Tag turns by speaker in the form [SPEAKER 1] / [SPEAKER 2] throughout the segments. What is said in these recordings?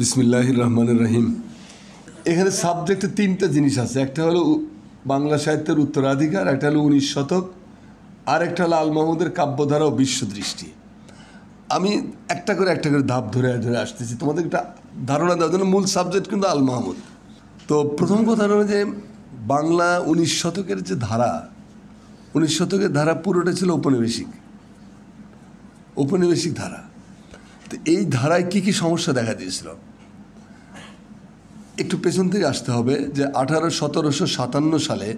[SPEAKER 1] বিসমিল্লাহির রহমানির রহিম। এখানে সাবজেক্টে তিনটা জিনিস আছে। একটা হলো বাংলা সাহিত্যের উত্তরাধিকার, একটা হলো 19 শতক, আর একটা হলো আল মাহমুদের কাব্যধারা ও বিশ্বদৃষ্টি। আমি একটা করে ধাপ ধরে ধরে আসতেছি তোমাদের একটা ধারণা দেওয়ার জন্য। মূল সাবজেক্ট কিন্তু আল মাহমুদ। তো প্রথম কথা হলো যে বাংলা 19 শতকের যে ধারা, 19 শতকের ধারা পুরোটা ছিল ঔপনিবেশিক ধারা। তো এই ধারায় কী কী সমস্যা দেখা দিয়েছিল একটু পেছন থেকে আসতে হবে। যে 1757 সালে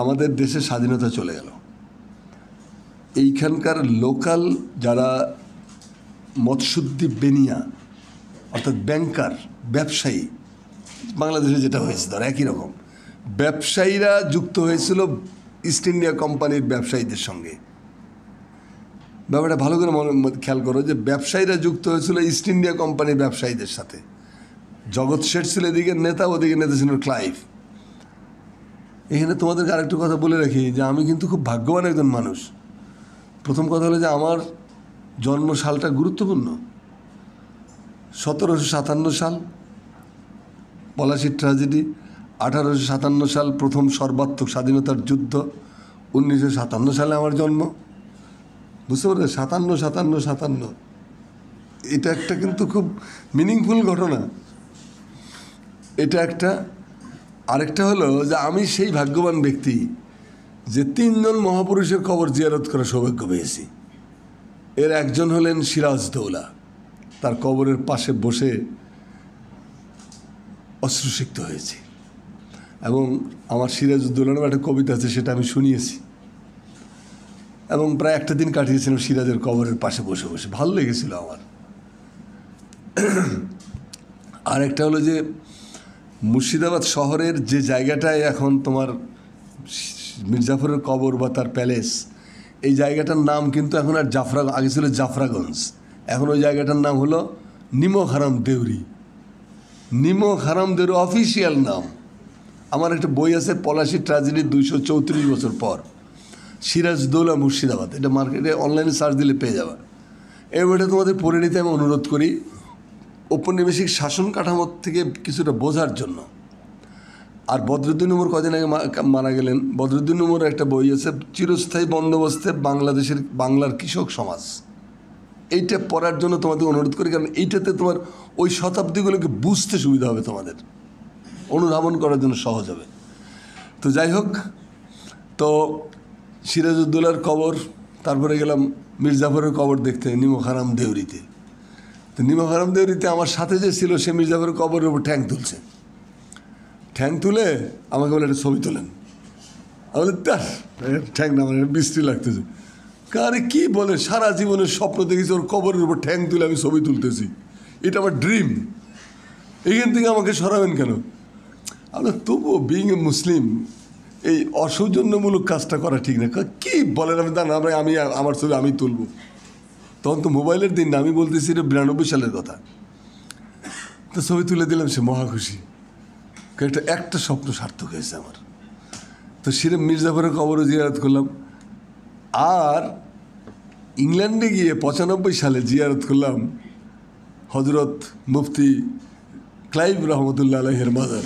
[SPEAKER 1] আমাদের দেশে স্বাধীনতা চলে গেল। এইখানকার লোকাল যারা মৎস্যোদ্দীপ বেনিয়া অর্থাৎ ব্যাংকার, ব্যবসায়ী, বাংলাদেশে যেটা হয়েছে ধর একই রকম ব্যবসায়ীরা যুক্ত হয়েছিল ইস্ট ইন্ডিয়া কোম্পানির ব্যবসায়ীদের সঙ্গে। ব্যাপারটা ভালো করে খেয়াল করো যে ব্যবসায়ীরা যুক্ত হয়েছিল ইস্ট ইন্ডিয়া কোম্পানির ব্যবসায়ীদের সাথে। জগৎ শেঠ ছিল এদিকের নেতা, ওদিকে নেতা ছিল ক্লাইভ। এখানে তোমাদেরকে আরেকটু কথা বলে রাখি যে আমি কিন্তু খুব ভাগ্যবান একজন মানুষ। প্রথম কথা হলো যে আমার জন্মসালটা গুরুত্বপূর্ণ। 1757 সাল পলাশির ট্র্যাজেডি, 1857 সাল প্রথম সর্বাত্মক স্বাধীনতার যুদ্ধ, 1957 সালে আমার জন্ম। বুঝতে পারলে 57 এটা একটা কিন্তু খুব মিনিংফুল ঘটনা। এটা একটা। আরেকটা হলো যে আমি সেই ভাগ্যবান ব্যক্তি যে 3 জন মহাপুরুষের কবর জিয়ারত করার সৌভাগ্য পেয়েছি। এর একজন হলেন সিরাজদৌলা, তার কবরের পাশে বসে অশ্রুসিক্ত হয়েছি। এবং আমার সিরাজউদ্দৌলা নামে একটা কবিতা আছে, সেটা আমি শুনিয়েছি এবং প্রায় একটা দিন কাটিয়েছিলাম সিরাজের কবরের পাশে বসে বসে। ভালো লেগেছিল আমার। আর একটা হলো যে মুর্শিদাবাদ শহরের যে জায়গাটায় এখন তোমার মির্জাফরের কবর বা তার প্যালেস, এই জায়গাটার নাম কিন্তু এখন আর আগে ছিল জাফরাগঞ্জ, এখন ওই জায়গাটার নাম হলো নিমক হারাম দেউরি। নিমক হারাম দেউরি অফিসিয়াল নাম। আমার একটা বই আছে পলাশির ট্র্যাজেডির 234 বছর পর, সিরাজদৌলা মুর্শিদাবাদ। এটা মার্কেটে অনলাইনে সার্চ দিলে পেয়ে যাবে। এই বইটা তোমাদের পড়ে নিতে আমি অনুরোধ করি, ঔপনিবেশিক শাসন কাঠামো থেকে কিছুটা বোঝার জন্য। আর বদরুদ্দিন উমর কদিন আগে মারা গেলেন। বদরুদ্দিন উমর একটা বই আছে চিরস্থায়ী বন্দোবস্তে বাংলার কৃষক সমাজ। এইটা পড়ার জন্য তোমাদের অনুরোধ করি, কারণ এইটাতে তোমার ওই শতাব্দীগুলোকে বুঝতে সুবিধা হবে, তোমাদের অনুধাবন করার জন্য সহজ হবে। তো যাই হোক, তো সিরাজউদ্দৌলার কবর, তারপরে গেলাম মির্জাফরের কবর দেখতে নিমক হারাম দেউরিতে। তো নিমক হারাম দেউরিতে আমার সাথে যে ছিল সে মির্জাফরের কবরের উপর ঠ্যাং তুলছে। ঠ্যাং তুলে আমাকে বলে একটা ছবি তোলেন। আমি বলে তার ঠ্যাং না, মানে বৃষ্টি লাগতেছে। কারে কি বলে, সারা জীবনের স্বপ্ন দেখেছি ওর কবরের উপর ঠ্যাং তুলে আমি ছবি তুলতেছি, এটা আমার ড্রিম। এইখান থেকে আমাকে সরাবেন কেন? আমরা তবুও বিইং এ মুসলিম এই অসৌজন্যমূলক কাজটা করা ঠিক না। কী বলেন আমি তা না, আমি আমার ছবি আমি তুলব। তখন তো মোবাইলের দিন না, আমি বলতেছি এটা 92 সালের কথা। তো ছবি তুলে দিলাম, সে মহা খুশি। একটা স্বপ্ন সার্থক হয়েছে আমার। তো মির্জাফরের কবরও জিয়ারত করলাম। আর ইংল্যান্ডে গিয়ে 95 সালে জিয়ারত করলাম হজরত মুফতি ক্লাইভ রহমতুল্লাহ আলাইহির মাজার।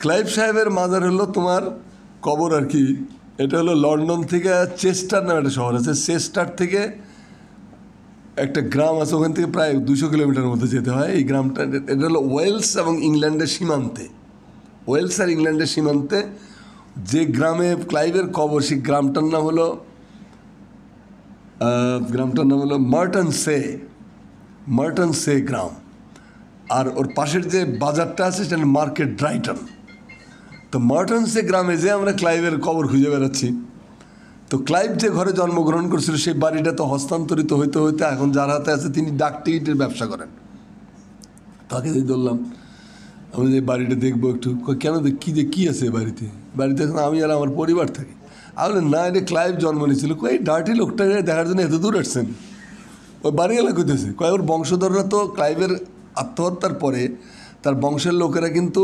[SPEAKER 1] ক্লাইভ সাহেবের মাজার হলো তোমার কবর আর কি। এটা হলো লন্ডন থেকে চেস্টার নামে একটা শহর আছে, চেস্টার থেকে একটা গ্রাম আছে, ওখান থেকে প্রায় 200 কিলোমিটারের মধ্যে যেতে হয়। এই গ্রামটা, এটা হলো ওয়েলস এবং ইংল্যান্ডের সীমান্তে। ওয়েলস আর ইংল্যান্ডের সীমান্তে যে গ্রামে ক্লাইভের কবর, সেই গ্রামটার নাম হলো মার্টন সে গ্রাম। আর ওর পাশের যে বাজারটা আছে সেটা মার্কেট ড্রাইটন। তো মার্টন সে গ্রামে যে আমরা ক্লাইভের কবর খুঁজে বেড়াচ্ছি। তো ক্লাইভ যে ঘরে জন্মগ্রহণ করেছিল সেই বাড়িটা তো হস্তান্তরিত হইতে হইতে এখন যার হাতে আছে তিনি ডাক টিকিটের ব্যবসা করেন। তাকে দিয়ে ধরলাম, আমি যে বাড়িটা দেখবো একটু। কেন কী আছে বাড়িতে? বাড়িতে এখন আমি আর আমার পরিবার থাকি। আমি বললাম না, এটা ক্লাইভ জন্ম নিয়েছিল। এই ডার্টি লোকটাকে দেখার জন্য এত দূর আসছেন? ওই বাড়ি এলাকা করতেছে। ওর বংশধররা তো ক্লাইভের আত্মহত্যার পরে তার বংশের লোকেরা কিন্তু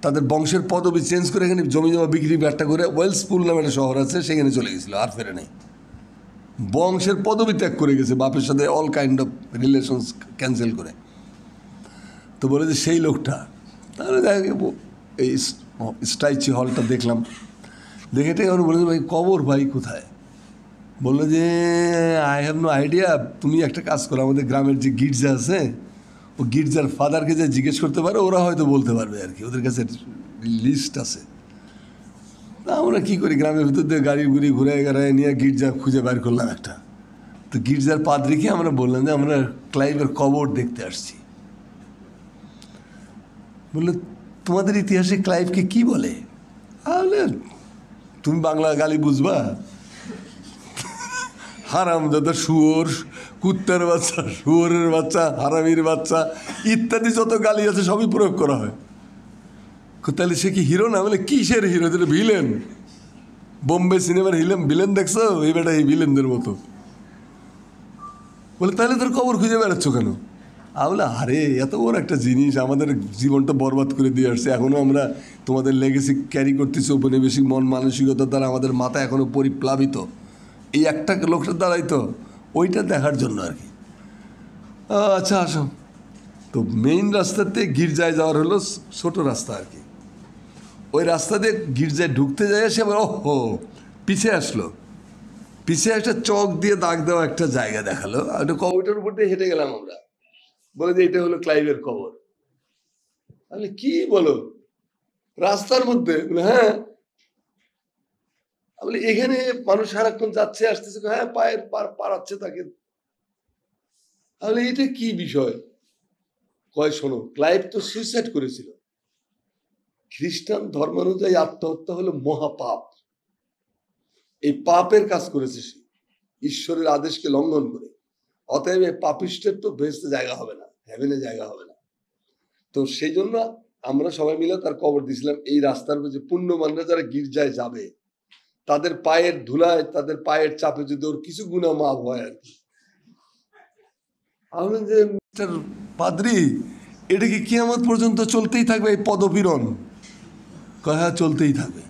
[SPEAKER 1] তাদের বংশের পদবি চেঞ্জ করে এখানে জমি জমা বিক্রি ব্যবসা করে ওয়েলসপুল নামে একটা শহর আছে, সেখানে চলে গেছিলো, আর ফেরে নেই। বংশের পদবি ত্যাগ করে গেছে, বাপের সাথে all kind of relations cancel করে। তো বলে যে সেই লোকটা, তাহলে দেখা এই স্টাইচি হলটা দেখলাম, দেখে এটাই আমার বলে যে ভাই কবর ভাই কোথায়? বললো যে আই হ্যাভ নো আইডিয়া, তুমি একটা কাজ করো, আমাদের গ্রামের যে গির্জা আছে ও গির্জার ফাদারকে যে জিজ্ঞেস করতে পারো, ওরা হয়তো বলতে পারবে আর কি, ওদের কাছে লিস্ট আছে। তা আমরা কী করি, গ্রামের ভিতর দিয়ে গাড়ি গুড়ি ঘুরে গাড়ায় নিয়ে গির্জা খুঁজে বের করলাম একটা। তো গির্জার পাদ্রীকে আমরা বললাম যে আমরা ক্লাইভের কবর দেখতে আসছি। বললো তোমাদের ইতিহাসে ক্লাইভকে কি বলে? তাহলে তুমি বাংলা গালি বুঝবা? হারামজাদা, শুয়োর, কুত্তার বাচ্চা, শুয়োরের বাচ্চা, হারামির বাচ্চা ইত্যাদি যত গালি আছে সবই প্রয়োগ করা হয়। তাহলে সে কি হিরো না? বলে কিসের হিরো? তাহলে ভিলেন। বোম্বে সিনেমার ভিলেন দেখছো? এই বেটা এই ভিলেনদের মতো। বলে তাহলে তোর কবর খুঁজে বেড়াচ্ছ কেন? বলে আরে এত বড় একটা জিনিস আমাদের জীবনটা বরবাদ করে দিয়ে আসছে, এখনও আমরা তোমাদের লেগেসি ক্যারি করতেছি, উপনিবেশিক মন মানসিকতার দ্বারা আমাদের মাথা এখনও পরিপ্লাবিত, এই একটা লোকটার দ্বারাই তো, ওইটা দেখার জন্য আর কি। আচ্ছা আসো। তো মেইন রাস্তাতে গির্জায় যাওয়ার হলো ছোট রাস্তা আর কি। ওই রাস্তা দিয়ে গির্জায় ঢুকতে যায়, সে আবার ওহো পিছিয়ে আসলো, পিছিয়ে একটা চক দিয়ে দাগ দেওয়া একটা জায়গা দেখালো, আর একটা কবরটার উপর দিয়ে হেঁটে গেলাম আমরা। বলে যে এটা হলো ক্লাইভের কবর। তাহলে কি বলো, রাস্তার মধ্যে? হ্যাঁ। বলে এখানে মানুষ সারাক্ষণ যাচ্ছে আসতেছে, হ্যাঁ পায়ের পাড়াচ্ছে তাকে। তাহলে এটা কি বিষয়? কয় শোনো, ক্লাইভ তো সুইসাইড করেছিল। খ্রিস্টান ধর্ম অনুযায়ী আত্মহত্যা হলো মহাপাপ। এই পাপের কাজ করেছে সে, ঈশ্বরের আদেশকে লঙ্ঘন করে। অতএব এই পাপিষ্টের তো বেহেশতে জায়গা হবে না, হেভেনে জায়গা হবে না। তো সেই জন্য আমরা সবাই মিলে তার কবর দিয়েছিলাম। এই রাস্তার যে পুণ্যমানরা যারা গির্জায় যাবে, তাদের পায়ের ধুলায়, তাদের পায়ের চাপে যদি ওর কিছু গুনাহ মাফ হয় আর কি। আমি যে মিস্টার পাদ্রী, এটা কি কিয়ামত পর্যন্ত চলতেই থাকবে এই পদপীড়ন? হ্যাঁ চলতেই থাকবে।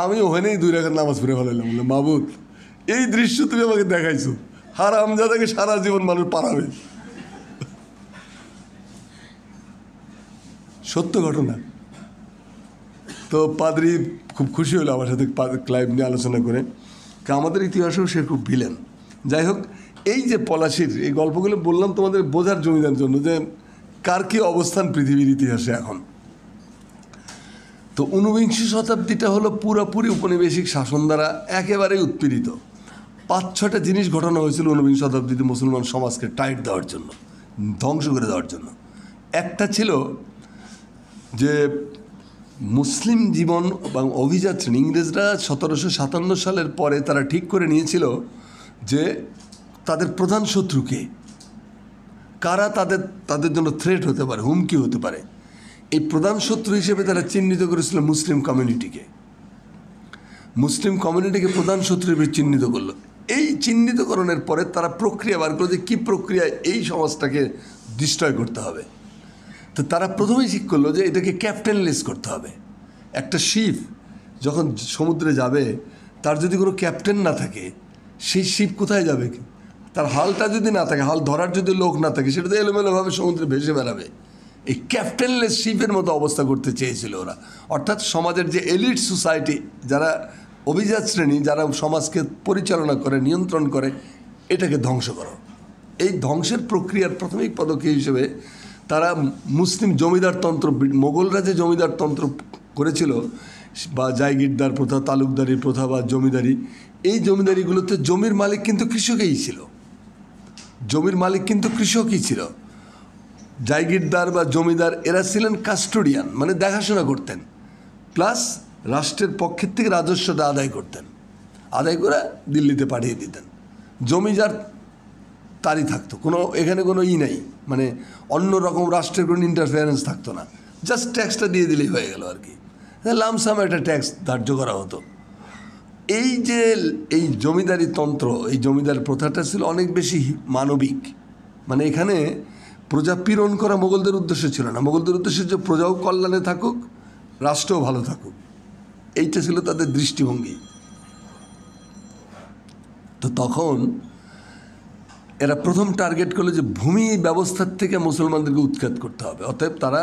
[SPEAKER 1] আমি ওখানেই 2 রাকাত নামাজ পড়ে ফেলাইলাম। বললাম মাবুদ, এই দৃশ্য তুমি আমাকে দেখাইছো, হারামজাদাকে সারা জীবন মানুষ পারাবে। সত্য ঘটনা। তো পাদ্রী খুব খুশি হলো আমার সাথে ক্লাইভ নিয়ে আলোচনা করে, আমাদের ইতিহাসেও সে খুব ভিলেন। যাই হোক, এই যে পলাশির এই গল্পগুলো বললাম তোমাদের বোঝার জমিদার জন্য, যে কার কী অবস্থান পৃথিবীর ইতিহাসে এখন। তো 19বিংশ শতাব্দীটা হলো পুরোপুরি উপনিবেশিক শাসন দ্বারা একেবারেই উৎপীড়িত। 5-6টা জিনিস ঘটানো হয়েছিল 19বিংশ শতাব্দীতে মুসলমান সমাজকে টাইট দেওয়ার জন্য, ধ্বংস করে দেওয়ার জন্য। একটা ছিল যে মুসলিম জীবন এবং অভিযাত্রী ইংরেজরা 1757 সালের পরে তারা ঠিক করে নিয়েছিল যে তাদের প্রধান শত্রুকে, কারা তাদের জন্য থ্রেট হতে পারে, হুমকি হতে পারে। এই প্রধান শত্রু হিসেবে তারা চিহ্নিত করেছিল মুসলিম কমিউনিটিকে। মুসলিম কমিউনিটিকে প্রধান শত্রু হিসেবে চিহ্নিত করলো। এই চিহ্নিতকরণের পরে তারা প্রক্রিয়া বার করলো যে কী প্রক্রিয়ায় এই সমাজটাকে ডিস্ট্রয় করতে হবে। তো তারা প্রথমেই ঠিক করলো যে এটাকে ক্যাপ্টেনলেস করতে হবে। একটা শিপ যখন সমুদ্রে যাবে, তার যদি কোনো ক্যাপ্টেন না থাকে, সেই শিপ কোথায় যাবে? তার হালটা যদি না থাকে, হাল ধরার যদি লোক না থাকে, সেটা তো এলোমেলোভাবে সমুদ্রে ভেসে বেড়াবে। এই ক্যাপ্টেনলেস শিপের মতো অবস্থা করতে চেয়েছিল ওরা। অর্থাৎ সমাজের যে এলিট সোসাইটি, যারা অভিজাত শ্রেণী, যারা সমাজকে পরিচালনা করে, নিয়ন্ত্রণ করে, এটাকে ধ্বংস করো। এই ধ্বংসের প্রক্রিয়ার প্রাথমিক পদক্ষেপ হিসেবে তারা মুসলিম জমিদারতন্ত্র, মোগলরা যে জমিদারতন্ত্র করেছিল, বা জায়গিরদার প্রথা, তালুকদারি প্রথা বা জমিদারি, এই জমিদারিগুলোতে জমির মালিক কিন্তু কৃষকই ছিল। জমির মালিক কিন্তু কৃষকই ছিল। জায়গিরদার বা জমিদার এরা ছিলেন কাস্টোডিয়ান, মানে দেখাশোনা করতেন, প্লাস রাষ্ট্রের পক্ষের থেকে রাজস্বটা আদায় করতেন, আদায় করে দিল্লিতে পাঠিয়ে দিতেন। জমি যার তারই থাকতো, এখানে কোনো নাই, মানে অন্য রকম রাষ্ট্রের কোনো ইন্টারফেয়ারেন্স থাকতো না, জাস্ট ট্যাক্সটা দিয়ে দিলেই হয়ে গেল আর কি। লামসাম একটা ট্যাক্স ধার্য করা হতো। এই জমিদারি তন্ত্র, এই জমিদার প্রথাটা ছিল অনেক বেশি মানবিক। মানে এখানে প্রজা পীড়ন করা মোগলদের উদ্দেশ্য ছিল না। মোগলদের উদ্দেশ্য যে প্রজাও কল্যাণে থাকুক, রাষ্ট্রও ভালো থাকুক, এইটা ছিল তাদের দৃষ্টিভঙ্গি। তো তখন এরা প্রথম টার্গেট করলো যে ভূমি ব্যবস্থার থেকে মুসলমানদেরকে উৎখাত করতে হবে। অতএব তারা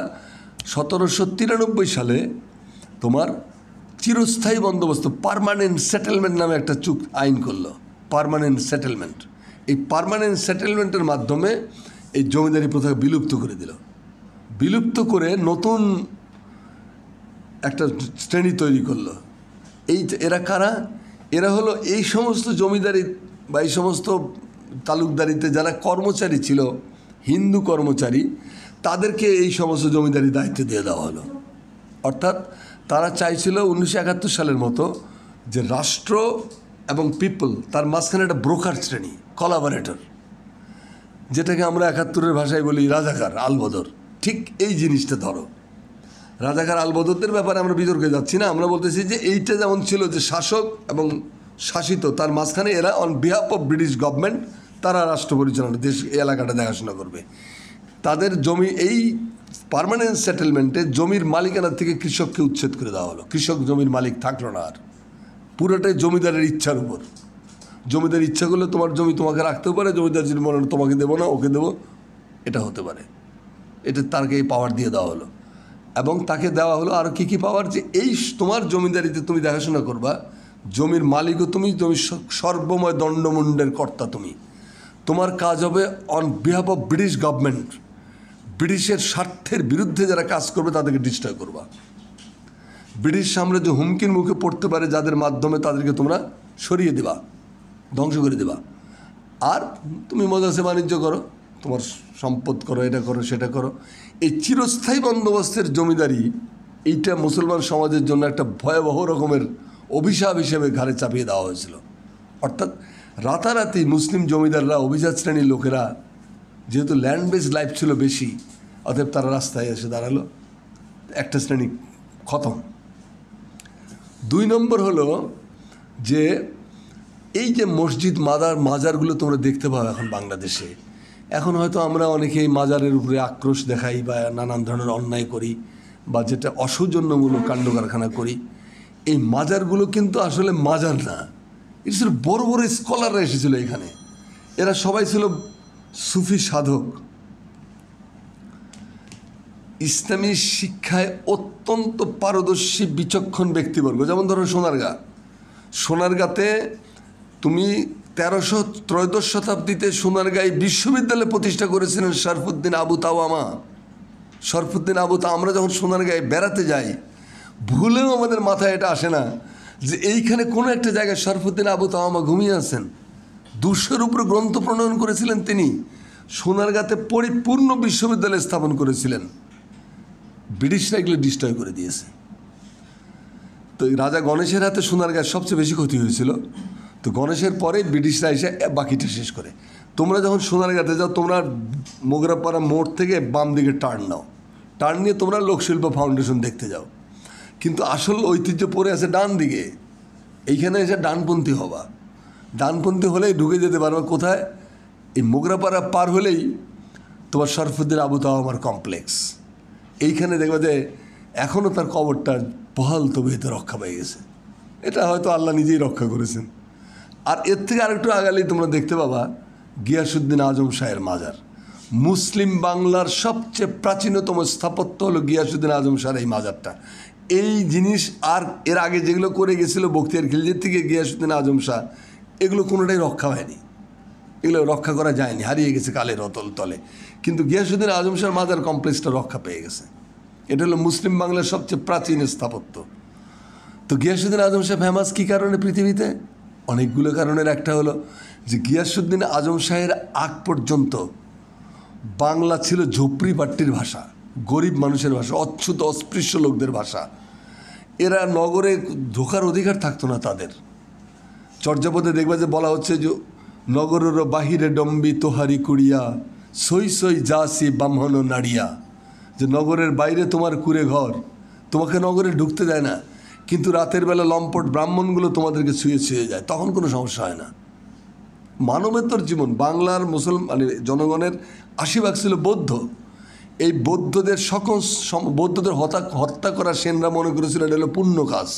[SPEAKER 1] 1793 সালে তোমার চিরস্থায়ী বন্দোবস্ত, পার্মানেন্ট সেটেলমেন্ট নামে একটা আইন করলো, পার্মানেন্ট সেটেলমেন্ট। এই পার্মানেন্ট সেটেলমেন্টের মাধ্যমে এই জমিদারি প্রথাকে বিলুপ্ত করে দিল। বিলুপ্ত করে নতুন একটা শ্রেণী তৈরি করলো। এরা কারা? এরা হলো এই সমস্ত জমিদারি বা এই সমস্ত তালুকদারিতে যারা কর্মচারী ছিল, হিন্দু কর্মচারী, তাদেরকে এই সমস্ত জমিদারি দায়িত্ব দিয়ে দেওয়া হলো। অর্থাৎ তারা চাইছিল 1971 সালের মতো যে রাষ্ট্র এবং পিপল তার মাঝখানে একটা ব্রোকার শ্রেণী, কোলাবোরেটর, যেটাকে আমরা 71-এর ভাষায় বলি রাজাকার আলবদর। ঠিক এই জিনিসটা ধরো, রাজাকার আলবদরদের ব্যাপারে আমরা বিতর্কে যাচ্ছি না, আমরা বলতেছি যে এইটা যেমন ছিল যে শাসক এবং শাসিত, তার মাঝখানে এরা on behalf of British government তারা রাষ্ট্র পরিচালনা, দেশ এলাকাটা দেখাশোনা করবে। তাদের জমি এই পার্মানেন্ট সেটেলমেন্টে জমির মালিকানা থেকে কৃষককে উচ্ছেদ করে দেওয়া হলো। কৃষক জমির মালিক থাকলো না আর, পুরোটাই জমিদারের ইচ্ছার উপর। জমিদার ইচ্ছা করলে তোমার জমি তোমাকে রাখতেও পারে, জমিদার যদি মনে হয় তোমাকে দেবো না ওকে দেবো, এটা হতে পারে। এটা তাকে এই পাওয়ার দিয়ে দেওয়া হলো। এবং তাকে দেওয়া হলো আরও কী কী পাওয়ার, যে এই তোমার জমিদারিতে তুমি দেখাশোনা করবা, জমির মালিকও তুমি, জমির সর্বময় দণ্ডমুণ্ডের কর্তা তুমি। তোমার কাজ হবে on behalf of British government, ব্রিটিশের স্বার্থের বিরুদ্ধে যারা কাজ করবে তাদেরকে ডিস্ট্রয় করবা। ব্রিটিশ সাম্রাজ্য হুমকির মুখে পড়তে পারে যাদের মাধ্যমে, তাদেরকে তোমরা সরিয়ে দেবা, ধ্বংস করে দেবা। আর তুমি মজাসে বাণিজ্য করো, তোমার সম্পদ করো, এটা করো সেটা করো। এই চিরস্থায়ী বন্দোবস্তের জমিদারি, এইটা মুসলমান সমাজের জন্য একটা ভয়াবহ রকমের অভিশাপ হিসেবে ঘাড়ে চাপিয়ে দেওয়া হয়েছিল। অর্থাৎ রাতারাতি মুসলিম জমিদাররা, অভিজাত শ্রেণীর লোকেরা, যেহেতু ল্যান্ড বেসড লাইফ ছিল বেশি, অতএব তারা রাস্তায় এসে দাঁড়ালো, একটা শ্রেণী খতম। 2 নম্বর হলো যে এই যে মসজিদ মাজারগুলো তোমরা দেখতে পাও এখন বাংলাদেশে, এখন হয়তো আমরা অনেকেই মাজারের উপরে আক্রোশ দেখাই বা নানান ধরনের অন্যায় করি বা যেটা অসৌজন্যমূলক কাণ্ড কারখানা করি। এই মাজারগুলো কিন্তু আসলে মাজার না, এটা ছিল বড় বড় স্কলাররা এসেছিল এখানে। এরা সবাই ছিল সুফি সাধক, ইসলামী শিক্ষায় অত্যন্ত পারদর্শী বিচক্ষণ ব্যক্তিবর্গ। যেমন ধরো সোনারগাঁতে তুমি 1313 শতাব্দীতে সোনারগাঁয় বিশ্ববিদ্যালয় প্রতিষ্ঠা করেছিলেন শরফুদ্দিন আবু তাওয়ামা। শরফুদ্দিন আবু তাওয়ামা, আমরা যখন সোনারগাঁয়ে বেড়াতে যাই, ভুলেও আমাদের মাথায় এটা আসে না যে এইখানে কোনো একটা জায়গায় শরফুদ্দিন আবু তাওয়ামা ঘুমিয়ে আছেন। 200-এর উপরে গ্রন্থ প্রণয়ন করেছিলেন তিনি। সোনারগাঁতে পরিপূর্ণ বিশ্ববিদ্যালয় স্থাপন করেছিলেন। ব্রিটিশরা এগুলো ডিস্ট্রয় করে দিয়েছে। তো রাজা গণেশের হাতে সোনারগাঁয়ের সবচেয়ে বেশি ক্ষতি হয়েছিল। তো গণেশের পরে ব্রিটিশরা এসে বাকিটা শেষ করে। তোমরা যখন সোনারগাঁতে যাও, তোমরা মোগরাপাড়া মোড় থেকে বাম দিকে টার্ন নাও, টার্ন নিয়ে তোমরা লোকশিল্প ফাউন্ডেশন দেখতে যাও। কিন্তু আসল ঐতিহ্য পড়ে আছে ডান দিকে। এইখানে এসে ডানপন্থী হবা, ডানপন্থী হলেই ঢুকে যেতে পারবে কোথায়? এই মোগরাপাড়া পার হলেই তোমার শরফুদ্দিন আবু তাওয়ামার কমপ্লেক্স। এইখানে দেখবে যে এখনও তার কবরটা বহাল তবিয়তে রক্ষা পেয়ে গেছে। এটা হয়তো আল্লাহ নিজেই রক্ষা করেছেন। আর এর থেকে আরেকটু আগালেই তোমরা দেখতে পাবা গিয়াসউদ্দিন আজম শাহের মাজার। মুসলিম বাংলার সবচেয়ে প্রাচীনতম স্থাপত্য হলো গিয়াসউদ্দিন আজম শাহের এই মাজারটা। এই জিনিস আর এর আগে যেগুলো করে গেছিল বখতিয়ার খিলজির থেকে গিয়াসউদ্দিন আজম শাহ, এগুলো কোনোটাই রক্ষা হয়নি, এগুলো রক্ষা করা যায়নি, হারিয়ে গেছে কালের অতল তলে। কিন্তু গিয়াসউদ্দিন আজম শাহের মাজার কমপ্লেক্সটা রক্ষা পেয়ে গেছে। এটা হলো মুসলিম বাংলার সবচেয়ে প্রাচীন স্থাপত্য। তো গিয়াসউদ্দিন আজম শাহ ফেমাস কী কারণে পৃথিবীতে? অনেকগুলো কারণের একটা হলো যে গিয়াসউদ্দিন আজম শাহের আগ পর্যন্ত বাংলা ছিল ঝুপড়ি পাট্টির ভাষা, গরিব মানুষের ভাষা, অচ্ছুত অস্পৃশ্য লোকদের ভাষা। এরা নগরে ঢোকার অধিকার থাকতো না তাদের। চর্যাপদে দেখবে যে বলা হচ্ছে যে নগরের বাহিরে ডম্বি তোহারি কুড়িয়া সই সই যাসি ব্রাহ্মণ নাড়িয়া, যে নগরের বাইরে তোমার কুড়ে ঘর, তোমাকে নগরে ঢুকতে দেয় না, কিন্তু রাতের বেলা লম্পট ব্রাহ্মণগুলো তোমাদেরকে ছুঁয়ে ছুঁয়ে যায়, তখন কোনো সমস্যা হয় না। মানবেতর জীবন। বাংলার মানে জনগণের 80% ছিল বৌদ্ধ। এই বৌদ্ধদের বৌদ্ধদের হত্যা করা সেনরা মনে করেছিল এটা হলো পুণ্য কাজ।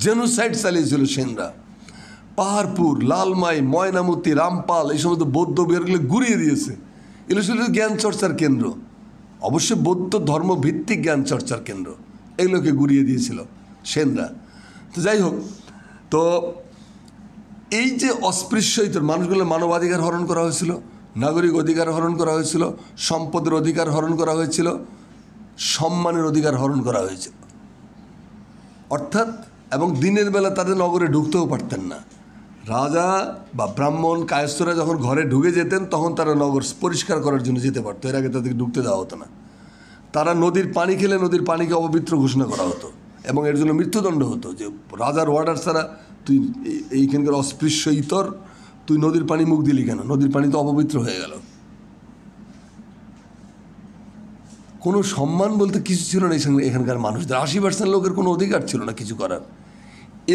[SPEAKER 1] জেনোসাইড চালিয়েছিল সেনরা। পাহাড়পুর, লালমাই, ময়নামতি, রামপাল এই সমস্ত বৌদ্ধ বিহারগুলো গুড়িয়ে দিয়েছে। এগুলো ছিল জ্ঞান চর্চার কেন্দ্র, অবশ্যই বৌদ্ধ ধর্ম ভিত্তিক জ্ঞান চর্চার কেন্দ্র, এগুলোকে গুড়িয়ে দিয়েছিল সেনরা। তো যাই হোক, তো এই যে অস্পৃশ্যিত মানুষগুলোর মানবাধিকার হরণ করা হয়েছিল, নাগরিক অধিকার হরণ করা হয়েছিল, সম্পদের অধিকার হরণ করা হয়েছিল, সম্মানের অধিকার হরণ করা হয়েছিল। অর্থাৎ এবং দিনের বেলা তাদের নগরে ঢুকতেও পারতেন না। রাজা বা ব্রাহ্মণ কায়স্থরা যখন ঘরে ঢুকে যেতেন তখন তারা নগর পরিষ্কার করার জন্য যেতে পারতো, এর আগে তাদেরকে ঢুকতে দেওয়া হতো না। তারা নদীর পানি খেলে নদীর পানিকে অপবিত্র ঘোষণা করা হতো এবং এর জন্য মৃত্যুদণ্ড হতো, যে রাজার অর্ডার ছাড়া তুই এইখানকার অস্পৃশ্য ইতর তুই নদীর পানি মুখ দিলি কেন, নদীর পানি তো অপবিত্র হয়ে গেল। কোনো সম্মান বলতে কিছু ছিল না এখানকার মানুষদের। 80% লোকের কোনো অধিকার ছিল না কিছু করার।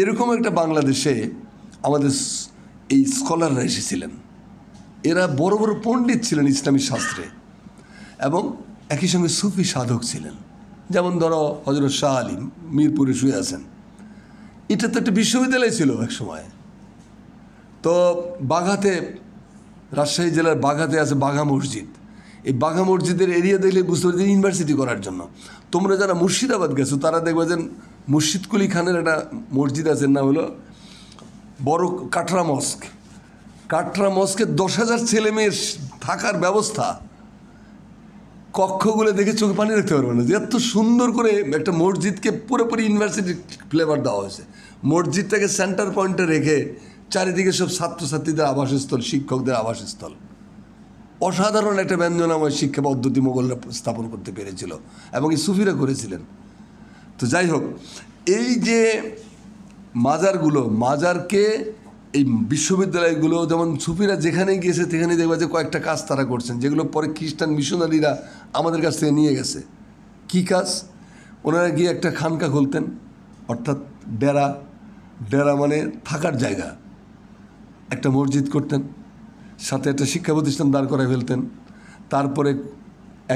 [SPEAKER 1] এরকম একটা বাংলাদেশে আমাদের এই স্কলাররা এসেছিলেন, এরা বড় বড় পণ্ডিত ছিলেন ইসলামী শাস্ত্রে এবং একই সঙ্গে সুফি সাধক ছিলেন। যেমন ধরো হযরত শাহ আলী মিরপুরে শুয়ে আছেন, এটা তো একটা বিশ্ববিদ্যালয় ছিল এক সময়। তো বাঘাতে, রাজশাহী জেলার বাঘাতে আছে বাঘা মসজিদ। এই বাঘা মসজিদের এরিয়া দেখলে বুঝতে পারছি ইউনিভার্সিটি করার জন্য। তোমরা যারা মুর্শিদাবাদ গেছো তারা দেখবে যে মুর্শিদ কুলি খানের একটা মসজিদ আছে, নাম হলো বড় কাটরা মস্ক। কাটরা মস্কে 10,000 ছেলে মেয়ের থাকার ব্যবস্থা, কক্ষগুলো দেখে চোখে পানি রাখতে পারবে না যে এত সুন্দর করে একটা মসজিদকে পুরোপুরি ইউনিভার্সিটির ফ্লেভার দেওয়া হয়েছে। মসজিদটাকে সেন্টার পয়েন্টে রেখে চারিদিকে সব ছাত্রছাত্রীদের আবাসস্থল, শিক্ষকদের আবাসস্থল। অসাধারণ একটা ব্যঞ্জনাময় শিক্ষা পদ্ধতি মোগলরা স্থাপন করতে পেরেছিল এবং এই সুফিরা করেছিলেন। তো যাই হোক, এই যে মাজারকে এই বিশ্ববিদ্যালয়গুলো, যেমন সুফিরা যেখানেই গিয়েছে সেখানেই দেখবা যে কয়েকটা কাজ তারা করছেন, যেগুলো পরে খ্রিস্টান মিশনারিরা আমাদের কাছ থেকে নিয়ে গেছে। কি কাজ? ওনারা গিয়ে একটা খানকা খুলতেন, অর্থাৎ ডেরা মানে থাকার জায়গা, একটা মসজিদ করতেন, সাথে একটা শিক্ষা প্রতিষ্ঠান দাঁড় করায় ফেলতেন। তারপরে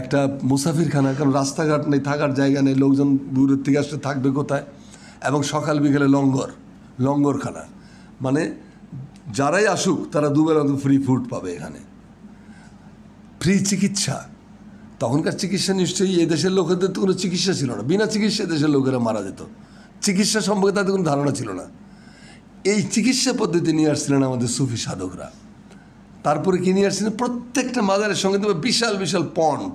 [SPEAKER 1] একটা মুসাফিরখানা, কারণ রাস্তাঘাট নেই, থাকার জায়গা নেই, লোকজন দূরের থেকে আসলে থাকবে কোথায়। এবং সকাল বিকেলে লঙ্গরখানা, মানে যারাই আসুক তারা দুবেলা ফ্রি ফুড পাবে এখানে। ফ্রি চিকিৎসা, তখনকার চিকিৎসা নিশ্চয়ই এই দেশের লোকেদের তো কোনো চিকিৎসা ছিল না, বিনা চিকিৎসায় দেশের লোকেরা মারা যেত, চিকিৎসা সম্পর্কে তাদের কোনো ধারণা ছিল না। এই চিকিৎসা পদ্ধতি নিয়ে আসছিলেন আমাদের সুফি সাধকরা। তারপরে কি নিয়ে আসছিলেন? প্রত্যেকটা মাজারের সঙ্গে তো বিশাল বিশাল পন্ড,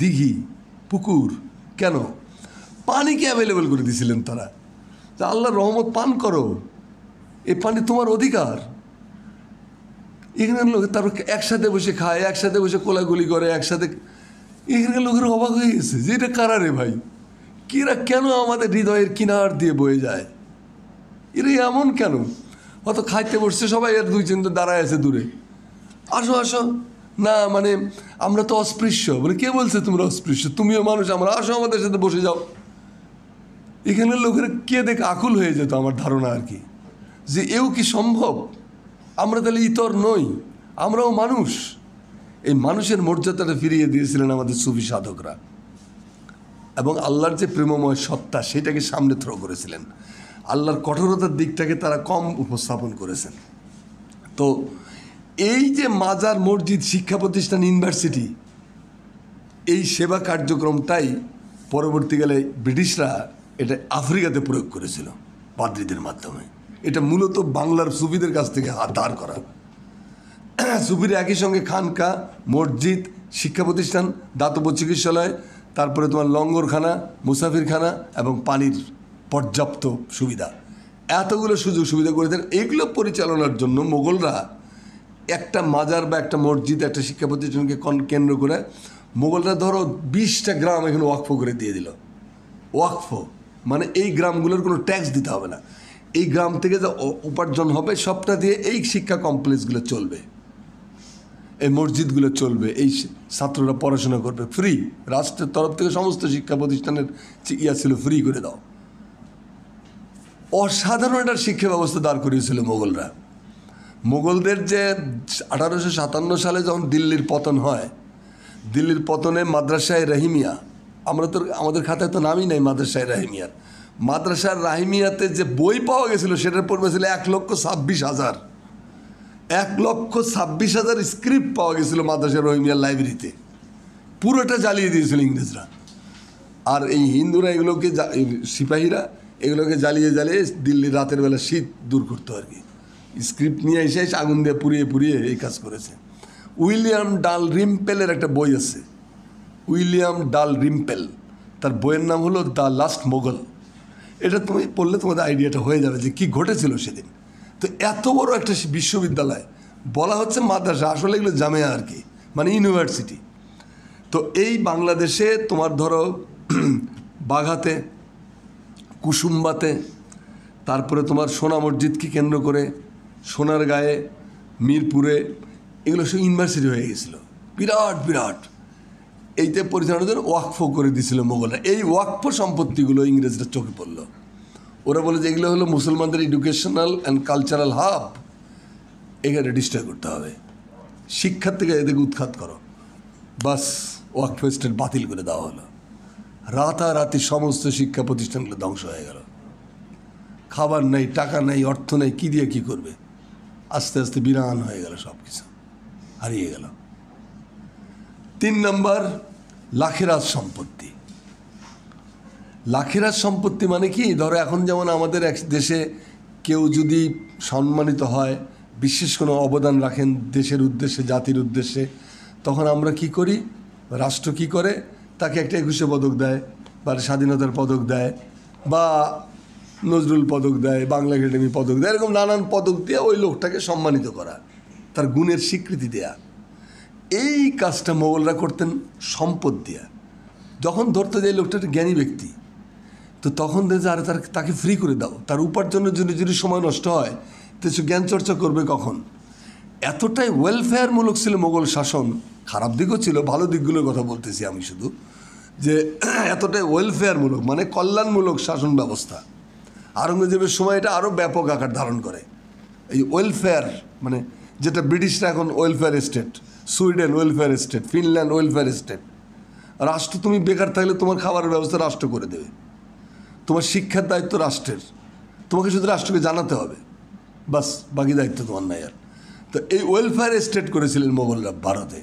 [SPEAKER 1] দিঘি, পুকুর। কেন? পানিকে অ্যাভেলেবেল করে দিয়েছিলেন তারা, যে আল্লাহর রহমত পান করো, এই পানি তোমার অধিকার। এখানের লোক তারপর একসাথে বসে খায়, একসাথে বসে কোলাগুলি করে, একসাথে। এখানকার লোকের অবাক হয়ে গেছে যে এটা কারা রে ভাই, কিরা কেন আমাদের হৃদয়ের কিনার দিয়ে বয়ে যায়, এরা এমন কেন? অত খাইতে বসছে সবাই, এর 2-3 দাঁড়ায় আছে দূরে, আসো আসো না, মানে আমরা তো অস্পৃশ্য। বলে কে বলছে তোমরা অস্পৃশ্য? তুমিও মানুষ, আমরা, আসো আমাদের সাথে বসে যাও। এখানের লোকেরা কে দেখে আকুল হয়ে যেত আমার ধারণা আর কি, যে এও কি সম্ভব? আমরা তাহলে ইতর নই, আমরাও মানুষ। এই মানুষের মর্যাদাটা ফিরিয়ে দিয়েছিলেন আমাদের সুফি সাধকরা এবং আল্লাহর যে প্রেমময় সত্তা সেটাকে সামনে থ্রো করেছিলেন। আল্লাহর কঠোরতার দিকটাকে তারা কম উপস্থাপন করেছেন। তো এই যে মাজার, মসজিদ, শিক্ষা প্রতিষ্ঠান, ইউনিভার্সিটি, এই সেবা কার্যক্রমটাই পরবর্তীকালে ব্রিটিশরা এটা আফ্রিকাতে প্রয়োগ করেছিল পাদ্রীদের মাধ্যমে। এটা মূলত বাংলার সুফিদের কাছ থেকে ধার করা। সুফিরা একই সঙ্গে খানকা, মসজিদ, শিক্ষা প্রতিষ্ঠান, দাতব্য চিকিৎসালয়, তারপরে তোমার লঙ্গরখানা, মুসাফিরখানা এবং পানির পর্যাপ্ত সুবিধা, এতগুলো সুযোগ সুবিধা করে দেন। এগুলো পরিচালনার জন্য মোগলরা একটা মাজার বা একটা মসজিদ, একটা শিক্ষা প্রতিষ্ঠানকে কেন্দ্র করে মোগলরা ধরো 20টা গ্রাম এখানে ওয়াকফ করে দিয়ে দিল। ওয়াকফ মানে এই গ্রামগুলোর কোনো ট্যাক্স দিতে হবে না, এই গ্রাম থেকে যা উপার্জন হবে সবটা দিয়ে এই শিক্ষা কমপ্লেক্সগুলো চলবে, এই মসজিদগুলো চলবে, এই ছাত্ররা পড়াশোনা করবে ফ্রি। রাষ্ট্রের তরফ থেকে সমস্ত শিক্ষা প্রতিষ্ঠানের ছিল ফ্রি করে দাও। অসাধারণ একটা শিক্ষা ব্যবস্থা দাঁড় করিয়েছিল মোগলরা। মোগলদের যে 1857 সালে যখন দিল্লির পতন হয়, দিল্লির পতনে মাদ্রাসায় রহিমিয়া, আমরা তো আমাদের খাতায় তো নামই নাই মাদ্রাসায় রহিমিয়ার। মাদ্রাসার রাহিমিয়াতে যে বই পাওয়া গেছিলো সেটার পরিমাণ ছিল 1,26,000। 1,26,000 স্ক্রিপ্ট পাওয়া গেছিলো মাদ্রাসার রহিমিয়ার লাইব্রেরিতে। পুরোটা জ্বালিয়ে দিয়েছিল ইংরেজরা। আর এই হিন্দুরা এগুলোকে, সিপাহীরা এগুলোকে জ্বালিয়ে দিল্লির রাতের বেলা শীত দূর করতো আর কি। স্ক্রিপ্ট নিয়ে এসে আগুন দিয়ে পুড়িয়ে এই কাজ করেছে। উইলিয়াম ডাল রিম্পেলের একটা বই আছে, উইলিয়াম ডাল রিম্পেল, তার বইয়ের নাম হলো দ্য লাস্ট মোগল। এটা তুমি পড়লে তোমাদের আইডিয়াটা হয়ে যাবে যে কী ঘটেছিল সেদিন। তো এত বড় একটা বিশ্ববিদ্যালয়, বলা হচ্ছে মাদ্রাসা, আসলে এগুলো জামিয়া আর কি, মানে ইউনিভার্সিটি। তো এই বাংলাদেশে তোমার ধরো বাঘাতে, কুসুম্বাতে, তারপরে তোমার সোনা মসজিদকে কেন্দ্র করে সোনারগাঁয়ে, মিরপুরে, এগুলো সব ইউনিভার্সিটি হয়ে গেছিলো, বিরাট বিরাট। এইতে পরিচালনার জন্য ওয়াকফ করে দিয়েছিল মোগলরা। এই ওয়াকফ সম্পত্তিগুলো ইংরেজরা চোখে পড়লো। ওরা বলে যে এগুলো হলো মুসলমানদের এডুকেশনাল অ্যান্ড কালচারাল হাব, এখানে ডিস্ট্রয় করতে হবে, শিক্ষার থেকে এদেরকে উৎখাত করো। বাস ওয়াকফ স্টেট বাতিল করে দেওয়া হলো। রাতারাতি সমস্ত শিক্ষা প্রতিষ্ঠানগুলো ধ্বংস হয়ে গেল। খাবার নেই, টাকা নেই, অর্থ নেই, কী দিয়ে কী করবে। আস্তে আস্তে বিরান হয়ে গেল, সব কিছু হারিয়ে গেল। 3 নম্বর, লাখেরাজ সম্পত্তি। লাখেরাজ সম্পত্তি মানে কি, ধরো এখন যেমন আমাদের এক দেশে কেউ যদি সম্মানিত হয়, বিশেষ কোনো অবদান রাখেন দেশের উদ্দেশ্যে, জাতির উদ্দেশ্যে, তখন আমরা কি করি, রাষ্ট্র কি করে, তাকে একটা 21শে পদক দেয়, বা স্বাধীনতার পদক দেয়, বা নজরুল পদক দেয়, বাংলা একাডেমি পদক দেয়, এরকম নানান পদক দিয়ে ওই লোকটাকে সম্মানিত করা, তার গুণের স্বীকৃতি দেয়া। এই কাজটা মোগলরা করতেন সম্পদ দেয়া। যখন ধরতে যায় লোকটা একটা জ্ঞানী ব্যক্তি, তো তখন দেখে আরে তাকে ফ্রি করে দাও, তার উপার্জনের জন্য যদি সময় নষ্ট হয় তো সে জ্ঞান চর্চা করবে কখন। এতটাই ওয়েলফেয়ারমূলক ছিল মোগল শাসন। খারাপ দিকও ছিল, ভালো দিকগুলোর কথা বলতেছি আমি শুধু, যে এতটাই ওয়েলফেয়ারমূলক মানে কল্যাণমূলক শাসন ব্যবস্থা। আওরঙ্গজেবের সময় এটা আরও ব্যাপক আকার ধারণ করে। এই ওয়েলফেয়ার মানে যেটা ব্রিটিশরা এখন welfare state, Sweden welfare state, Finland welfare state. রাষ্ট্র, তুমি বেকার থাকলে তোমার খাবারের ব্যবস্থা রাষ্ট্র করে দেবে, তোমার শিক্ষার দায়িত্ব রাষ্ট্রের, তোমাকে শুধু রাষ্ট্রকে জানাতে হবে, বাস, বাকি দায়িত্ব তোমার নাই আর। তো এই ওয়েলফেয়ার স্টেট করেছিলেন মোগলরা ভারতে।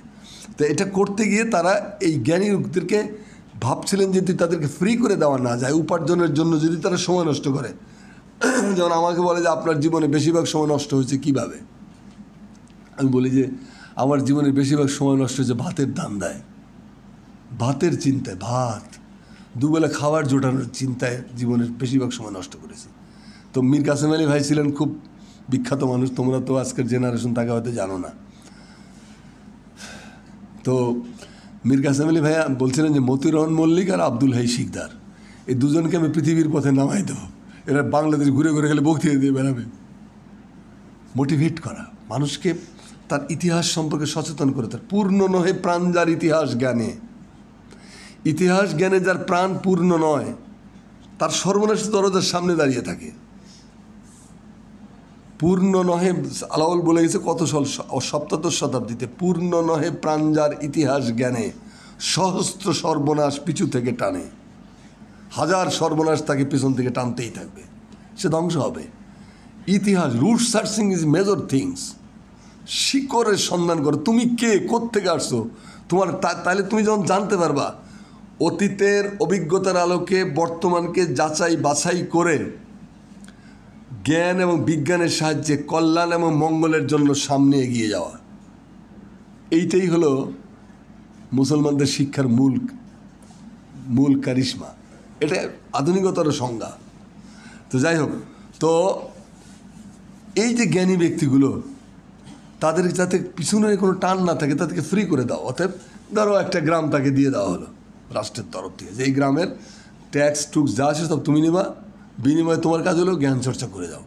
[SPEAKER 1] তো এটা করতে গিয়ে তারা এই জ্ঞানী লোকদেরকে ভাবছিলেন যদি তাদেরকে ফ্রি করে দেওয়া না যায়, উপার্জনের জন্য যদি তারা সময় নষ্ট করে। যেমন আমাকে বলে যে আপনার জীবনে বেশিরভাগ সময় নষ্ট হয়েছে কীভাবে, আমি বলি যে আমার জীবনের বেশিরভাগ সময় নষ্ট হয়েছে ভাতের ধান্দায়, ভাতের চিন্তায়, ভাত দুবেলা খাবার জোটানোর চিন্তায় জীবনের বেশিরভাগ সময় নষ্ট করেছি। তো মীর কাসেম আলী ভাই ছিলেন খুব বিখ্যাত মানুষ, তোমরা তো আজকের জেনারেশন তাকে হয়তো জানো না। তো মীর কাসেম আলী ভাইয়া বলছিলেন যে মতিউর রহমান মল্লিক আর আব্দুল হাই শিকদার, এই দুজনকে আমি পৃথিবীর পথে নামাই দেবো, এরা বাংলাদেশ ঘুরে ঘুরে গেলে বক্তৃতা দিয়ে বেড়াবে। মোটিভেট করা মানুষকে, তার ইতিহাস সম্পর্কে সচেতন করে, তার পূর্ণ নহে প্রাণ যার ইতিহাস জ্ঞানে। ইতিহাস জ্ঞানে যার প্রাণ পূর্ণ নয়, তার সর্বনাশ দরজার সামনে দাঁড়িয়ে থাকে। পূর্ণ নহে, আলাউল বলে গেছে কত সপ্তদশ শতাব্দীতে, পূর্ণ নহে প্রাণ যার ইতিহাস জ্ঞানে, সহস্র সর্বনাশ পিছু থেকে টানে। হাজার সর্বনাশ তাকে পিছন থেকে টানতেই থাকবে, সে ধ্বংস হবে। ইতিহাস, root searching is major things. শিকড়ের সন্ধান করো, তুমি কে, কোত্থেকে আসছো, তোমার তাহলে তুমি যখন জানতে পারবা, অতীতের অভিজ্ঞতার আলোকে বর্তমানকে যাচাই বাছাই করে জ্ঞান এবং বিজ্ঞানের সাহায্যে কল্যাণ এবং মঙ্গলের জন্য সামনে এগিয়ে যাওয়া, এইটাই হলো মুসলমানদের শিক্ষার মূল কারিশমা। এটা আধুনিকতার সংজ্ঞা। তো যাই হোক, তো এই যে জ্ঞানী ব্যক্তিগুলো, তাদের যাতে পিছনে কোনো টান না থাকে, তাদেরকে ফ্রি করে দাও। অতএব ধরো একটা গ্রাম তাকে দিয়ে দেওয়া হলো রাষ্ট্রের তরফ থেকে, যে এই গ্রামের ট্যাক্স টুক্স যা আছে সব তুমি নেবা, বিনিময়ে তোমার কাজ হলো জ্ঞান চর্চা করে দাও।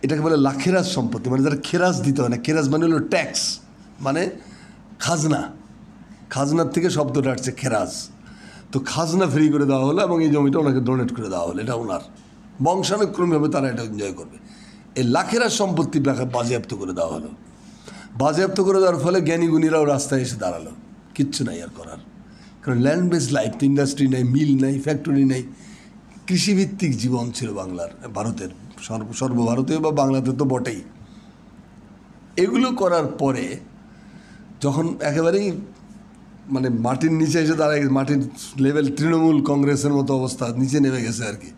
[SPEAKER 1] এটাকে বলে লাখেরাজ সম্পত্তি, মানে যারা খেরাজ দিতে হয় না। খেরাজ মানে হলো ট্যাক্স, মানে খাজনা। খাজনার থেকে শব্দটা আসছে খেরাজ। তো খাজনা ফ্রি করে দেওয়া হলো এবং এই জমিটা ওনাকে ডোনেট করে দেওয়া হলো। এটা ওনার বংশানুক্রমভাবে তারা এটা এনজয় করবে। এই লাখেরাজ সম্পত্তি বাজেয়াপ্ত করে দেওয়া হলো। বাজেয়াপ্ত করে দেওয়ার ফলে জ্ঞানী গুণীরাও রাস্তায় এসে দাঁড়ালো, কিচ্ছু নাই আর করার, কারণ ল্যান্ড বেস লাইফ, তো ইন্ডাস্ট্রি নেই, মিল নেই, ফ্যাক্টরি নেই, কৃষিভিত্তিক জীবন ছিল বাংলার, ভারতের, সর্বভারতীয় বা বাংলাতে তো বটেই। এগুলো করার পরে যখন একেবারেই মানে মাটির নিচে এসে দাঁড়ায়, মাটির লেভেল তৃণমূল কংগ্রেসের মতো অবস্থা, নিচে নেমে গেছে আর কি,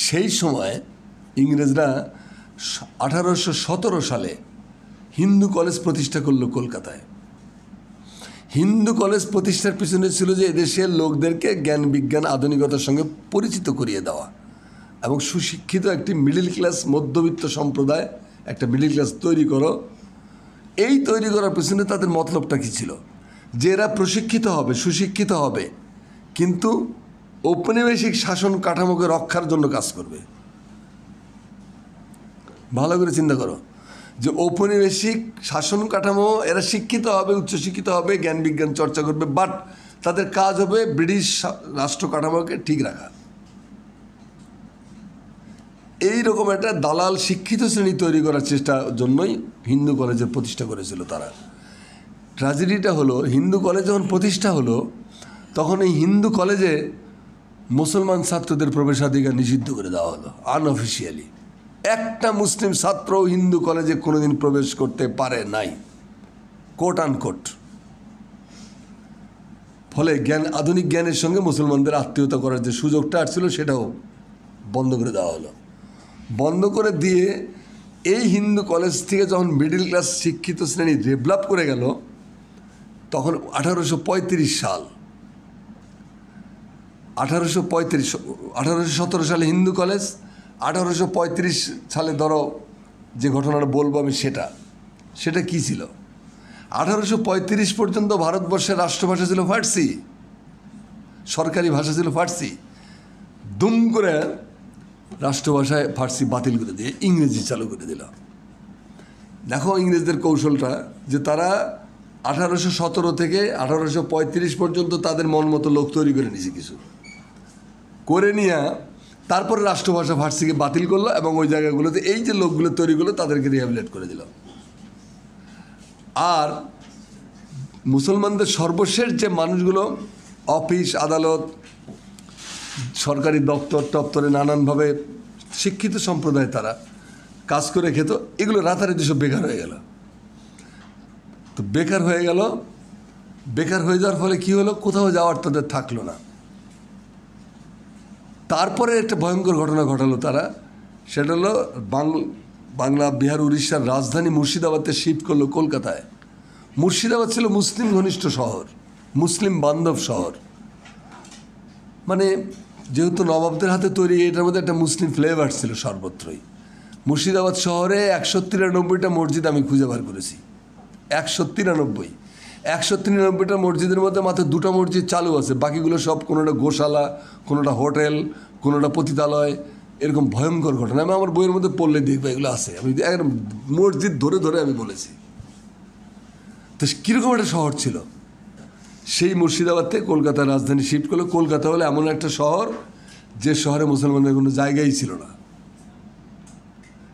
[SPEAKER 1] সেই সময় ইংরেজরা 1817 সালে হিন্দু কলেজ প্রতিষ্ঠা করলো কলকাতায়। হিন্দু কলেজ প্রতিষ্ঠার পিছনে ছিল যে এদেশের লোকদেরকে জ্ঞান বিজ্ঞান আধুনিকতার সঙ্গে পরিচিত করিয়ে দেওয়া এবং সুশিক্ষিত একটি মিডল ক্লাস, মধ্যবিত্ত সম্প্রদায়, একটা মিডল ক্লাস তৈরি করো। এই তৈরি করার পিছনে তাদের মতলবটা কী ছিল? যে এরা প্রশিক্ষিত হবে, সুশিক্ষিত হবে, কিন্তু ঔপনিবেশিক শাসন কাঠামোকে রক্ষার জন্য কাজ করবে। ভালো করে চিন্তা করো যে ঔপনিবেশিক শাসন কাঠামো, এরা শিক্ষিত হবে, উচ্চশিক্ষিত হবে, জ্ঞান বিজ্ঞান চর্চা করবে, বাট তাদের কাজ হবে ব্রিটিশ রাষ্ট্র কাঠামোকে ঠিক রাখা। এইরকম একটা দালাল শিক্ষিত শ্রেণী তৈরি করার চেষ্টার জন্যই হিন্দু কলেজের প্রতিষ্ঠা করেছিল তারা। ট্র্যাজেডিটা হলো, হিন্দু কলেজ যখন প্রতিষ্ঠা হলো তখন এই হিন্দু কলেজে মুসলমান ছাত্রদের প্রবেশাধিকার নিষিদ্ধ করে দেওয়া হলো আনঅফিসিয়ালি। একটা মুসলিম ছাত্র হিন্দু কলেজে কোনোদিন প্রবেশ করতে পারে নাই, কোট আনকোট। ফলে আধুনিক জ্ঞানের সঙ্গে মুসলমানদের আত্মীয়তা করার যে সুযোগটা আসছিল সেটাও বন্ধ করে দেওয়া হলো। বন্ধ করে দিয়ে এই হিন্দু কলেজ থেকে যখন মিডল ক্লাস শিক্ষিত শ্রেণী ডেভেলপ করে গেল, তখন 1835 সাল, 1817 সালে হিন্দু কলেজ, 1835 সালে ধরো যে ঘটনাটা বলবো আমি, সেটা কী ছিল? 1835 পর্যন্ত ভারতবর্ষের রাষ্ট্রভাষা ছিল ফার্সি, সরকারি ভাষা ছিল ফার্সি। দুম করে রাষ্ট্রভাষায় ফার্সি বাতিল করে দিয়ে ইংরেজি চালু করে দিল। দেখো ইংরেজদের কৌশলটা, যে তারা 1817 থেকে 1835 পর্যন্ত তাদের মন মতো লোক তৈরি করে নিয়েছে, কিছু করে নিয়ে তারপরে রাষ্ট্রভাষা ফার্সিকে বাতিল করলো এবং ওই জায়গাগুলোতে এই যে লোকগুলো তৈরি করলো তাদেরকে রিহ্যাবিলিটেট করে দিল। আর মুসলমানদের সর্বশেষ যে মানুষগুলো অফিস আদালত সরকারি দপ্তরে নানানভাবে শিক্ষিত সম্প্রদায় তারা কাজ করে খেত, এগুলো রাতারাতি সব বেকার হয়ে গেল। তো বেকার হয়ে যাওয়ার ফলে কী হলো, কোথাও যাওয়ার তাদের থাকলো না। তারপরে একটা ভয়ঙ্কর ঘটনা ঘটালো তারা, সেটা হলো বাংলা, বিহার, উড়িষ্যার রাজধানী মুর্শিদাবাদে শিফট করলো কলকাতায়। মুর্শিদাবাদ ছিল মুসলিম ঘনিষ্ঠ শহর, মুসলিম বান্ধব শহর, মানে যেহেতু নবাবদের হাতে তৈরি, এটার মধ্যে একটা মুসলিম ফ্লেভার ছিল সর্বত্রই। মুর্শিদাবাদ শহরে 193টা মসজিদ আমি খুঁজে বার করেছি, 193টা মসজিদের মধ্যে মাত্র 2টা মসজিদ চালু আছে, বাকিগুলো সব কোনোটা গোশালা, কোনোটা হোটেল, কোনোটা পতিতালয়। এরকম ভয়ঙ্কর ঘটনা আমি আমার বইয়ের মধ্যে পড়লে দেখবো, এগুলো আছে। আমি একদম মসজিদ ধরে ধরে আমি বলেছি। তো কীরকম একটা শহর ছিল, সেই মুর্শিদাবাদ থেকে কলকাতার রাজধানী শিফট করলো। কলকাতা হলো এমন একটা শহর যে শহরে মুসলমানদের কোনো জায়গাই ছিল না,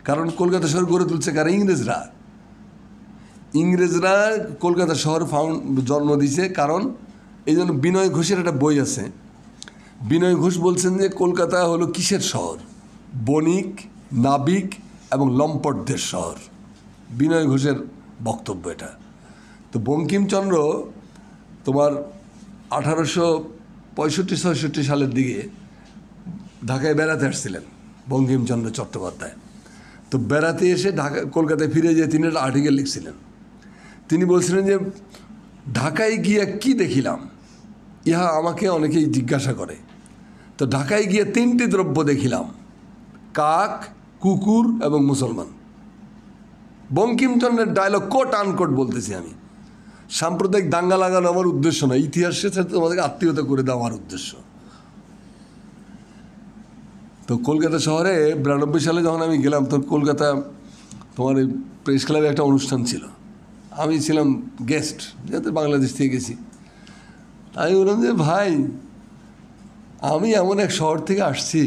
[SPEAKER 1] কারণ কলকাতা শহর গড়ে তুলছে কারণ ইংরেজরা কলকাতা শহর জন্ম দিয়েছে। কারণ এই জন্য বিনয় ঘোষের একটা বই আছে, বিনয় ঘোষ বলছেন যে কলকাতা হলো কিসের শহর? বণিক, নাবিক এবং লম্পটদের শহর। বিনয় ঘোষের বক্তব্য এটা। তো বঙ্কিমচন্দ্র তোমার 1865-66 সালের দিকে ঢাকায় বেড়াতে আসছিলেন, বঙ্কিমচন্দ্র চট্টোপাধ্যায়। তো বেড়াতে এসে কলকাতায় ফিরে যেয়ে তিনি একটা আর্টিকেল লিখছিলেন। তিনি বলছিলেন যে ঢাকায় গিয়ে কি দেখিলাম, ইহা আমাকে অনেকেই জিজ্ঞাসা করে। তো ঢাকায় গিয়ে 3টি দ্রব্য দেখিলাম, কাক, কুকুর এবং মুসলমান। বঙ্কিমচন্দ্রের ডায়লগ কোট আনকোট বলতেছি আমি। সাম্প্রদায়িক দাঙ্গা লাগানো আমার উদ্দেশ্য নয়, ইতিহাসের সাথে তোমাদেরকে আত্মীয়তা করে দেওয়া আমার উদ্দেশ্য। তো কলকাতা শহরে 92 সালে যখন আমি গেলাম, তখন কলকাতা তোমার এই প্রেস ক্লাবে একটা অনুষ্ঠান ছিল, আমি ছিলাম গেস্ট, যেহেতু বাংলাদেশ থেকে গেছি। আমি বললাম যে ভাই, আমি এমন এক শহর থেকে আসছি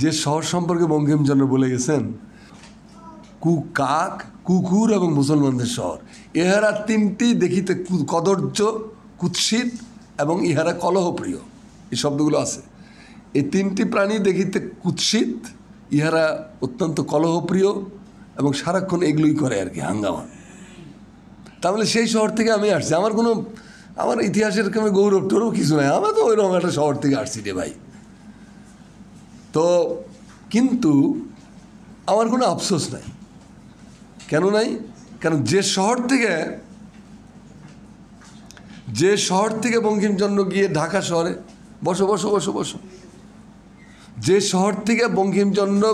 [SPEAKER 1] যে শহর সম্পর্কে বঙ্কিমচন্দ্র বলে গেছেন কাক, কুকুর এবং মুসলমানদের শহর। এহারা 3টি দেখিতে কদর্য, কুৎসিত এবং ইহারা কলহপ্রিয়, এই শব্দগুলো আছে। এই তিনটি প্রাণী দেখিতে কুৎসিত, ইহারা অত্যন্ত কলহপ্রিয় এবং সারাক্ষণ এগুলোই করে আর কি, হাঙ্গামা। তাহলে সেই শহর থেকে আমি আসছি, আমার ইতিহাসের কোনো গৌরব টৌরব কিছু নাই, আমরা তো ওইরকম একটা শহর থেকে আসছি রে ভাই। তো কিন্তু আমার কোনো আফসোস নাই। কেন নাই? কারণ যে শহর থেকে বঙ্কিমচন্দ্র গিয়ে ঢাকা শহরে বসো, যে শহর থেকে বঙ্কিমচন্দ্র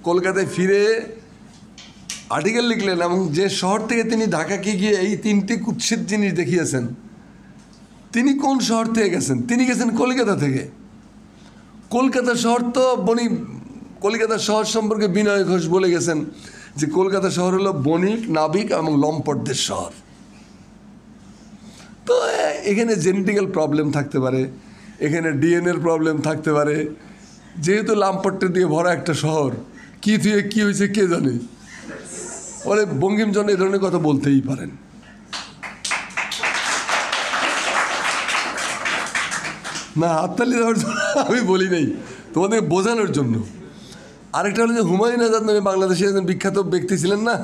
[SPEAKER 1] কলকাতায় ফিরে আর্টিকেল লিখলেন, এবং যে শহর থেকে তিনি ঢাকাকে গিয়ে এই তিনটি কুৎসিত জিনিস দেখিয়েছেন, তিনি কোন শহর থেকে গেছেন? তিনি গেছেন কলকাতা থেকে। কলকাতা শহর তো কলকাতা শহর সম্পর্কে বিনয় ঘোষ বলে গেছেন যে কলকাতা শহর হলো বণিক, নাবিক এবং লম্পটদের শহর। তো এখানে জেনেটিক্যাল প্রবলেম থাকতে পারে, এখানে ডিএনএর প্রবলেম থাকতে পারে, যেহেতু লাম্পট্যে দিয়ে ভরা একটা শহর, কী থেকে কী হয়েছে কে জানে। বলে বঙ্কিমচন্দ্র এই ধরনের কথা বলতেই পারেন। না, হাততালি দেওয়ার জন্য আমি বলি নাই, তোমাদের বোঝানোর জন্য। আরেকটা হলো যে হুমায়ুন আজাদ নামে বাংলাদেশে একজন বিখ্যাত ব্যক্তি ছিলেন না,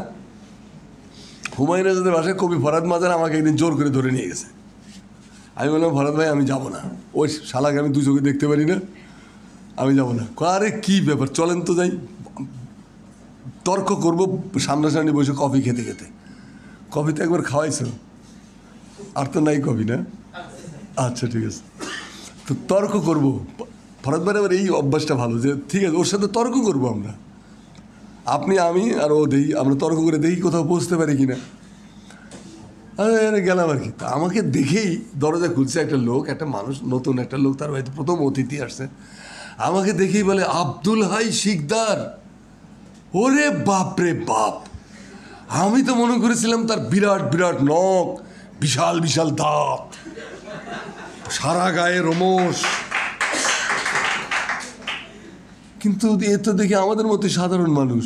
[SPEAKER 1] হুমায়ুন আজাদের বাসায় কবি ফরহাদ মাজার আমাকে একদিন জোর করে ধরে নিয়ে গেছে। আমি বললাম, ফরহাদ ভাই আমি যাব না, ওই শালাকে আমি দু চোখে দেখতে পারি না, আমি যাব না। আরে কী ব্যাপার, চলেন তো যাই, তর্ক করবো সামনাসামনি বসে কফি খেতে খেতে। কফি তো একবার খাওয়াইছো, আর তো নাই কফি না? আচ্ছা ঠিক আছে, তো তর্ক করবো। ফরহাদ ভাই আবার এই অভ্যাসটা ভালো যে ঠিক আছে ওর সাথে তর্ক করবো আমরা, আপনি আমি আর ও দেখি, আমরা তর্ক করে দেখি কোথাও পৌঁছতে পারি কিনা। গেলাম আর কি। তা আমাকে দেখেই দরজা খুলছে একটা লোক, একটা মানুষ, নতুন একটা লোক, তার বাড়িতে প্রথম অতিথি আসছে। আমাকে দেখেই বলে, আব্দুল হাই শিকদার। ওরে বাপ রে বাপ, আমি তো মনে করেছিলাম তার বিরাট বিরাট নখ, বিশাল বিশাল দাঁত, সারা গায়ে রোমশ, কিন্তু এ তো দেখি আমাদের মতো সাধারণ মানুষ।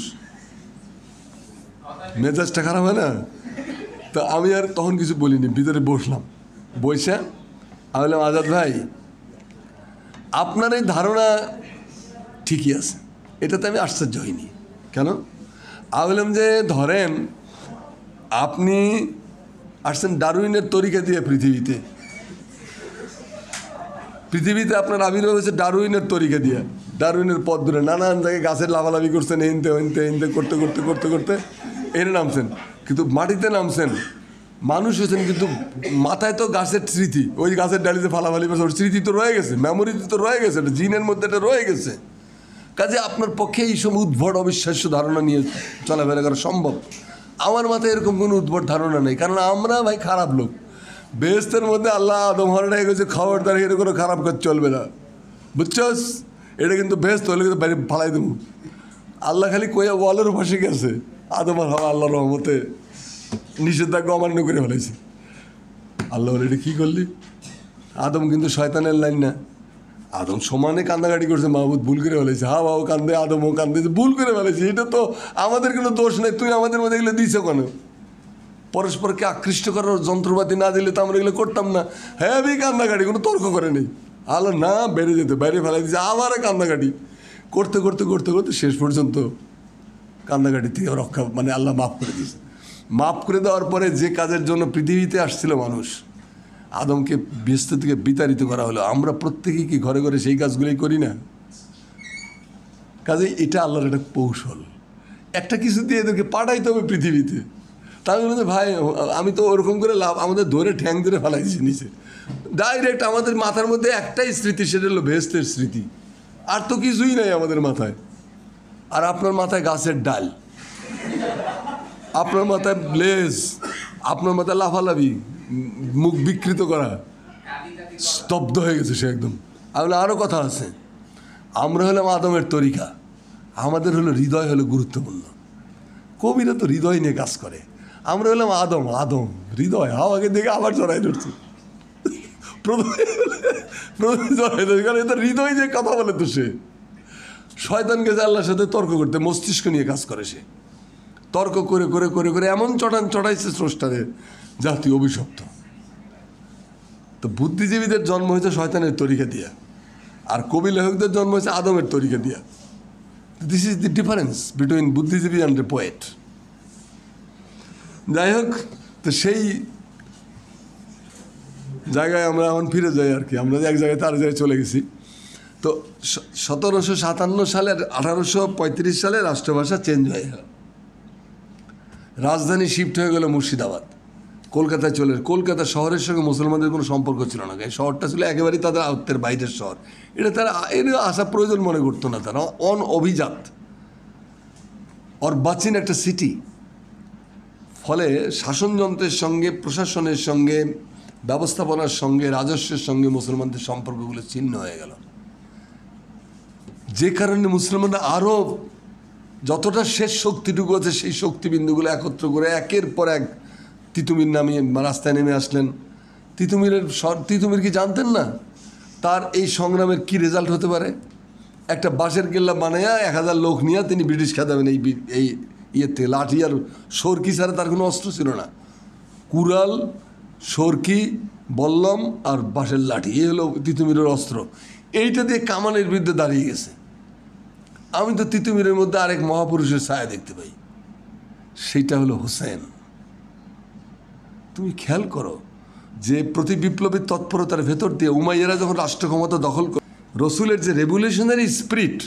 [SPEAKER 1] মেজাজটা খারাপ হয় না? তো আমি আর তখন কিছু বলিনি, ভিতরে বসলাম। বসে আমি বললাম, আজাদ ভাই আপনার এই ধারণা ঠিকই আছে, এটাতে আমি আশ্চর্য হইনি। কেন? আমি বললাম যে ধরেন আপনি আসছেন ডারউইনের তরিকা দিয়ে পৃথিবীতে আপনার আবির্ভাব হয়েছে ডারউইনের তরিকা দিয়ে, ডারউইনের পথ ধরে নানান জায়গায় গাছের লাফালাফি করছেন, হিনতে করতে করতে করতে করতে এনে নামছেন, কিন্তু মাটিতে নামছেন, মানুষ হয়েছেন, কিন্তু মাথায় তো গাছের স্মৃতি, ওই গাছের ডালিতে ফালাফালি ওর স্মৃতি তো রয়ে গেছে, মেমোরিতে তো রয়ে গেছে, এটা জিনের মধ্যে এটা রয়ে গেছে। কাজে আপনার পক্ষে এই সব উদ্ভট অবিশ্বাস্য ধারণা নিয়ে চলাফেরা করা সম্ভব। আমার মাথায় এরকম কোনো উদ্ভট ধারণা নেই, কারণ আমরা ভাই খারাপ লোক। বেহেশতের মধ্যে আল্লাহ আদম হরণে গেছে, খবরদার এটা কোনো খারাপ কাজ চলবে না, বুঝছস? এটা কিন্তু বেহেশত হলে কিন্তু বাইরে ফালাই দেবো। আল্লাহ খালি কইয়া ওয়ালের পাশে গেছে, আদম আর হাওয়া আল্লাহর রহমতে নিষেধাজ্ঞা অমান্য করে ফেলেছে। আল্লাহ বলে, এটা কী করলি? আদম কিন্তু শয়তানের লাইন না, আদম সমানে কান্দাকাটি করছে, মাহবুদ ভুল করে ফেলেছে, হাওয়াও কান্দে, আদমও কান্দে, ভুল করে ফেলেছে, এটা তো আমাদের কোনো দোষ নেই, তুই আমাদের মধ্যে এগুলো দিয়েছ কেন? পরস্পরকে আকৃষ্ট করার যন্ত্রপাতি না দিলে তো আমরা এগুলো করতাম না। হ্যাঁ কান্দাকাটি, কোনো তর্ক করে নেই। আল্লাহ না, বেড়ে যেত, বাইরে ফেলাই দিয়েছে, আবার কান্দাকাটি করতে করতে করতে করতে শেষ পর্যন্ত কান্দাকাটি থেকে রক্ষা, মানে আল্লাহ মাফ করে দিয়েছে। মাফ করে দেওয়ার পরে যে কাজের জন্য পৃথিবীতে আসছিল মানুষ, আদমকে ব্যস্ত থেকে বিতাড়িত করা হলো, আমরা প্রত্যেকেই কি ঘরে ঘরে সেই কাজগুলোই করি না? কাজে এটা আল্লাহর একটা কৌশল, একটা কিছু দিয়ে এদেরকে পাঠাইতে হবে পৃথিবীতে। তাই বলতে ভাই আমি তো ওরকম করে লাভ, আমাদের ধরে ঠ্যাং ধরে ফেলাইছি নিচে, ডাইরেক্ট আমাদের মাথার মধ্যে একটাই স্মৃতি, সেটা হলো বেহেশতের স্মৃতি, আর তো কিছুই নাই আমাদের মাথায়। আর আপনার মাথায় গাছের ডাল, আপনার মাথায় লেজ, আপনার মাথায় লাফালাফি, মুখ বিকৃত করা, স্তব্ধ হয়ে গেছে সে একদম। আসলে আরও কথা আছে, আমরা হলাম আদমের তরিকা, আমাদের হলো হৃদয় হলো গুরুত্বপূর্ণ। কবিরা তো হৃদয় নিয়ে কাজ করে, আমরা হলাম আদম হৃদয়, হাওয়াকে দেখে আবার জড়াই ধরছে, প্রথমে জড়াই ধরছে, কারণ এটা হৃদয় যে কথা বলে, তো সে শয়তান গেছে আল্লাহর সাথে তর্ক করতে, মস্তিষ্ক নিয়ে কাজ করে, সে তর্ক করে করে করে করে এমন চটাইছে স্রষ্টারে, জাতি অভিশপ্ত। তো বুদ্ধিজীবীদের জন্ম হয়েছে শয়তানের তরিকা দিয়া, আর কবি লেখকদের জন্ম হয়েছে আদমের তরিকা দিয়া। This is the difference between বুদ্ধিজীবী অ্যান্ড এ পোয়েট। যাই হোক, তো সেই জায়গায় আমরা এখন ফিরে যাই আর কি। আমরা এক জায়গায় তার জায়গায় চলে গেছি। তো 1757 সালের 1835 সালে রাষ্ট্রভাষা চেঞ্জ হয়ে গেল, রাজধানী শিফট হয়ে গেল মুর্শিদাবাদ, কলকাতায় চলে। কলকাতা শহরের সঙ্গে মুসলমানদের কোনো সম্পর্ক ছিল না, এই শহরটা ছিল একেবারেই তাদের আয়ত্তের বাইরের শহর। এটা তারা এর আসা প্রয়োজন মনে করতো না, তারা অভিজাত অর্বাচীন একটা সিটি। ফলে শাসনযন্ত্রের সঙ্গে, প্রশাসনের সঙ্গে, ব্যবস্থাপনার সঙ্গে, রাজস্বের সঙ্গে মুসলমানদের সম্পর্কগুলো ছিন্ন হয়ে গেল। যে কারণে মুসলমানরা আরও যতটা শেষ শক্তিটুকু আছে সেই শক্তিবিন্দুগুলো একত্র করে একের পর এক তিতুমির নামিয়ে রাস্তায় নেমে আসলেন। তিতুমির কি জানতেন না তার এই সংগ্রামের কি রেজাল্ট হতে পারে? একটা বাঁশের কেল্লা বানাইয়া 1000 লোক নিয়ে তিনি ব্রিটিশ খেদাবেন এই ইয়েতে। লাঠি আর সরকি ছাড়া তার কোনো অস্ত্র ছিল না। কুড়াল, সরকি, বল্লম আর বাঁশের লাঠি, এই হলো তিতুমিরের অস্ত্র। এইটা দিয়ে কামানের বিরুদ্ধে দাঁড়িয়ে গেছে। আমি তো তিতুমিরের মধ্যে আরেক মহাপুরুষের ছায়া দেখতে পাই, সেইটা হলো হোসেন। তুমি খেয়াল করো যে প্রতি বিপ্লবী তৎপরতার ভেতর দিয়ে উমাইয়ারা যখন রাষ্ট্র ক্ষমতা দখল করে, রসুলের যে রেভলিউশনারি স্পিরিট,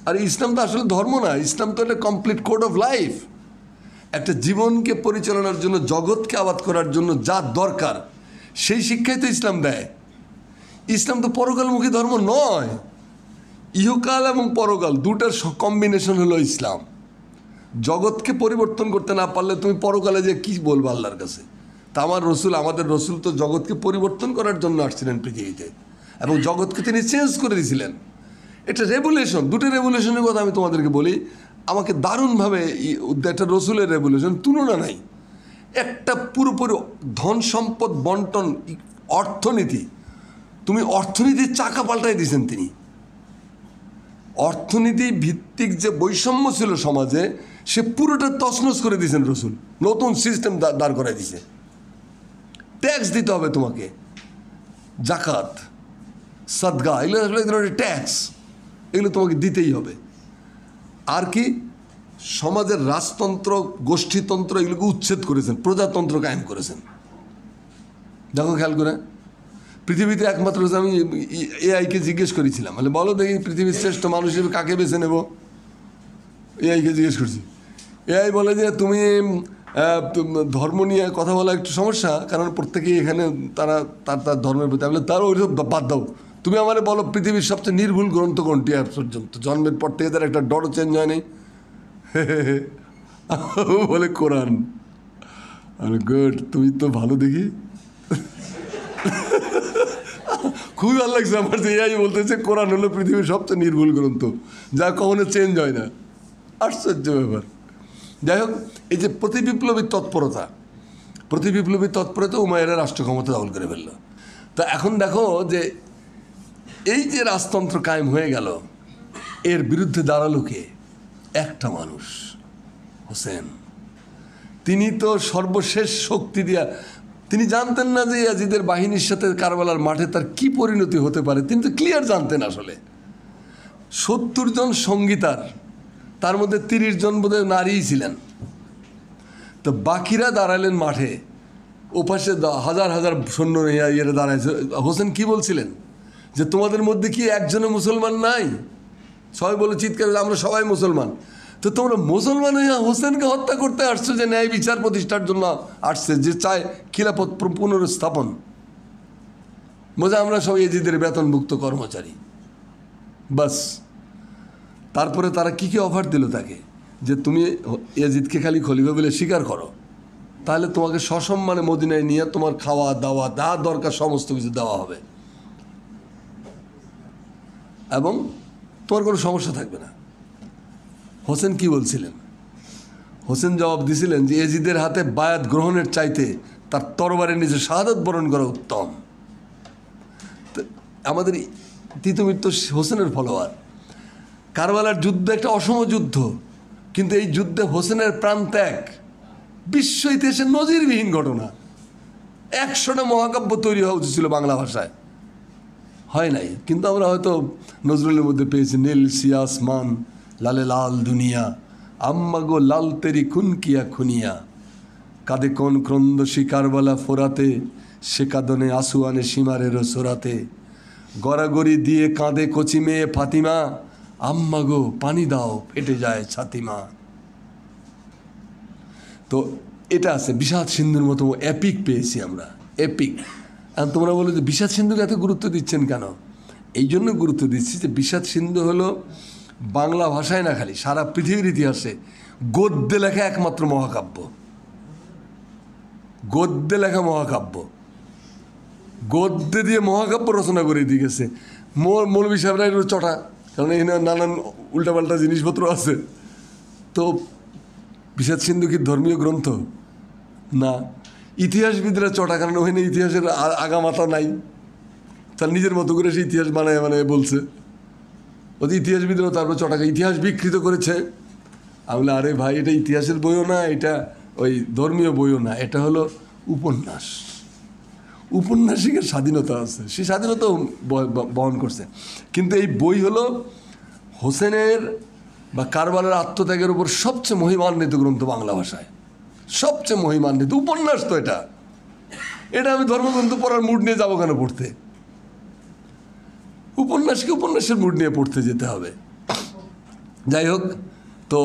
[SPEAKER 1] আর ইসলাম তো আসলে ধর্ম না, ইসলাম তো একটা কমপ্লিট কোড অফ লাইফ। একটা জীবনকে পরিচালনার জন্য, জগৎকে আবাদ করার জন্য যা দরকার সেই শিক্ষাই তো ইসলাম দেয়। ইসলাম তো পরকালমুখী ধর্ম নয়, ইহকাল এবং পরকাল দুটার কম্বিনেশন হলো ইসলাম। জগৎকে পরিবর্তন করতে না পারলে তুমি পরকালে যে কী বলবো আল্লাহর কাছে? তা আমাদের রসুল তো জগৎকে পরিবর্তন করার জন্য আসছিলেন পৃথিবীতে, এবং জগৎকে তিনি চেঞ্জ করে দিয়েছিলেন। এটা রেভলিউশন। দুটো রেভলিউশনের কথা আমি তোমাদেরকে বলি, আমাকে দারুণভাবে একটা রসুলের রেভলিউশন তুলনা নাই। একটা পুরোপুরি ধন সম্পদ বন্টন, অর্থনীতি, তুমি অর্থনীতির চাকা পাল্টাই দিয়েছেন তিনি। অর্থনীতি ভিত্তিক যে বৈষম্য ছিল সমাজে, সে পুরোটা তছনছ করে দিয়েছেন রসুল। নতুন সিস্টেম দাঁড় করাই দিয়েছে। ট্যাক্স দিতে হবে তোমাকে, জাকাত, সাদগা, এগুলো আসলে এক ধরনের ট্যাক্স, এগুলো তোমাকে দিতেই হবে। আর কি সমাজের রাজতন্ত্র, গোষ্ঠীতন্ত্র এগুলোকে উচ্ছেদ করেছেন, প্রজাতন্ত্র কায়েম করেছেন। দেখো খেয়াল করে, পৃথিবীতে একমাত্র আমি এআইকে জিজ্ঞেস করেছিলাম, মানে বলো দেখি পৃথিবীর শ্রেষ্ঠ মানুষ হিসেবে কাকে বেছে নেব? এআইকে জিজ্ঞেস করছি। এআই বলে যে তুমি ধর্ম নিয়ে কথা বলা একটু সমস্যা, কারণ প্রত্যেকেই এখানে তারা তার ধর্মের প্রতি। আমি তারও ওই বাদ দাও, তুমি আমারে বলো পৃথিবীর সবচেয়ে নির্ভুল গ্রন্থ কোনটি আজ পর্যন্ত? জন্মের পর থেকে তার একটা ডরও চেঞ্জ হয় নাই। বলে কোরআন। গুড, তুমি তো ভালো দেখি। খুবই ভালো লাগছে আমার যে এআই বলতেছে কোরআন হলো পৃথিবীর সবচেয়ে নির্ভুল গ্রন্থ, যা কখনো চেঞ্জ হয় না। আশ্চর্য ব্যাপার। যাই হোক, এই যে প্রতি বিপ্লবী তৎপরতা উমাইয়ারা রাষ্ট্র ক্ষমতা দখল করে ফেলল। তা এখন দেখো যে এই যে রাজতন্ত্র কায়েম হয়ে গেল, এর বিরুদ্ধে দাঁড়ালো কে? একটা মানুষ, হোসেন। তিনি তো সর্বশেষ শক্তি দিয়া, তিনি জানতেন না যে ইয়াজিদের বাহিনীর সাথে কারবালার মাঠে তার কি পরিণতি হতে পারে। তিনি তো ক্লিয়ার জানতেন। আসলে 70 জন সঙ্গী তার মধ্যে 30 জন বোধহয় নারীই ছিলেন। তো বাকিরা দাঁড়ালেন মাঠে, ওপাশে হাজার হাজার সৈন্য ইয়েরা দাঁড়াইছে। হোসেন কি বলছিলেন যে তোমাদের মধ্যে কি একজনও মুসলমান নাই? সবাই বলে চিৎকার, আমরা সবাই মুসলমান। তো তোমরা মুসলমান হইয়া হোসেনকে হত্যা করতে আসছো, যে ন্যায় বিচার প্রতিষ্ঠার জন্য আসছে, যে চায় খিলাফত পুনরুস্থাপন। বোঝা আমরা সব ইয়াজিদের বেতনভুক্ত কর্মচারী। বাস, তারপরে তারা কি অফার দিল তাকে, যে তুমি ইয়াজিদকে খালি খলিফা বলে স্বীকার করো, তাহলে তোমাকে সসম্মানে মদিনায় নিয়ে তোমার খাওয়া দাওয়া যা দরকার সমস্ত কিছু দেওয়া হবে, এবং তোমার কোনো সমস্যা থাকবে না। হোসেন কি বলছিলেন? হোসেন জবাব দিছিলেন যে ইয়াজিদের হাতে বায়াত গ্রহণের চাইতে তার তরবারের নিচে শাহাদাত বরণ করা উত্তম। আমাদের তিতুমির তো হোসেনের ফলোয়ার। কারবালার যুদ্ধ একটা অসম যুদ্ধ, কিন্তু এই যুদ্ধে হোসেনের প্রাণ ত্যাগ বিশ্ব ইতিহাসে নজিরবিহীন ঘটনা। 100টা মহাকাব্য তৈরি হওয়া উচিত ছিল বাংলা ভাষায়, হয় নাই। কিন্তু আমরা হয়তো নজরুলের মধ্যে পেয়েছি নীল সিয়া আসমান, লালে লাল দুনিয়া, আম্মা গো লাল তেরি খুন কিয়া খুনিয়া, কাঁদে কোন ক্রন্দশী কারবালা ফোরাতে, সে কাঁদনে আসুয়ানে সীমারেরও সোরাতে, গড়াগড়ি দিয়ে কাঁদে কচি মেয়ে ফাতিমা, আম্মা গো পানি দাও ফেটে যায় ছাতিমা। তো এটা আছে। বিষাদ সিন্ধুর মতো এপিক পেয়েছি আমরা, এপিক। আর তোমরা বলো যে বিষাদ সিন্ধুকে এত গুরুত্ব দিচ্ছেন কেন? এই জন্য গুরুত্ব দিচ্ছি যে বিষাদ সিন্ধু হলো বাংলা ভাষায় না, খালি সারা পৃথিবীর ইতিহাসে গদ্যে লেখা একমাত্র মহাকাব্য। গদ্যে লেখা মহাকাব্য, গদ্যে দিয়ে মহাকাব্য রচনা করে দিয়ে গেছে মৌলভী সাহেবরা। এর চটা, কারণ এখানে নানান উল্টাপাল্টা জিনিসপত্র আছে। তো বিষাদ সিন্ধু কি ধর্মীয় গ্রন্থ? না। ইতিহাসবিদরা চটা, কারণ ওখানে ইতিহাসের আগামাথা নাই, তার নিজের মতো করে সে ইতিহাস বানায় বলছে। ওদের ইতিহাসবিদরাও তারপর চটাকে ইতিহাস বিকৃত করেছে। আমি বলি, আরে ভাই, এটা ইতিহাসের বইও না, এটা ওই ধর্মীয় বইও না, এটা হলো উপন্যাস। উপন্যাসিকের স্বাধীনতা আছে, সে স্বাধীনতাও বহন করছে। কিন্তু এই বই হলো হোসেনের বা কারবালার আত্মত্যাগের উপর সবচেয়ে মহিমান্বিত গ্রন্থ বাংলা ভাষায়, সবচেয়ে মহিমান্বিত উপন্যাস। তো এটা আমি ধর্মগ্রন্থ পড়ার মুড নিয়ে যাবো কেন পড়তে? উপন্যাসকে উপন্যাসের মুড নিয়ে পড়তে যেতে হবে। যাই হোক, তো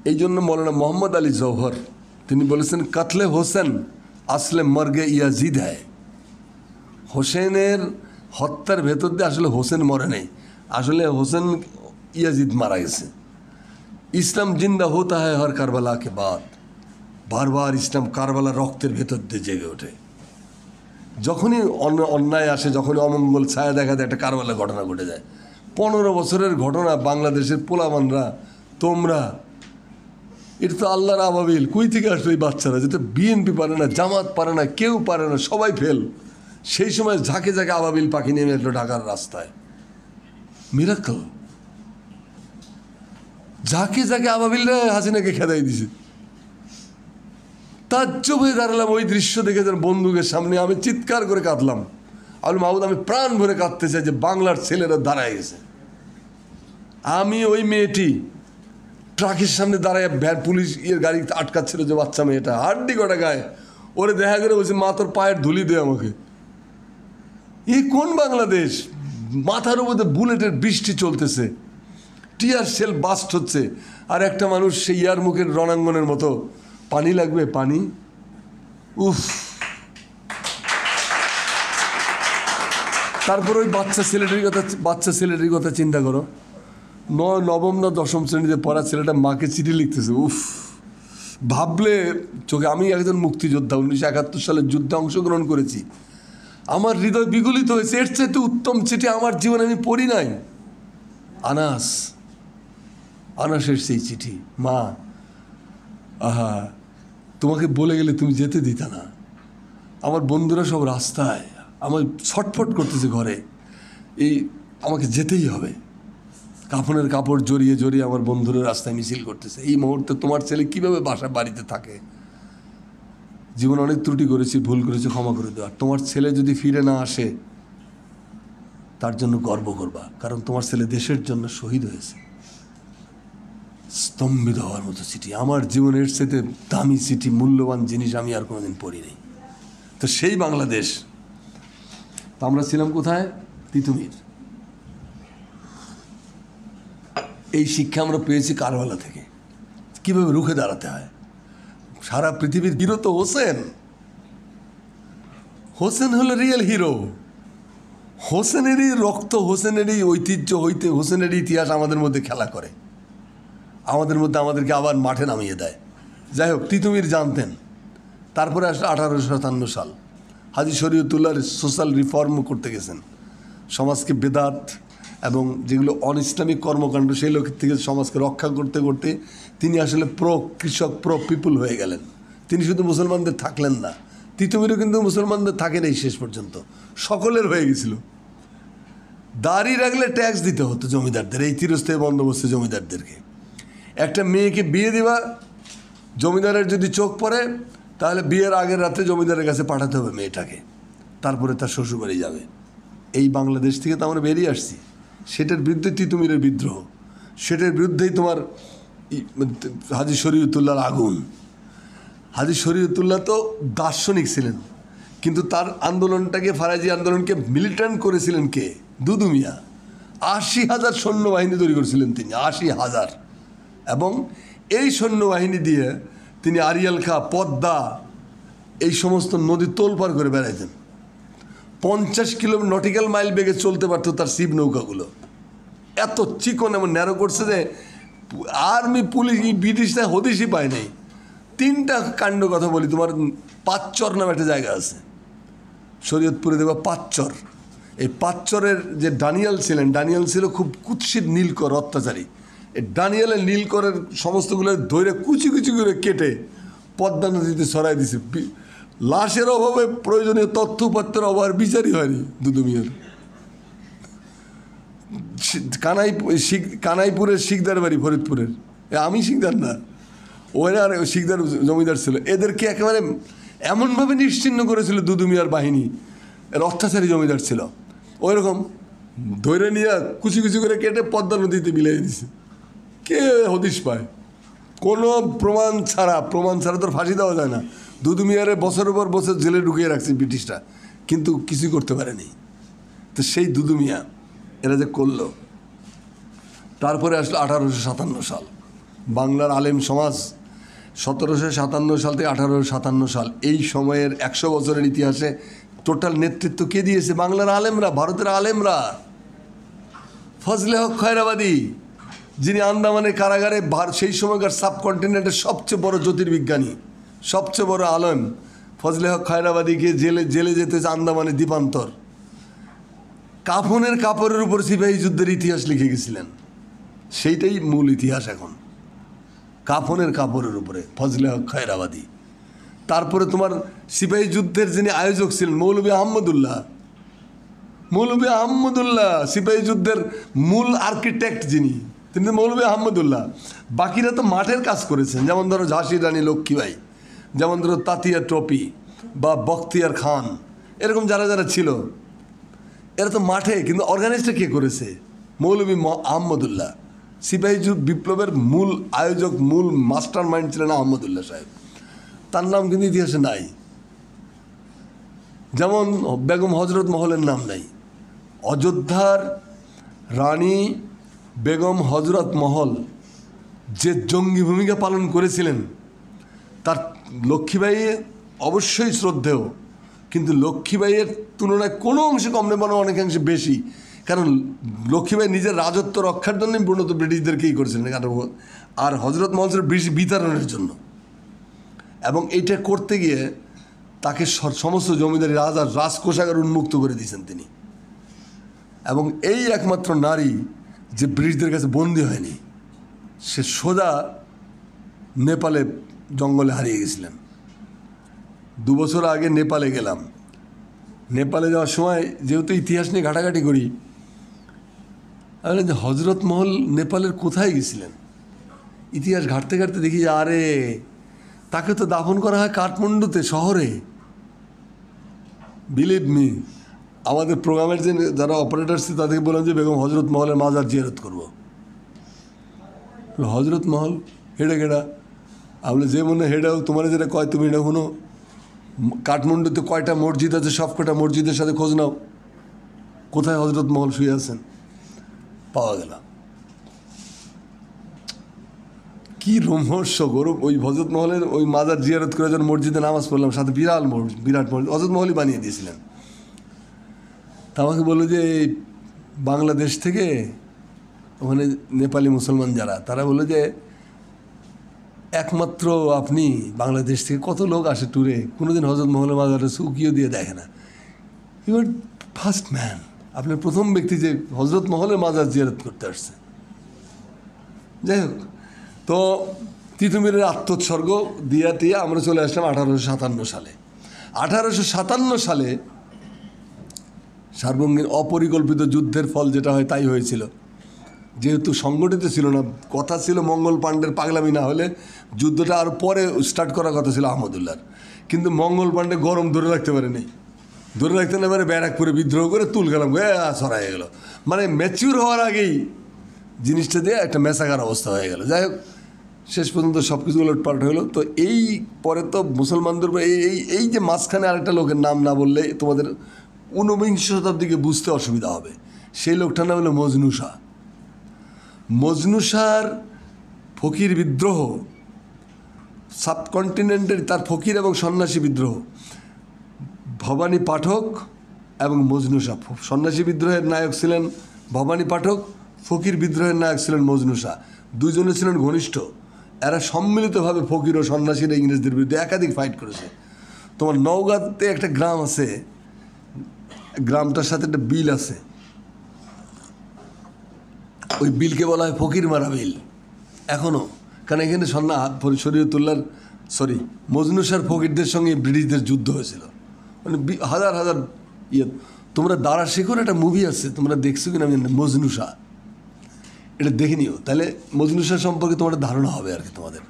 [SPEAKER 1] এই জন্য মৌলানা মোহাম্মদ আলী জওহর তিনি বলেছেন, কাতলে হোসেন আসলে মর্গে ইয়াজিদ হ্যায়। হোসেনের হত্যার ভেতর দিয়ে আসলে হোসেন মরে নেই, আসলে হোসেন ইয়াজিদ মারা গেছে। ইসলাম জিন্দা হতা হয় হর কারবালা কে বাদ। বারবার ইসলাম কারবালার রক্তের ভেতর দিয়ে জেগে ওঠে। যখনই অন্যায় আসে, যখনই অমঙ্গল ছায়া দেখা দেয়, একটা কারবালার ঘটনা ঘটে যায়। 15 বছরের ঘটনা, বাংলাদেশের পোলামানরা, তোমরা, এটা তো আল্লাহর আবাবিল। কই থেকে আসলো এই বাচ্চারা? যেটা বিএনপি পারে না, জামাত পারে না, কেউ পারে না, সবাই ফেল। সেই সময় ঝাঁকে ঝাঁকে আবাবিল পাখি নেমে এলো ঢাকার রাস্তায়। মিরাকল। ঝাঁকে ঝাঁকে আবাবিলরা হাসিনাকে খেদাই দিছে। তাজ্জব হয়ে দাঁড়ালাম ওই দৃশ্য দেখে, যেন বন্দুকের সামনে আমি চিৎকার করে কাঁদলাম। আল মাহমুদ, আমি প্রাণ ভরে কাঁদতে চাই যে বাংলার ছেলেরা দাঁড়ায় গেছে। আমি ওই মেয়েটি ট্রাকের সামনে দাঁড়ায়, পুলিশ গাড়ি আটকাচ্ছিল, যে বাচ্চা মেয়েটা হাড্ডি কটা গায়ে, ওরে দেখা করে বলছে, মা তোর পায়ের ধুলি দে আমাকে। এই কোন বাংলাদেশ? মাথার উপরে বুলেটের বৃষ্টি চলতেছে, টিয়ার সেল বাস্ট হচ্ছে, আর একটা মানুষ সেই ইয়ার মুখের রণাঙ্গনের মতো, পানি লাগবে পানি। উফ। তারপর ওই বাচ্চা ছেলেটির কথা চিন্তা করো। নবম না 10ম শ্রেণীতে পড়া ছেলেটা মাকে চিঠি লিখতেছে। উফ, ভাবলে চোখে। আমি একজন মুক্তিযোদ্ধা, 1971 সালের যুদ্ধে অংশগ্রহণ করেছি। আমার হৃদয় বিগলিত হয়েছে। এর চাইতে উত্তম চিঠি আমার জীবনে আমি পড়ি নাই। আনাসের সেই চিঠি, মা, আহা, তোমাকে বলে গেলে তুমি যেতে দিতা না। আমার বন্ধুরা সব রাস্তায়, আমার ছটফট করতেছে ঘরে, আমাকে যেতেই হবে। কাফনের কাপড় জড়িয়ে জড়িয়ে আমার বন্ধুরা রাস্তায় মিছিল করতেছে। এই মুহূর্তে তোমার ছেলে কীভাবে বাড়িতে থাকে? জীবনে অনেক ত্রুটি করেছি, ভুল করেছি, ক্ষমা করে দেওয়া। তোমার ছেলে যদি ফিরে না আসে, তার জন্য গর্ব করবা, কারণ তোমার ছেলে দেশের জন্য শহীদ হয়েছে। স্তম্ভিত হওয়ার মতো চিঠি। আমার জীবনের সাথে দামি চিঠি, মূল্যবান জিনিস আমি আর কোনোদিন পড়িনি। তো সেই বাংলাদেশ। তো আমরা ছিলাম কোথায়? তিতুমির। এই শিক্ষা আমরা পেয়েছি কারবালা থেকে, কীভাবে রুখে দাঁড়াতে হয়। সারা পৃথিবীর হিরো তো হোসেন। হোসেন হলো রিয়েল হিরো। হোসেনেরই রক্ত, হোসেনেরই ঐতিহ্য হইতে হোসেনেরই ইতিহাস আমাদের মধ্যে খেলা করে, আমাদেরকে আবার মাঠে নামিয়ে দেয়। যাই হোক, তিতুমির জানতেন। তারপরে আসলে 1857 সাল হাজী শরীয়তুল্লাহ সোশ্যাল রিফর্ম করতে গেছেন। সমাজকে বেদাত এবং যেগুলো অন ইসলামিক কর্মকাণ্ড, সেই লোকের থেকে সমাজকে রক্ষা করতে করতে তিনি আসলে কৃষক পিপুল হয়ে গেলেন। তিনি শুধু মুসলমানদের থাকলেন না, তিতুমিরও কিন্তু মুসলমানদের থাকেন এই শেষ পর্যন্ত, সকলের হয়ে গেছিল। দাড়ি রাখলে ট্যাক্স দিতে হতো জমিদারদের, এই চিরস্থায়ী বন্দোবস্তে জমিদারদেরকে। একটা মেয়েকে বিয়ে দিবা, জমিদারের যদি চোখ পড়ে তাহলে বিয়ের আগের রাতে জমিদারের কাছে পাঠাতে হবে মেয়েটাকে, তারপরে তার শ্বশুরবাড়ি যাবে। এই বাংলাদেশ থেকে তো আমরা বেরিয়ে আসছি, সেটার বিরুদ্ধে তিতুমিরের বিদ্রোহ, সেটার বিরুদ্ধেই তোমার হাজী শরীয়তুল্লাহর আগুন। হাজী শরীয়তুল্লাহ তো দার্শনিক ছিলেন, কিন্তু তার আন্দোলনটাকে, ফারাজি আন্দোলনকে মিলিট্যান্ট করেছিলেন কে? দুদু মিয়া। ৮০,০০০ সৈন্যবাহিনী তৈরি করেছিলেন তিনি, ৮০,০০০। এবং এই সৈন্যবাহিনী দিয়ে তিনি আরিয়াল খাঁ, পদ্মা, এই সমস্ত নদী তোলপাড় করে বেড়াইতেন। 50 কিলোমিটার নটিক্যাল মাইল বেগে চলতে পারতো তার শিব নৌকাগুলো। এত চিকন এবং ন্যারো করছে যে আর্মি, পুলিশ, ব্রিটিশরা হদিশই পায় নাই। 3টা কাণ্ড কথা বলি, তোমার পাঁচচর নামে একটা জায়গা আছে শরীয়তপুরে, দেখবা পাঁচচর। এই পাঁচচরের যে ডানিয়াল ছিলেন, ডানিয়াল ছিল খুব কুৎসিত নীলকর অত্যাচারী। এই ডানিয়ালের নীলকরের সমস্তগুলো ধরে কুচি কুচি করে কেটে পদ্মা নদীতে ছড়াই দিছে। লাশের অভাবে, প্রয়োজনীয় তথ্যপত্রের অভাবে বিচারই হয়নি দুদু মিয়ার। কানাইপুরের শিকদার বাড়ি, ফরিদপুরের, আমি শিকদার না, ওরা আর শিকদার জমিদার ছিল। এদেরকে একেবারে এমনভাবে নিশ্চিহ্ন করেছিল দুদু মিয়ার বাহিনী, এর অত্যাচারী জমিদার ছিল। ওই রকম ধরে নিয়ে কুচি কুচি করে কেটে পদ্মা নদীতে মিলিয়ে দিছে। কে হদিশ পায়? কোনো প্রমাণ ছাড়া তোর ফাঁসি দেওয়া যায় না। দুদু মিয়ারে বছরের পর বছর জেলে ঢুকিয়ে রাখছে ব্রিটিশরা, কিন্তু কিছুই করতে পারেনি। তো সেই দুদু মিয়া এরা যে করলো, তারপরে আসলো 1857 সাল। বাংলার আলেম সমাজ 1757 সাল থেকে 1857 সাল, এই সময়ের 100 বছরের ইতিহাসে টোটাল নেতৃত্ব কে দিয়েছে? বাংলার আলেমরা, ভারতের আলেমরা। ফজলে হক খয়রাবাদী, যিনি আন্দামানের কারাগারে, সেই সময়কার সাবকন্টিনেন্টের সবচেয়ে বড় জ্যোতির্বিজ্ঞানী, সবচেয়ে বড় আলেম, ফজলে হক খয়রাবাদীকে জেলে যেতে আন্দামানে দ্বীপান্তর। কাফনের কাপড়ের উপর সিপাহী যুদ্ধের ইতিহাস লিখে গেছিলেন। সেইটাই মূল ইতিহাস এখন, কাফনের কাপড়ের উপরে ফজলে হক খয়রাবাদী। তারপরে তোমার সিপাহী যুদ্ধের যিনি আয়োজক ছিলেন মৌলভী আহমদুল্লাহ, সিপাহী যুদ্ধের মূল আর্কিটেক্ট যিনি, তিনি মৌলভী আহমদুল্লাহ। বাকিরা তো মাঠের কাজ করেছেন, যেমন ধরো ঝাঁসির রানী লক্ষ্মীবাই, যেমন ধরো তাতিয়া টপি বা বখতিয়ার খান, এরকম যারা যারা ছিল, এরা তো মাঠে, কিন্তু অর্গানাইজটা কে করেছে? মৌলভী আহমদুল্লাহ। সিপাহী বিপ্লবের মূল আয়োজক, মূল মাস্টার মাইন্ড ছিলেন আহমদুল্লাহ সাহেব। তার নাম কিন্তু ইতিহাসে নাই। যেমন বেগম হজরত মহলের নাম নাই। অযোধ্যার রানী বেগম হজরত মহল যে জঙ্গি ভূমিকা পালন করেছিলেন, তার লক্ষ্মীবাই অবশ্যই শ্রদ্ধেয়, কিন্তু লক্ষ্মীবাইয়ের তুলনায় কোনো অংশে কম নেই, বরং অনেকাংশে বেশি। কারণ লক্ষ্মীবাই নিজের রাজত্ব রক্ষার জন্যই মূলত ব্রিটিশদেরকেই করেছিলেন, আর হজরত মহল ছিল ব্রিটিশ বিতরণের জন্য। এবং এইটা করতে গিয়ে তাকে সমস্ত জমিদারি রাজকোষাগার উন্মুক্ত করে দিয়েছেন তিনি। এবং এই একমাত্র নারী যে ব্রিটিশদের কাছে বন্দী হয়নি, সে সোজা নেপালে জঙ্গলে হারিয়ে গেছিলেন। 2 বছর আগে নেপালে গেলাম। নেপালে যাওয়ার সময় যেহেতু ইতিহাস নিয়ে ঘাটাঘাটি করি, আমি যে হজরত মহল নেপালের কোথায় গেছিলেন, ইতিহাস ঘাটতে ঘাটতে দেখি যে আরে তাকে তো দাফন করা হয় কাঠমান্ডুতে, শহরে। বিলিভ মি, আমাদের প্রোগ্রামের যে যারা অপারেটার ছিল তাদেরকে বললাম যে বেগম হজরত মহলের মাজার জিয়ারত করব। হজরত মহল হেডে গেড়া, আমরা যে মনে হেডাও তোমার যেটা কয় তুমি এটা শুনো। কাঠমান্ডুতে কয়টা মসজিদ আছে, সব কটা মসজিদের সাথে খোঁজ নাও, কোথায় হজরত মহল শুয়ে আছেন। পাওয়া গেল। কি রহস্য গৌরব! ওই হজরত মহলের ওই মাজার জিয়ারত করে যখন মসজিদে নামাজ পড়লাম, সাথে বিরাট মসজিদ হজরত মহলই বানিয়ে দিয়েছিলেন। তা আমাকে বললো যে বাংলাদেশ থেকে ওখানে নেপালি মুসলমান যারা, তারা বললো যে একমাত্র আপনি বাংলাদেশ থেকে, কত লোক আসে ট্যুরে, কোনোদিন হজরত মহলের মাজারে চৌকিও দিয়ে দেখে না। ইউ আর ফার্স্ট ম্যান, আপনার প্রথম ব্যক্তি যে হজরত মহলের মাজার জিয়ারত করতে আসছে। যাই হোক, তো তিতুমিরের আত্মোৎসর্গ দিয়ে আমরা চলে আসলাম 1857 সালে। 1857 সালে সার্বঙ্গীন অপরিকল্পিত যুদ্ধের ফল যেটা হয় তাই হয়েছিল। যেহেতু সংগঠিত ছিল না, কথা ছিল মঙ্গল পাণ্ডের পাগলামি না হলে যুদ্ধটা আরও পরে স্টার্ট করার কথা ছিল আহমদুল্লাহর, কিন্তু মঙ্গল পাণ্ডে গরম ধরে রাখতে পারেনি, ধরে রাখতে না পারে ব্যারাকপুরে বিদ্রোহ করে তুলকালাম সরা হয়ে গেল, মানে ম্যাচিউর হওয়ার আগেই জিনিসটা দিয়ে একটা মেসাকার অবস্থা হয়ে গেল। যাই হোক, শেষ পর্যন্ত সব কিছু উলটপালট হলো। তো এই পরে তো মুসলমানদের এই যে মাঝখানে আরেকটা লোকের নাম না বললে তোমাদের ঊনবিংশ শতাব্দীকে বুঝতে অসুবিধা হবে। সেই লোকটার নাম হলো মজনু শাহ। মজনু শাহর ফকির বিদ্রোহ, সাবকন্টিনেন্টের তার ফকির এবং সন্ন্যাসী বিদ্রোহ, ভবানী পাঠক এবং মজনু শাহ। সন্ন্যাসী বিদ্রোহের নায়ক ছিলেন ভবানী পাঠক, ফকির বিদ্রোহের নায়ক ছিলেন মজনু শাহ। দুইজনে ছিলেন ঘনিষ্ঠ। এরা সম্মিলিতভাবে ফকির ও সন্ন্যাসীরা ইংরেজদের বিরুদ্ধে একাধিক ফাইট করেছে। তোমার নওগাঁতে একটা গ্রাম আছে, গ্রামটার সাথে একটা বিল আছে, ওই বিলকে বলা হয় ফকির মারা বিল এখনও। কারণ এখানে শরীয়তুল্লাহর মজনু শাহর ফকিরদের সঙ্গে ব্রিটিশদের যুদ্ধ হয়েছিল, মানে হাজার হাজার তোমরা দারা শেখর একটা মুভি আছে, তোমরা দেখছো কিনা আমি জানি না, মজনু শাহ, এটা দেখে নিও, তাহলে মজনু শাহ সম্পর্কে তোমাদের ধারণা হবে আর কি। তোমাদের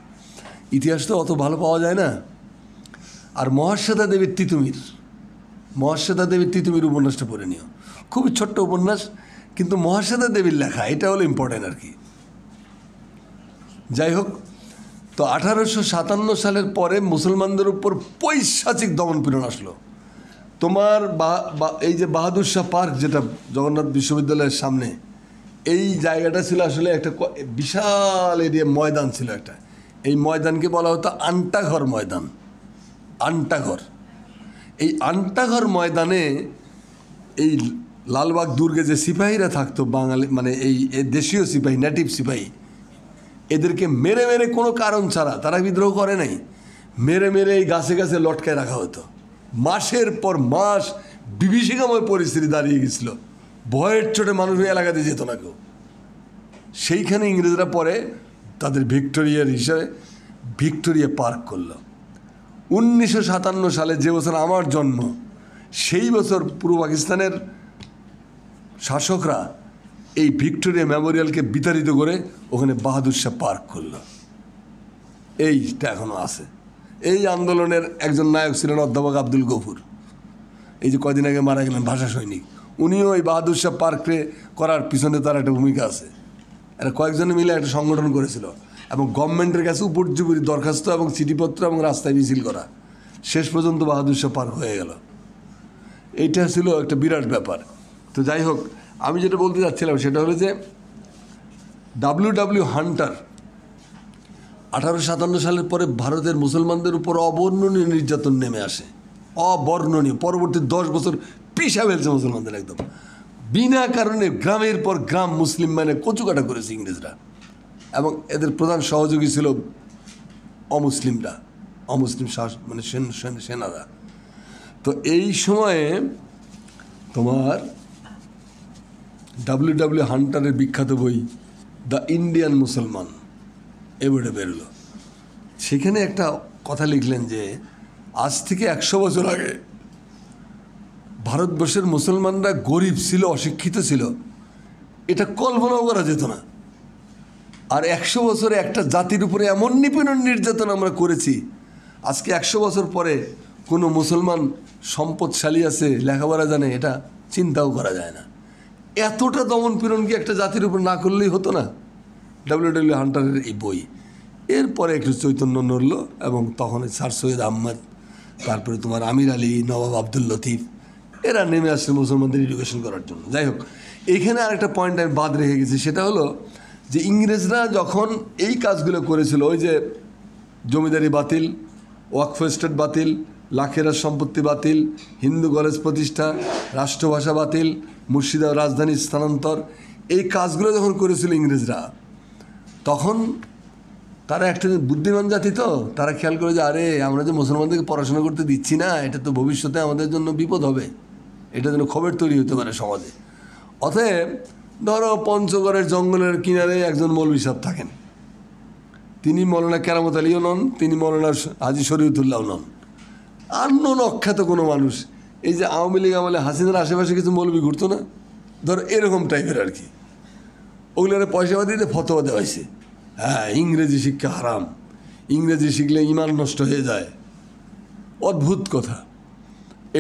[SPEAKER 1] ইতিহাস তো অত ভালো পাওয়া যায় না। আর মহাশ্বেতা দেবীর তিতুমির উপন্যাসটা পড়ে নিও, খুবই ছোট্ট উপন্যাস, কিন্তু মহাশ্বেতা দেবীর লেখা, এটা হলো ইম্পর্টেন্ট আর কি। যাই হোক, তো 1857 সালের পরে মুসলমানদের উপর পৈশাচিক দমনপীড়ন আসলো। তোমার এই যে বাহাদুর শাহ পার্ক, যেটা জগন্নাথ বিশ্ববিদ্যালয়ের সামনে, এই জায়গাটা ছিল আসলে একটা বিশাল এরিয়া, ময়দান ছিল একটা। এই ময়দানকে বলা হতো আন্টাঘর ময়দান। আন্টাঘর, এই আন্টাঘর ময়দানে এই লালবাগ দুর্গে যে সিপাহীরা থাকতো, বাঙালি মানে এই দেশীয় সিপাহী, নেটিভ সিপাহী, এদেরকে মেরে মেরে কোনো কারণ ছাড়া, তারা বিদ্রোহ করে নাই, মেরে মেরে এই গাছে গাছে লটকায় রাখা হতো। মাসের পর মাস বিভীষিকাময় পরিস্থিতি দাঁড়িয়ে গেছিল, ভয়ের চোটে মানুষ এলাকাতে যেত না কেউ। সেইখানে ইংরেজরা পরে তাদের ভিক্টোরিয়ার হিসাবে ভিক্টোরিয়া পার্ক করলো। 1957 সালে, যে বছর আমার জন্ম, সেই বছর পূর্ব পাকিস্তানের শাসকরা এই ভিক্টোরিয়া মেমোরিয়ালকে বিতাড়িত করে ওখানে বাহাদুর শাহ পার্ক করলো। এইটা এখনও আছে। এই আন্দোলনের একজন নায়ক ছিলেন অধ্যাপক আব্দুল গফুর, এই যে কয়দিন আগে মারা গেলেন, ভাষা সৈনিক। উনিও এই বাহাদুর শাহ পার্কে করার পিছনে তার একটা ভূমিকা আছে। এরা কয়েকজনে মিলে একটা সংগঠন করেছিল এবং গভর্নমেন্টের কাছে উপর্যুপরি দরখাস্ত এবং চিঠিপত্র এবং রাস্তায় মিছিল করা, শেষ পর্যন্ত বাহাদুর শাহ পার্ক হয়ে গেল। এইটা ছিল একটা বিরাট ব্যাপার। তো যাই হোক, আমি যেটা বলতে চাচ্ছিলাম সেটা হলো যে ডব্লিউ হান্টার 1857 সালের পরে ভারতের মুসলমানদের উপর অবর্ণনীয় নির্যাতন নেমে আসে, অবর্ণনীয়। পরবর্তী 10 বছর পিষা ফেলছে মুসলমানদের একদম, বিনা কারণে গ্রামের পর গ্রাম মুসলিম মানে কচুকাটা করেছে ইংরেজরা, এবং এদের প্রধান সহযোগী ছিল অমুসলিমরা, অমুসলিম মানে সেনারা। তো এই সময়ে তোমার ডব্লিউ হান্টারের বিখ্যাত বই দ্য ইন্ডিয়ান মুসলমান এ বইটা বেরোলো। সেখানে একটা কথা লিখলেন যে আজ থেকে 100 বছর আগে ভারতবর্ষের মুসলমানরা গরিব ছিল, অশিক্ষিত ছিল, এটা কল্পনাও করা যেত না। আর 100 বছরে একটা জাতির উপরে এমন নিপীড়ন নির্যাতন আমরা করেছি, আজকে 100 বছর পরে কোনো মুসলমান সম্পদশালী আছে, লেখাপড়া জানে, এটা চিন্তাও করা যায় না। এতটা দমনপীড়ন কি একটা জাতির উপর না করলেই হতো না? ডব্লিউ হান্টারের এই বই। এরপরে একটু চৈতন্য নড়ল এবং তখন স্যার সৈয়দ আহমদ, তারপরে তোমার আমির আলী, নবাব আব্দুল লতিফ, এরা নেমে আসছে মুসলমানদের এডুকেশন করার জন্য। যাই হোক, এইখানে আরেকটা পয়েন্ট আমি বাদ রেখে গেছি, সেটা হলো যে ইংরেজরা যখন এই কাজগুলো করেছিল, ওই যে জমিদারি বাতিল, ওয়াকফ এস্টেট বাতিল, লাখেরার সম্পত্তি বাতিল, হিন্দু কলেজ প্রতিষ্ঠা, রাষ্ট্রভাষা বাতিল, মুর্শিদাবাদ রাজধানী স্থানান্তর, এই কাজগুলো যখন করেছিল ইংরেজরা, তখন তারা একটা বুদ্ধিমান জাতি, তো তারা খেয়াল করে যে আরে আমরা যে মুসলমানদেরকে পড়াশোনা করতে দিচ্ছি না, এটা তো ভবিষ্যতে আমাদের জন্য বিপদ হবে, এটা যেন খবর তৈরি হতে পারে সমাজে। অতএব ধরো পঞ্চগড়ের জঙ্গলের কিনারে একজন মৌলভী সাহেব থাকেন, তিনি মৌলানা কেরামত আলীও নন, তিনি মৌলানা হাজি শরীয়তুল্লাহও নন, আর নন অখ্যাত কোনো মানুষ। এই যে আওয়ামী লীগ আমলে হাসিনার আশেপাশে কিছু মৌলভী ঘুরতো না, ধরো এরকম টাইপের আর কি। ওগুলো পয়সা দিতে ফতোয়া দেওয়া হয়েছে, হ্যাঁ ইংরেজি শিক্ষা হারাম, ইংরেজি শিখলে ইমান নষ্ট হয়ে যায়। অদ্ভুত কথা।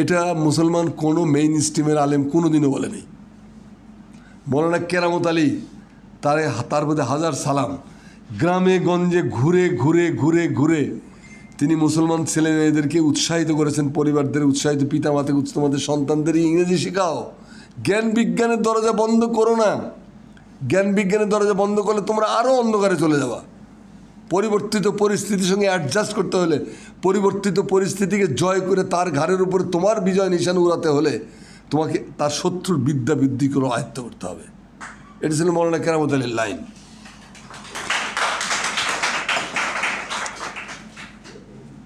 [SPEAKER 1] এটা মুসলমান কোনো মেইন স্ট্রিমের আলেম কোনো দিনও বলেনি। মৌলানা কেরামত আলী তার মধ্যে হাজার সালাম, গ্রামে গঞ্জে ঘুরে ঘুরে ঘুরে ঘুরে তিনি মুসলমান ছেলে মেয়েদেরকে উৎসাহিত করেছেন, পরিবারদের উৎসাহিত, পিতামাতাকে তোমাদের সন্তানদের ইংরেজি শেখাও, জ্ঞান বিজ্ঞানের দরজা বন্ধ করো না। জ্ঞান বিজ্ঞানের দরজা বন্ধ করলে তোমরা আরও অন্ধকারে চলে যাবা। পরিবর্তিত পরিস্থিতির সঙ্গে অ্যাডজাস্ট করতে হলে, পরিবর্তিত পরিস্থিতিকে জয় করে তার ঘাড়ের উপরে তোমার বিজয় নিশান উড়াতে হলে তোমাকে তার শত্রুর বিদ্যা বৃদ্ধি করে আয়ত্ত করতে হবে। এটা ছিল মৌলানা কেরামত আলীর লাইন।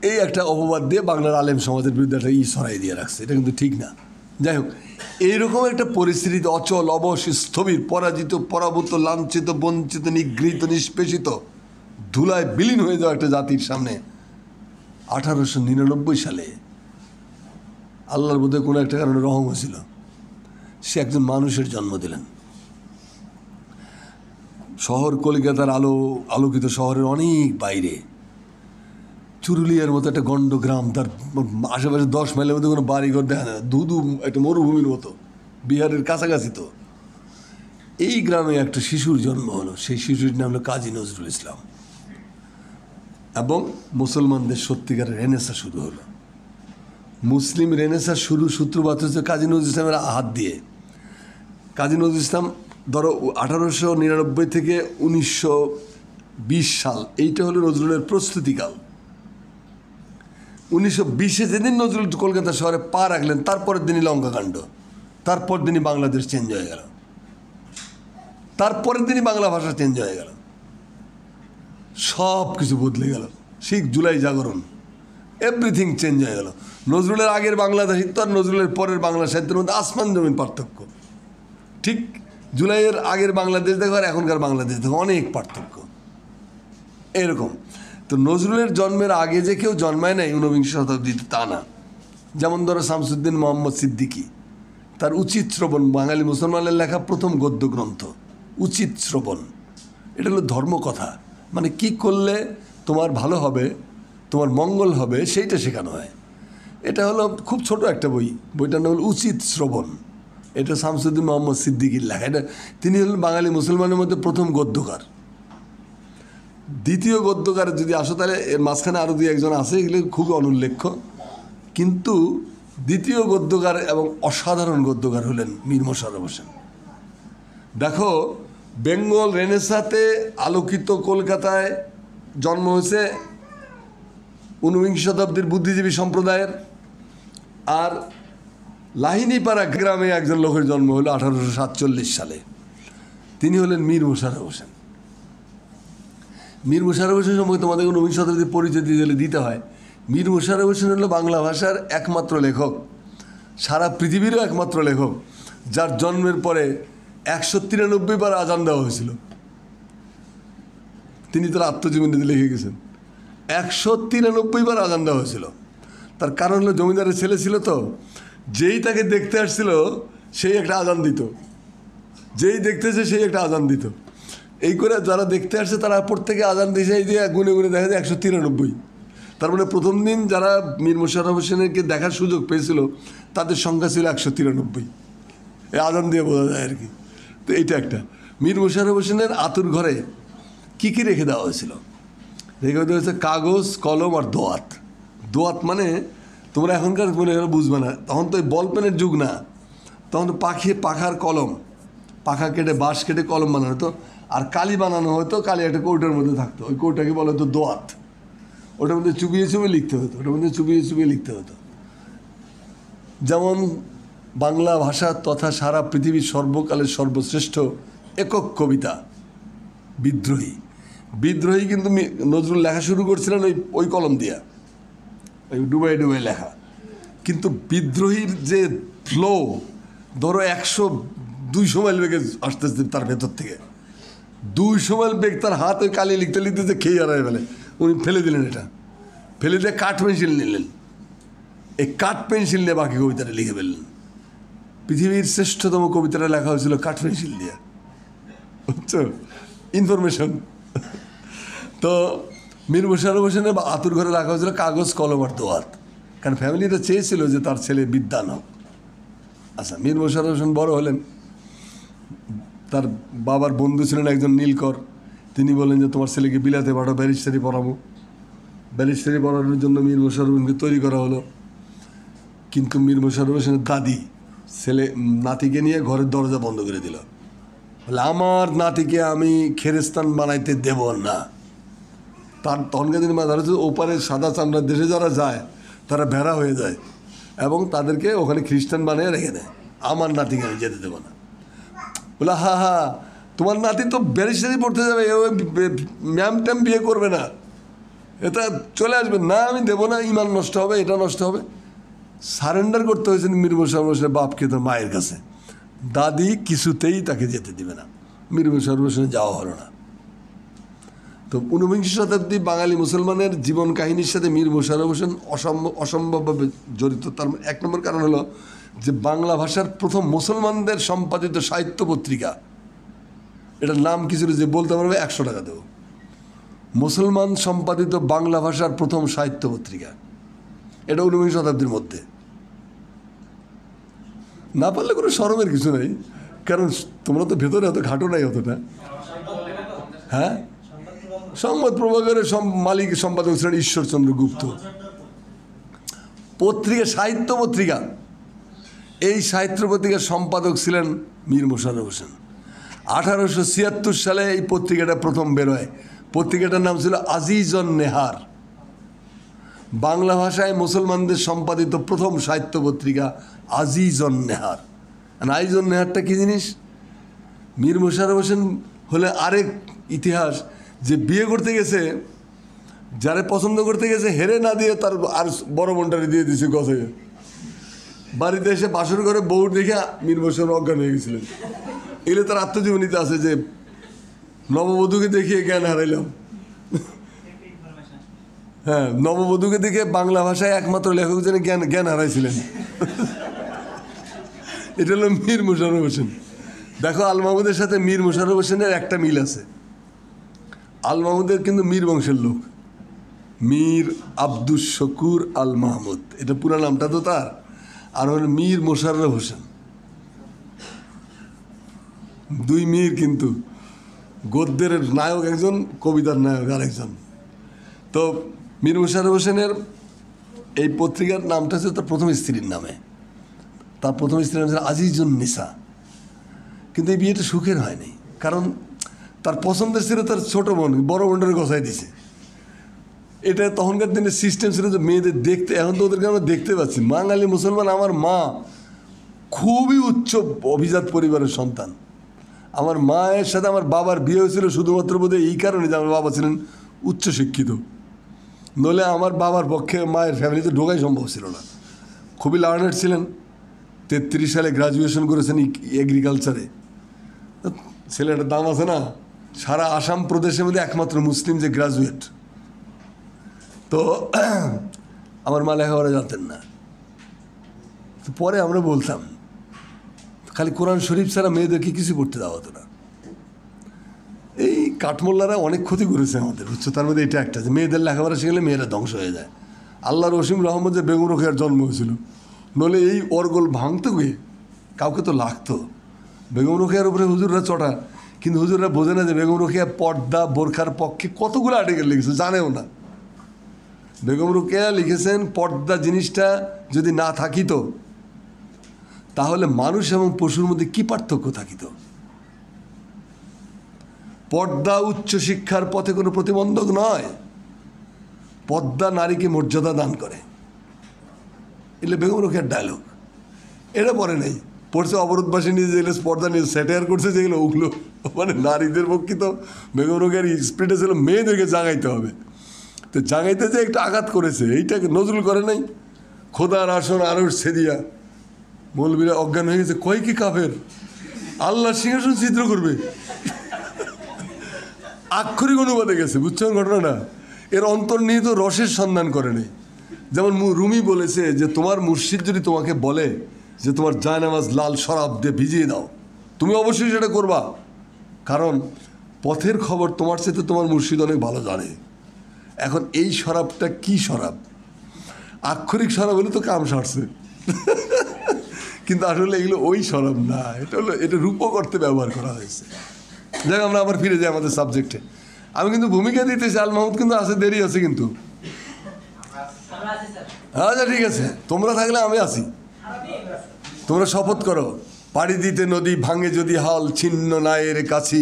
[SPEAKER 1] এই একটা অপবাদ দিয়ে বাংলার আলেম সমাজের বিরুদ্ধে একটা ছড়াই দিয়ে রাখছে, এটা কিন্তু ঠিক না। যাই হোক, এইরকম একটা পরিস্থিতিতে অচল, অবশ, স্থবির, পরাজিত, পরাভূত, লাঞ্ছিত, বঞ্চিত, নিগৃহীত, নিষ্পেষিত, ধুলায় বিলীন হয়ে যাওয়া একটা জাতির সামনে 1899 সালে আল্লাহর বোধহয় কোনো একটা কারণে রহম হয়েছিল, সে একজন মানুষের জন্ম দিলেন। শহর কলকাতার আলোকিত শহরের অনেক বাইরে চুরুলিয়ার মতো একটা গণ্ড গ্রাম, তার আশেপাশে 10 মাইলের মধ্যে কোনো বাড়িঘর দেখা যায় না, ধুধু একটা মরুভূমির মতো, বিহারের কাছাকাছি। তো এই গ্রামে একটা শিশুর জন্ম হলো, সেই শিশুর নাম হলো কাজী নজরুল ইসলাম। এবং মুসলমানদের সত্যিকারের রেনেসা শুরু হলো। মুসলিম রেনেসা সূত্রপাত হচ্ছে কাজী নজরুল ইসলামের হাত দিয়ে। কাজী নজরুল ইসলাম ধরো 1899 থেকে 1920 সাল, এইটা হলো নজরুলের প্রস্তুতিকাল। 1920-এ যেদিন নজরুল কলকাতা শহরে পা রাখলেন, তারপরের দিনই লঙ্কাকাণ্ড, তারপর দিনই বাংলাদেশ চেঞ্জ হয়ে গেল, তারপরের দিনই বাংলা ভাষা চেঞ্জ হয়ে গেল, সব কিছু বদলে গেল। শিখ জুলাই জাগরণ, এভরিথিং চেঞ্জ হয়ে গেল। নজরুলের আগের বাংলা সাহিত্য আর নজরুলের পরের বাংলা সাহিত্যের মধ্যে আসমান জমিন পার্থক্য। ঠিক জুলাইয়ের আগের বাংলাদেশ দেখো আর এখনকার বাংলাদেশ দেখো অনেক পার্থক্য। এরকম তো নজরুলের জন্মের আগে যে কেউ জন্মায় নাই ঊনবিংশ শতাব্দীতে, তা না। যেমন ধরো শামসুদ্দিন মোহাম্মদ সিদ্দিকী, তার উচিত শ্রবণ, বাঙালি মুসলমানের লেখা প্রথম গদ্য গ্রন্থ উচিত শ্রবণ। এটা হলো ধর্মকথা, মানে কি করলে তোমার ভালো হবে, তোমার মঙ্গল হবে, সেইটা শেখানো হয়। এটা হলো খুব ছোট একটা বই, বইটার নাম হল উচিত শ্রবণ। এটা শামসুদ্দিন মোহাম্মদ সিদ্দিকীর লেখা। এটা তিনি হলেন বাঙালি মুসলমানের মধ্যে প্রথম গদ্যকার। দ্বিতীয় গদ্যকার যদি আসো তাহলে এর মাঝখানে আরও 2-1 আছে, এগুলো খুবই অনুল্লেখ্য। কিন্তু দ্বিতীয় গদ্যকার এবং অসাধারণ গদ্যকার হলেন মীর মোশাররফ হোসেন। দেখো, বেঙ্গল রেনেসাতে আলোকিত কলকাতায় জন্ম হয়েছে 19 শতাব্দীর বুদ্ধিজীবী সম্প্রদায়ের, আর লাহিনীপাড়া গ্রামে একজন লোকের জন্ম হলো 1847 সালে। তিনি হলেন মীর মোশাররফ হোসেন। মীর মোশাররফ হোসেন সম্পর্কে তোমাদের 19 শতাব্দীর পরিচয় দিতে হয়। মীর মোশাররফ হোসেন হলো বাংলা ভাষার একমাত্র লেখক, সারা পৃথিবীরও একমাত্র লেখক, যার জন্মের পরে 193 বার আজান দেওয়া হয়েছিল। তিনি তার আত্মজীবনীতে লিখে গেছেন 193 বার আজান দেওয়া হয়েছিল। তার কারণ হলো জমিদারের ছেলে ছিল তো, যেই তাকে দেখতে আসছিল সেই একটা আজান দিত, যেই দেখতেছে সেই একটা আজান দিত। এই করে যারা দেখতে আসছে তারা প্রত্যেকে আজান দিয়েছে, এই দিয়ে গুনে গুনে দেখা যায় 193। তার মানে প্রথম দিন যারা মীর মোশাররফ হোসেনকে দেখার সুযোগ পেয়েছিল তাদের সংখ্যা ছিল 193। এই আজান দিয়ে বোঝা যায় আর কি। তো এইটা একটা। মীর মোশাররফ হোসেনের আতুর ঘরে কী কী রেখে দেওয়া হয়েছিল? রেখে দেওয়া হয়েছে কাগজ, কলম আর দোয়াত। দোয়াত মানে তোমরা এখনকার মনে করে বুঝবে না, তখন তো বল পেনের যুগ না, তখন তো পাখার কলম, পাখা কেটে বাঁশ কেটে কলম বানানো হতো, আর কালি বানানো হতো, কালি একটা কৌটার মধ্যে থাকতো, ওই কৌটাকে বলা হতো দোয়াত। ওটার মধ্যে চুপিয়ে চুপিয়ে লিখতে হতো, ওটার মধ্যে চুপিয়ে চুপিয়ে লিখতে হতো। যেমন বাংলা ভাষা তথা সারা পৃথিবীর সর্বকালের সর্বশ্রেষ্ঠ একক কবিতা বিদ্রোহী। বিদ্রোহী কিন্তু নজরুল লেখা শুরু করছিলেন ওই কলম দিয়া, ওই ডুবাই ডুবাই লেখা। কিন্তু বিদ্রোহীর যে ফ্লো, ধরো 100-200 মাইল বেগে আসতেছে তার ভেতর থেকে, 200 মাইল বেগ তার হাত ওই কালি লিখতে লিখতে যে খেয়ে হারায় ফেলে, উনি ফেলে দিলেন, এটা ফেলে দিয়ে কাঠ পেন্সিল নিলেন, এই কাঠ পেন্সিল নিয়ে বাকি কবিতাটা লিখে ফেললেন। পৃথিবীর শ্রেষ্ঠতম কবিতাটা লেখা হয়েছিল কাঠ পেন্সিল দিয়ে, বুঝছো, ইনফরমেশন। তো মীর মোশাররফ হোসেনের আতুর ঘরে রাখা হয়েছিল কাগজ কলম আর দোয়াত, কারণ ফ্যামিলিটা চেয়েছিল যে তার ছেলে বিদ্বান হোক। আচ্ছা, মীর মোশাররফ হোসেন বড় হলেন, তার বাবার বন্ধু ছিলেন একজন নীলকর, তিনি বললেন যে তোমার ছেলেকে বিলাতে পাঠাও, ব্যারিস্টারি পড়াবো। ব্যারিস্টারি পড়ানোর জন্য মীর মোশাররফ হোসেনকে তৈরি করা হলো। কিন্তু মীর মোশাররফ হোসেনের দাদি নাতিকে নিয়ে ঘরের দরজা বন্ধ করে দিল, বলে আমার নাতিকে আমি খেরেস্তান বানাইতে দেব না। তার তখনকার দিনে ধরা হচ্ছে ওপারে সাদা চামড়ার দেশে যারা যায় তারা ভেড়া হয়ে যায় এবং তাদেরকে ওখানে খ্রিস্টান বানিয়ে রেখে দেয়। আমার নাতিকে আমি যেতে দেবো না। বলে হা হা, তোমার নাতি তো ব্যারিস্টারি পড়তে যাবে, ম্যাম ট্যাম বিয়ে করবে না, এটা চলে আসবে না, আমি দেবো না, ইমান নষ্ট হবে, এটা নষ্ট হবে। সারেন্ডার করতে হয়েছে মীর মোশাররফ হোসেনের বাপকে, তো মায়ের কাছে। দাদি কিছুতেই তাকে যেতে দিবে না, মীর মোশাররফ হোসেনের যাওয়া হলো না। তো ঊনবিংশ শতাব্দী বাঙালি মুসলমানের জীবন কাহিনীর সাথে মীর মোশাররফ হোসেন অসম্ভবভাবে জড়িত। তার এক নম্বর কারণ হলো যে বাংলা ভাষার প্রথম মুসলমানদের সম্পাদিত সাহিত্য পত্রিকা, এটার নাম কি ছিল যে বলতে পারবে 100 টাকা দেবো। মুসলমান সম্পাদিত বাংলা ভাষার প্রথম সাহিত্য পত্রিকা, এটা 19 শতাব্দীর মধ্যে। না পারলে কোনো শরমের কিছু নেই, কারণ তোমরা তো ভেতরে অত ঘাটো নাই অতটা। হ্যাঁ, সংবাদ প্রভাকরের মালিক সম্পাদক ছিলেন ঈশ্বরচন্দ্র গুপ্ত। পত্রিকা সাহিত্য পত্রিকা, এই সাহিত্য পত্রিকার সম্পাদক ছিলেন মীর মোশাররফ হোসেন। 1876 সালে এই পত্রিকাটা প্রথম বেরোয়। পত্রিকাটার নাম ছিল আজিজন নেহার। বাংলা ভাষায় মুসলমানদের সম্পাদিত প্রথম সাহিত্য পত্রিকা আজিজন নেহার। আজিজন নেহারটা কী জিনিস? মীর মোশাররফ হোসেন হলে আরেক ইতিহাস, যে বিয়ে করতে গেছে, যারে পছন্দ করতে গেছে হেরে না দিয়ে তার আর বড় বোনটারে দিয়ে দিয়েছে গছে। বাড়িতে এসে বাসর ঘরে বউ দেখে মীর মোশাররফ অজ্ঞান হয়ে গেছিলেন। এগুলো তার আত্মজীবনীতে আছে যে নববধূকে দেখিয়ে জ্ঞান হারাইলাম। হ্যাঁ, নববধূকে দেখে বাংলা ভাষায় একমাত্র লেখক যেন জ্ঞান হারাইছিলেন। এটা হলো মীর মোশাররফ হোসেন। দেখো, আল মাহমুদের সাথে মীর মোশাররফ হোসেনের একটা মিল আছে। আল মাহমুদের কিন্তু মীর বংশের লোক, মীর আব্দুস শকুর আল মাহমুদ, এটা পুরো নামটা তো তার। আর হল মীর মোশাররফ হোসেন, দুই মীর, কিন্তু গদ্যের নায়ক একজন, কবিতার নায়ক আরেকজন। তো মীর মোশাররফ হোসেনের এই পত্রিকার নামটা হচ্ছে তার প্রথম স্ত্রীর নামে। তার প্রথম স্ত্রীর নাম ছিল আজিজুন নিসা। কিন্তু এই বিয়েটা সুখের হয়নি, কারণ তার পছন্দের ছিল তার ছোটো বোন, বড় বোনটারে গছাই দিছে। এটা তখনকার দিনের সিস্টেম ছিল যে মেয়েদের দেখতে, এখন তো ওদেরকে আমরা দেখতে পাচ্ছি। বাঙালি মুসলমান, আমার মা খুবই উচ্চ অভিজাত পরিবারের সন্তান। আমার মায়ের সাথে আমার বাবার বিয়ে হয়েছিল শুধুমাত্র বোধহয় এই কারণে যে আমার বাবা ছিলেন উচ্চশিক্ষিত, নইলে আমার বাবার পক্ষে মায়ের ফ্যামিলিতে ঢোকাই সম্ভব ছিল না। খুবই লার্নার ছিলেন, 33 সালে গ্রাজুয়েশন করেছেন এগ্রিকালচারে। ছেলেটার দাম আছে না, সারা আসাম প্রদেশের মধ্যে একমাত্র মুসলিম যে গ্রাজুয়েট। তো আমার মা লেখাপড়া জানতেন না। তো পরে আমরা বলতাম, খালি কোরআন শরীফ ছাড়া মেয়েদেরকে কিছু পড়তে দেওয়া হতো না। এই কাঠমোল্লারা অনেক ক্ষতি করেছে আমাদের, বুঝছো। তার মধ্যে এটা একটা, যে মেয়েদের লেখাপড়া শিখলে মেয়েরা ধ্বংস হয়ে যায়। আল্লাহর রসিম রহমদ যে বেগম রোকেয়ার জন্ম হয়েছিল, নইলে এই অর্গল ভাঙতো গিয়ে কাউকে তো লাগতো। বেগম রোকেয়ার উপরে হুজুররা চটা, কিন্তু হুজুররা বোঝে না যে বেগম রোকেয়া পর্দা বোরখার পক্ষে কতগুলো আর্টিকেল লিখেছে, জানেও না। বেগম রোকেয়া লিখেছেন, পর্দা জিনিসটা যদি না থাকিত তাহলে মানুষ এবং পশুর মধ্যে কি পার্থক্য থাকিত। পর্দা উচ্চশিক্ষার পথে কোনো প্রতিবন্ধক নয়, পর্দা নারীকে মর্যাদা দান করে। এলে বেগম রোকেয়ার ডায়লগ। এটা পরে নেই, পড়ছে অবরোধবাসী নিয়ে যেগুলো পর্দা নিয়ে স্যাটায়ার করছে, যেগুলো ওগুলো মানে নারীদের পক্ষে তো বেগম রোকেয়ার স্পিরিটে ছিল মেয়েদেরকে জাগাইতে হবে। তো জাগাইতে যে একটা আঘাত করেছে, এইটাকে নজরুল করে নাই, খোদার আসন আরো ছেদিয়া মৌলবীরা অজ্ঞান হয়ে গেছে, কয় কি কাফের, আল্লাহ সিংহাসন ছিদ্র করবে। আক্ষরিক অনুবাদে গেছে, বুঝছেন ঘটনাটা। এর অন্তর্নিহিত রসের সন্ধান করে নেই। যেমন রুমি বলেছে যে তোমার মুর্শিদ যদি তোমাকে বলে যে তোমার জায়নামাজ লাল শরাব দিয়ে ভিজিয়ে দাও, তুমি অবশ্যই সেটা করবা, কারণ পথের খবর তোমার সাথে তোমার মুর্শিদ অনেক ভালো জানে। এখন এই শরাবটা কি শরাব? আক্ষরিক শরাব হলে তো কাম সারছে, কিন্তু আসলে এগুলো ওই শরাব না, এটা রূপক অর্থে ব্যবহার করা হয়েছে। যাই আমরা আবার ফিরে যাই আমাদের সাবজেক্টে। আমি কিন্তু ভূমিকা দিতেছি, আল মাহমুদ কিন্তু আছে, দেরি আছে কিন্তু। আচ্ছা ঠিক আছে, তোমরা থাকলে আমি আছি। তোমরা শপথ করো, পাড়ি দিতে নদী ভাঙে যদি হাল, ছিন্ন নায়ের কাছি,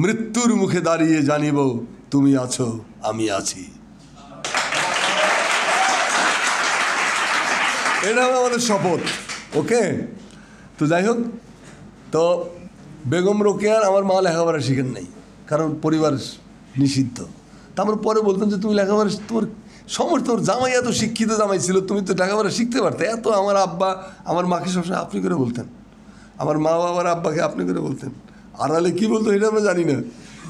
[SPEAKER 1] মৃত্যুর মুখে দাঁড়িয়ে জানিব তুমি আছো আমি আছি। এটা হবে আমাদের শপথ। ওকে, তো যাই হোক, তো বেগম রোকেয়ার আমার মা লেখাপড়া শিখেন নাই, কারণ পরিবার নিষিদ্ধ। তারপর পরে বলতেন যে তুমি লেখাপড়া, তোর সমস্ত তোর জামাই এত শিক্ষিত জামাই ছিল, তুমি তো লেখাপড়া শিখতে পারতে। এত আমার আব্বা আমার মাকে সবসময় আপনি করে বলতেন, আমার মা বাবার আব্বাকে আপনি করে বলতেন। আড়ালে কী বলতো এটা আমরা জানি না,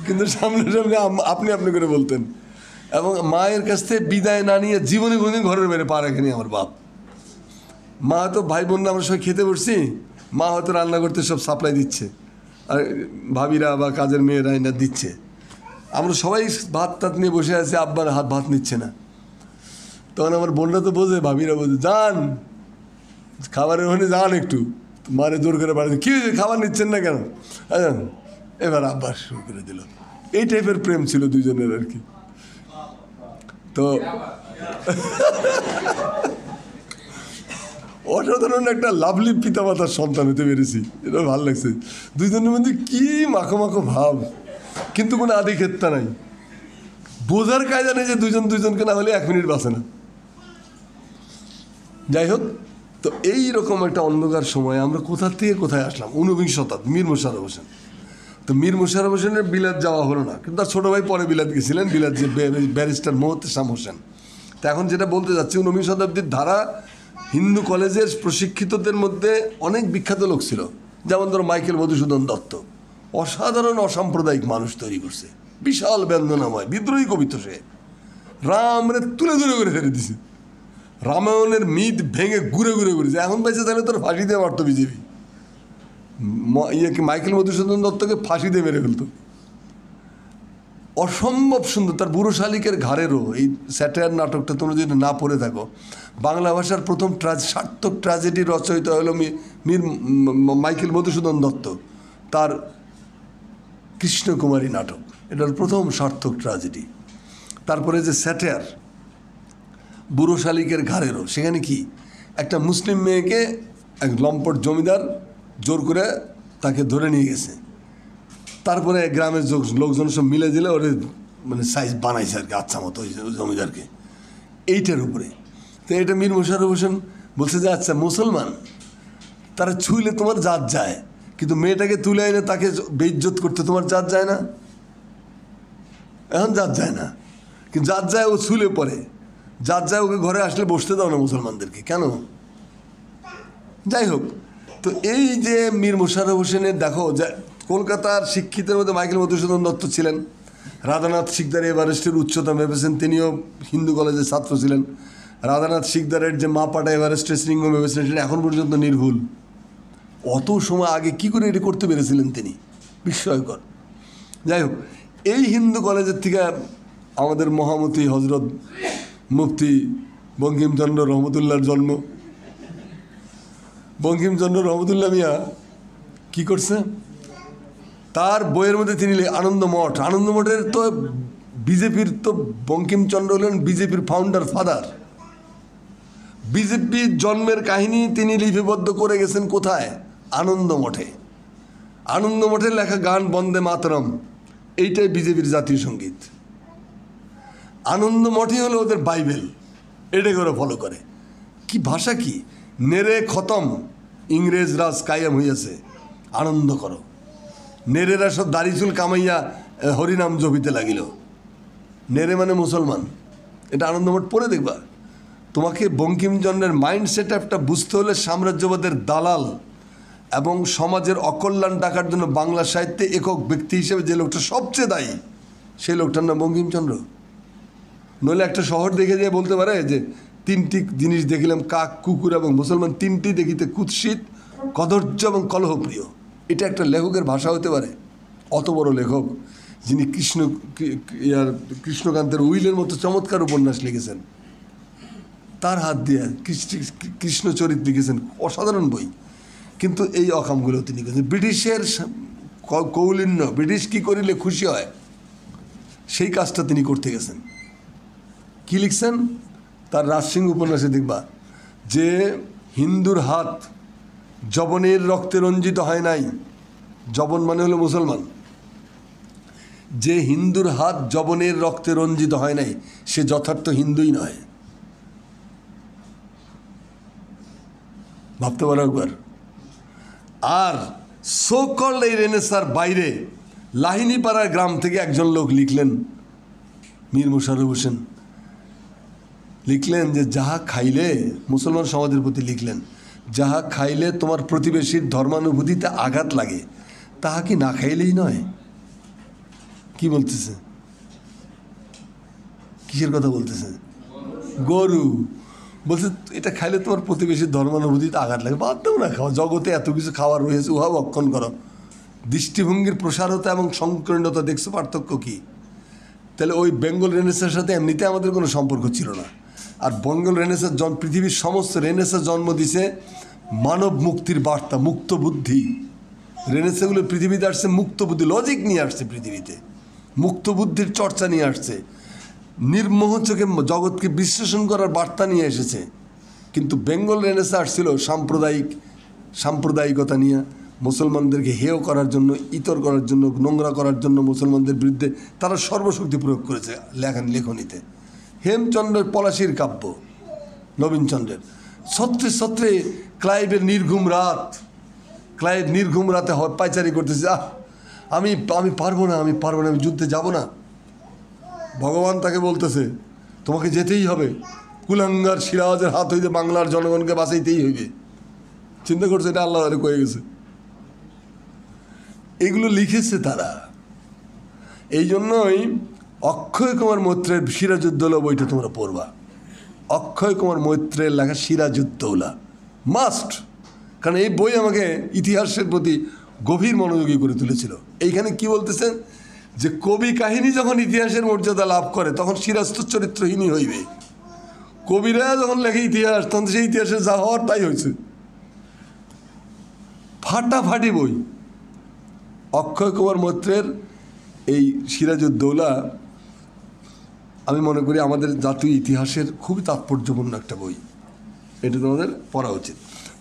[SPEAKER 1] কিন্তু সামনে সামনে আপনি আপনি করে বলতেন। এবং মায়ের কাছ থেকে বিদায় না নিয়ে জীবনে কোনোদিন ঘরের বাইরে পা রাখেনি আমার বাপ। মা তো ভাই বোনরা আমরা সবাই খেতে বসছি, মা হয়তো রান্না করতে সব সাপ্লাই দিচ্ছে, আর ভাবিরা বা কাজের মেয়েরা এনে দিচ্ছে। আমরা সবাই ভাত টাত নিয়ে বসে আছি, আব্বার হাত ভাত নিচ্ছে না। তখন আমার বোনরা তো বোঝে, ভাবিরা বোঝে, যান খাবারের ওখানে যান, একটু মারে জোর করে বাড়ি, কী হয়েছে খাবার নিচ্ছেন না কেন? এবার আব্বার শুরু করে দিল। এই টাইপের প্রেম ছিল দুজনের আর কি। তো অসাধারণ একটা লাভলি পিতামাতার সন্তান হতে পেরেছি, এটা ভালো লাগছে। দুইজনের মধ্যে কি মাখো মাখো ভাব, কিন্তু কোনো আধিক্ষেত্তা নাই। বোঝার কায়দা নেই যে দুজন দুজনকে না হলে 1 মিনিট বাঁচে না। যাই হোক, তো এইরকম একটা অন্ধকার সময়ে আমরা কোথা থেকে কোথায় আসলাম, 19 শতাব্দী, মীর মোশাররফ হোসেন। তো মীর মোশাররফ হোসেনের বিলাত যাওয়া হলো না, কিন্তু তার ছোটো ভাই পরে বিলাত গেছিলেন, বিলাত যে ব্যারিস্টার মোহতেশাম হোসেন। তো এখন যেটা বলতে যাচ্ছি, 19 শতাব্দীর ধারা হিন্দু কলেজের প্রশিক্ষিতদের মধ্যে অনেক বিখ্যাত লোক ছিল, যেমন ধরো মাইকেল মধুসূদন দত্ত, অসাধারণ অসাম্প্রদায়িক মানুষ তৈরি করছে, বিশাল ব্যঞ্জনাময় বিদ্রোহী কবিত্ব। সে রামরে তুলে তুলে করে ফেলে দিছে, রামায়ণের মিথ ভেঙে ঘুরে ঘুরে ঘুরেছে। এখন পাইছে তাহলে তোর ফাঁসি দিয়ে মারতো বিজেপি, মাইকেল মধুসূদন দত্তকে ফাঁসি দিয়ে মেরে ফেলতো। অসম্ভব সুন্দর। তার বুড়ো শালিকের ঘাড়েরও এই স্যাটায়ার নাটকটা তোমরা যদি না পড়ে থাকো, বাংলা ভাষার প্রথম সার্থক ট্র্যাজেডি রচয়িতা হলো মাইকেল মধুসূদন দত্ত। তার কৃষ্ণকুমারী নাটক, এটা প্রথম সার্থক ট্র্যাজেডি। তারপরে যে স্যাটায়ার বুড়ো শালিকের ঘাড়েরও, সেখানে কি একটা মুসলিম মেয়েকে এক লম্পট জমিদার জোর করে তাকে ধরে নিয়ে গেছে, তারপরে গ্রামের লোকজন সব মিলে দিলে ওরে মানে সাইজ বানাইছে আর কি, আচ্ছা মতো ওই জমিদারকে, এইটার উপরে। তো এটা মীর মোশাররফ হোসেন বলছে যে আচ্ছা মুসলমান তারা ছুঁইলে তোমার জাত যায়, কিন্তু মেয়েটাকে তুলে এনে তাকে বেইজ্জত করতে তোমার জাত যায় না? এখন জাত যায় না, কিন্তু জাত যায় ও ছুলে পরে, জাত যায় ওকে ঘরে আসলে বসতে দাও না মুসলমানদেরকে, কেন? যাই হোক, তো এই যে মীর মোশাররফ হোসেনের দেখো, যে কলকাতার শিক্ষিতের মধ্যে মাইকেল মধুসূদন দত্ত ছিলেন, রাধানাথ শিকদার এভারেস্টের উচ্চতা ভেবেছেন, তিনিও হিন্দু কলেজের ছাত্র ছিলেন। রাধানাথ শিকদারের যে মা পাটা এভারেস্টের শৃঙ্গ ভেবেছেন, সেটা এখন পর্যন্ত নির্ভুল। অত সময় আগে কি করে এটি করতে পেরেছিলেন তিনি, বিস্ময়কর। যাই হোক, এই হিন্দু কলেজের থেকে আমাদের মহামতি হজরত মুফতি বঙ্কিমচন্দ্র রহমতুল্লাহর জন্ম। বঙ্কিমচন্দ্র রহমতুল্লাহ মিয়া কী করছে, তার বইয়ের মধ্যে তিনি আনন্দমঠের তো বিজেপির, তো বঙ্কিমচন্দ্র হলেন বিজেপির ফাউন্ডার ফাদার। বিজেপির জন্মের কাহিনী তিনি লিপিবদ্ধ করে গেছেন কোথায়? আনন্দমঠে। আনন্দমঠে লেখা গান বন্দে মাতরম, এইটাই বিজেপির জাতীয় সঙ্গীত। আনন্দমঠই হলো ওদের বাইবেল, এটাকে ওরা ফলো করে। কি ভাষা, কি নেরে খতম ইংরেজ রাজ কায়েম হইয়াছে, আনন্দ করো। নেরেরা সব দাড়ি চুল কামাইয়া হরিনাম জপিতে লাগিল। নেরে মানে মুসলমান। এটা আনন্দমঠ পড়ে দেখবা। তোমাকে বঙ্কিমচন্দ্রের মাইন্ডসেট একটা বুঝতে হলে সাম্রাজ্যবাদের দালাল এবং সমাজের অকল্যাণ ডাকার জন্য বাংলা সাহিত্যে একক ব্যক্তি হিসেবে যে লোকটা সবচেয়ে দায়ী, সেই লোকটার নাম বঙ্কিমচন্দ্র। নইলে একটা শহর দেখে যেয়ে বলতে পারে যে 3টি জিনিস দেখিলাম, কাক, কুকুর এবং মুসলমান, 3টি দেখিতে কুৎসিত, কদর্য এবং কলহপ্রিয়। এটা একটা লেখকের ভাষা হতে পারে? অত বড় লেখক যিনি কৃষ্ণকান্তের উইলের মতো চমৎকার উপন্যাস লিখেছেন, তার হাত দিয়ে কৃষ্ণচরিত লিখেছেন, অসাধারণ বই। কিন্তু এই অকামগুলো তিনি করেছেন। ব্রিটিশের কৌলিন্য, ব্রিটিশ কী করিলে খুশি হয়, সেই কাজটা তিনি করতে গেছেন। কি লিখছেন তার রাজসিংহ উপন্যাসে দেখবা যে হিন্দুর হাত যবনের রক্তে রঞ্জিত হয় নাই। যবন মানে হলো মুসলমান। যে হিন্দুর হাত যবনের রক্তে রঞ্জিত হয় নাই সে যথার্থ হিন্দুই নয়। ভাবতে পারো একবার। আর সোকল এই রেনেসার বাইরে লাহিনীপাড়ার গ্রাম থেকে একজন লোক লিখলেন, মীর মোশাররফ হোসেন লিখলেন যে যাহা খাইলে, মুসলমান সমাজের প্রতি লিখলেন, যাহা খাইলে তোমার প্রতিবেশীর ধর্মানুভূতিতে আঘাত লাগে তাহা কি না খাইলেই নয়? কি বলতেছে? কিসের কথা বলতেছে? গরু। বলছে এটা খাইলে তোমার প্রতিবেশীর ধর্মানুভূতিতে আঘাত লাগে, বাদ দাও না খাওয়া, জগতে এত কিছু খাওয়ার রয়েছে, উহা ভক্ষণ করো। দৃষ্টিভঙ্গির প্রসারতা এবং সংকীর্ণতা দেখছো পার্থক্য কি? তাহলে ওই বেঙ্গল রেনেসার সাথে এমনিতে আমাদের কোনো সম্পর্ক ছিল না। আর বেঙ্গল রেনেসার পৃথিবীর সমস্ত রেনেসার জন্ম দিছে মানব মুক্তির বার্তা, মুক্ত বুদ্ধি। রেনেসাগুলো পৃথিবীতে আসছে মুক্ত বুদ্ধি, লজিক নিয়ে আসছে পৃথিবীতে, মুক্ত বুদ্ধির চর্চা নিয়ে আসছে, নির্মোহ চোখে জগৎকে বিশ্লেষণ করার বার্তা নিয়ে এসেছে। কিন্তু বেঙ্গল রেনেসা আসছিল সাম্প্রদায়িকতা নিয়ে, মুসলমানদেরকে হেয় করার জন্য, ইতর করার জন্য, নোংরা করার জন্য মুসলমানদের বিরুদ্ধে তারা সর্বশক্তি প্রয়োগ করেছে লেখনীতে। হেমচন্দ্রের পলাশির কাব্য, নবীনচন্দ্রের ছত্রে ছত্রে ক্লাইভের নির্ঘুম রাত, ক্লাইভ নির্ঘুম রাতে পায়চারি করতেছে, আমি পারবো না, আমি যুদ্ধে যাব না। ভগবান তাকে বলতেছে তোমাকে যেতেই হবে, কুলাঙ্গার সিরাজের হাত হইতে বাংলার জনগণকে বাঁচাইতেই হইবে। চিন্তা করছে এটা আল্লাহ কয়ে গেছে। এগুলো লিখেছে তারা। এই জন্যই অক্ষয় কুমার মৈত্রের সিরাজউদ্দৌলা বইটা তোমরা পড়বা। অক্ষয় কুমার মৈত্রের লেখা সিরাজউদ্দৌলা মাস্ট, কারণ এই বই আমাকে ইতিহাসের প্রতি গভীর মনোযোগী করে তুলেছিল। এইখানে কি বলতেছেন যে কবি কাহিনী যখন ইতিহাসের মর্যাদা লাভ করে তখন সিরাজ তো চরিত্রহীনই হইবে। কবিরা যখন লেখে ইতিহাস তখন সেই ইতিহাসে যা হওয়ার তাই হয়েছে। ফাটাফাটি বই। অক্ষয় কুমার মৈত্রের এই সিরাজউদ্দৌলা আমি মনে করি আমাদের জাতীয় ইতিহাসের খুবই তাৎপর্যপূর্ণ একটা বই, এটা তোমাদের পড়া উচিত।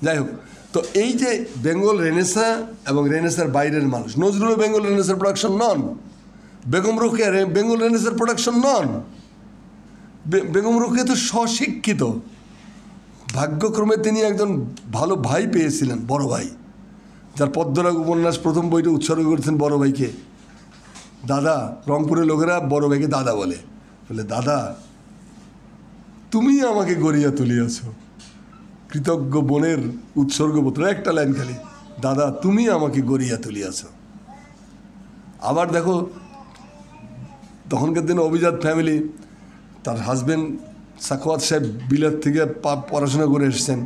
[SPEAKER 1] যাই হোক, তো এই যে বেঙ্গল রেনেসা এবং রেনেসার বাইরের মানুষ, নজরুল বেঙ্গল রেনেসার প্রোডাকশন নন, বেগম রোকেয়া বেঙ্গল রেনেসার প্রোডাকশন নন। বেগম রোকেয়া তো স্বশিক্ষিত, ভাগ্যক্রমে তিনি একজন ভালো ভাই পেয়েছিলেন, বড় ভাই, যার পদ্মরাগ উপন্যাস প্রথম বইটা উৎসর্গ করেছেন বড় ভাইকে। দাদা, রংপুরের লোকেরা বড় ভাইকে দাদা বলে, দাদা তুমি আমাকে গড়িয়া তুলিয়াছ, কৃতজ্ঞ বোনের উৎসর্গপত্র, একটা লাইন খালি, দাদা তুমি আমাকে গড়িয়া তুলিয়াছ। আবার দেখো তখনকার দিনে অভিজাত ফ্যামিলি, তার হাজব্যান্ড সাখাওয়াত সাহেব বিলেত থেকে পড়াশোনা করে এসছেন,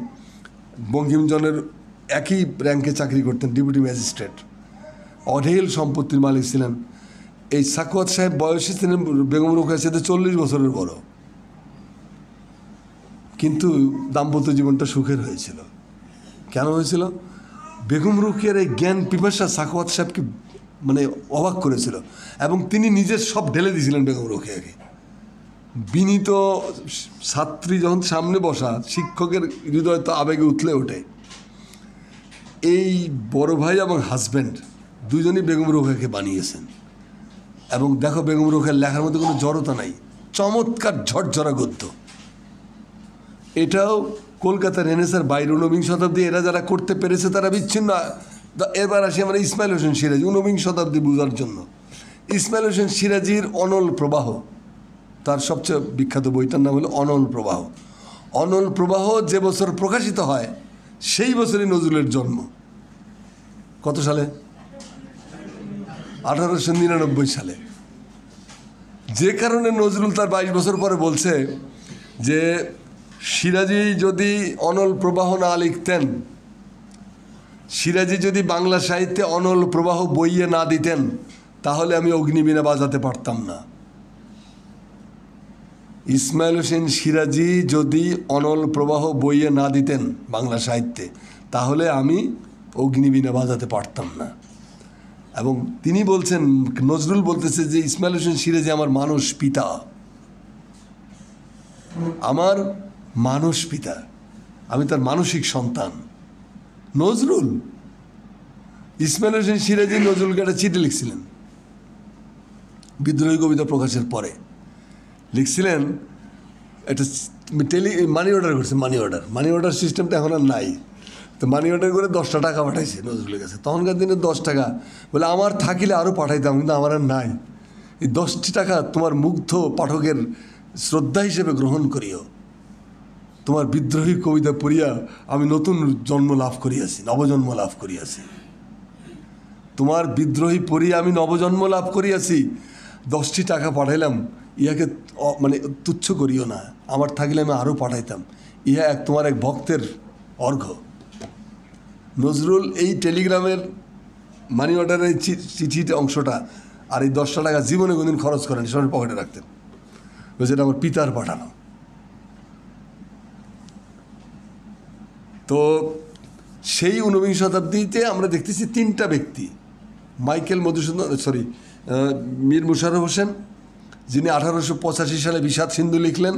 [SPEAKER 1] বঙ্কিমচন্দ্রের একই র্যাঙ্কে চাকরি করতেন, ডেপুটি ম্যাজিস্ট্রেট, অঢেল সম্পত্তির মালিক ছিলেন। এই সাখাওয়াত সাহেব বয়সে ছিলেন বেগম রোকেয়ার সাথে 40 বছরের বড়, কিন্তু দাম্পত্য জীবনটা সুখের হয়েছিল। কেন হয়েছিল? বেগম রোকেয়ার এই জ্ঞান পিপাসা সাখাওয়াত সাহেবকে মানে অবাক করেছিল, এবং তিনি নিজের সব ঢেলে দিয়েছিলেন বেগম রোকেয়াকে। বিনীত ছাত্রী যখন সামনে বসা, শিক্ষকের হৃদয় তো আবেগে উঠলে ওঠে। এই বড় ভাই এবং হাজব্যান্ড দুজনই বেগম রোকেয়াকে বানিয়েছেন। এবং দেখো বেগম রোকেয়ার লেখার মধ্যে কোনো জড়তা নাই, চমৎকার ঝরঝরা গদ্য। এটাও কলকাতার রেনেসার বাইরে 19 শতাব্দী এরা যারা করতে পেরেছে তারা বিচ্ছিন্ন। এবার আসি আমরা ইসমাইল হোসেন সিরাজি, 19 শতাব্দী বোঝার জন্য। ইসমাইল হোসেন সিরাজির অনল প্রবাহ, তার সবচেয়ে বিখ্যাত বইটার নাম হলো অনল প্রবাহ। অনল প্রবাহ যে বছর প্রকাশিত হয় সেই বছরই নজরুলের জন্ম। কত সালে? 1899 সালে। যে কারণে নজরুল তার 22 বছর পরে বলছে যে সিরাজি যদি অনল প্রবাহ না লিখতেন সিরাজি যদি বাংলা সাহিত্যে অনল প্রবাহ বইয়ে না দিতেন তাহলে আমি অগ্নিবীণা বাজাতে পারতাম না। ইসমাইল হোসেন সিরাজি যদি অনল প্রবাহ বইয়ে না দিতেন বাংলা সাহিত্যে তাহলে আমি অগ্নিবীণা বাজাতে পারতাম না। এবং তিনি বলছেন, নজরুল বলতেছে যে ইসমাইল হোসেন সিরাজি আমার মানুষ পিতা, আমার মানুষ পিতা, আমি তার মানসিক সন্তান। নজরুল, ইসমাইল হোসেন সিরাজি নজরুলকে একটা চিঠি লিখছিলেন বিদ্রোহী কবিতা প্রকাশের পরে। লিখছিলেন একটা মানি অর্ডার করছে, মানি অর্ডার সিস্টেমটা এখন আর নাই। তো মানি অর্ডার করে 10টা টাকা পাঠাইছে নজরুলের কাছে। তখনকার দিনে 10 টাকা বলে আমার থাকিলে আরও পাঠাইতাম, কিন্তু আমার আর নাই। এই 10টি টাকা তোমার মুগ্ধ পাঠকের শ্রদ্ধা হিসেবে গ্রহণ করিও। তোমার বিদ্রোহী কবিতা পড়িয়া আমি নতুন জন্ম লাভ করিয়াছি, নবজন্ম লাভ করিয়াছি। তোমার বিদ্রোহী পড়িয়া আমি নবজন্ম লাভ করিয়াছি। 10টি টাকা পাঠাইলাম, ইহাকে মানে তুচ্ছ করিও না, আমার থাকলে আমি আরও পাঠাইতাম। ইহা তোমার এক ভক্তের অর্ঘ্য। নজরুল এই টেলিগ্রামের মানি অর্ডারের চিঠির অংশটা আর এই 10টা টাকা জীবনে কোনদিন খরচ করেন, সবাই পকেটে রাখতেন। যেটা আমার পিতার পাঠানো। তো সেই 19বিংশ শতাব্দীতে আমরা দেখতেছি 3টা ব্যক্তি, মাইকেল মধুসূদন মীর মুশাররফ হোসেন, যিনি 1885 সালে বিষাদ সিন্ধু লিখলেন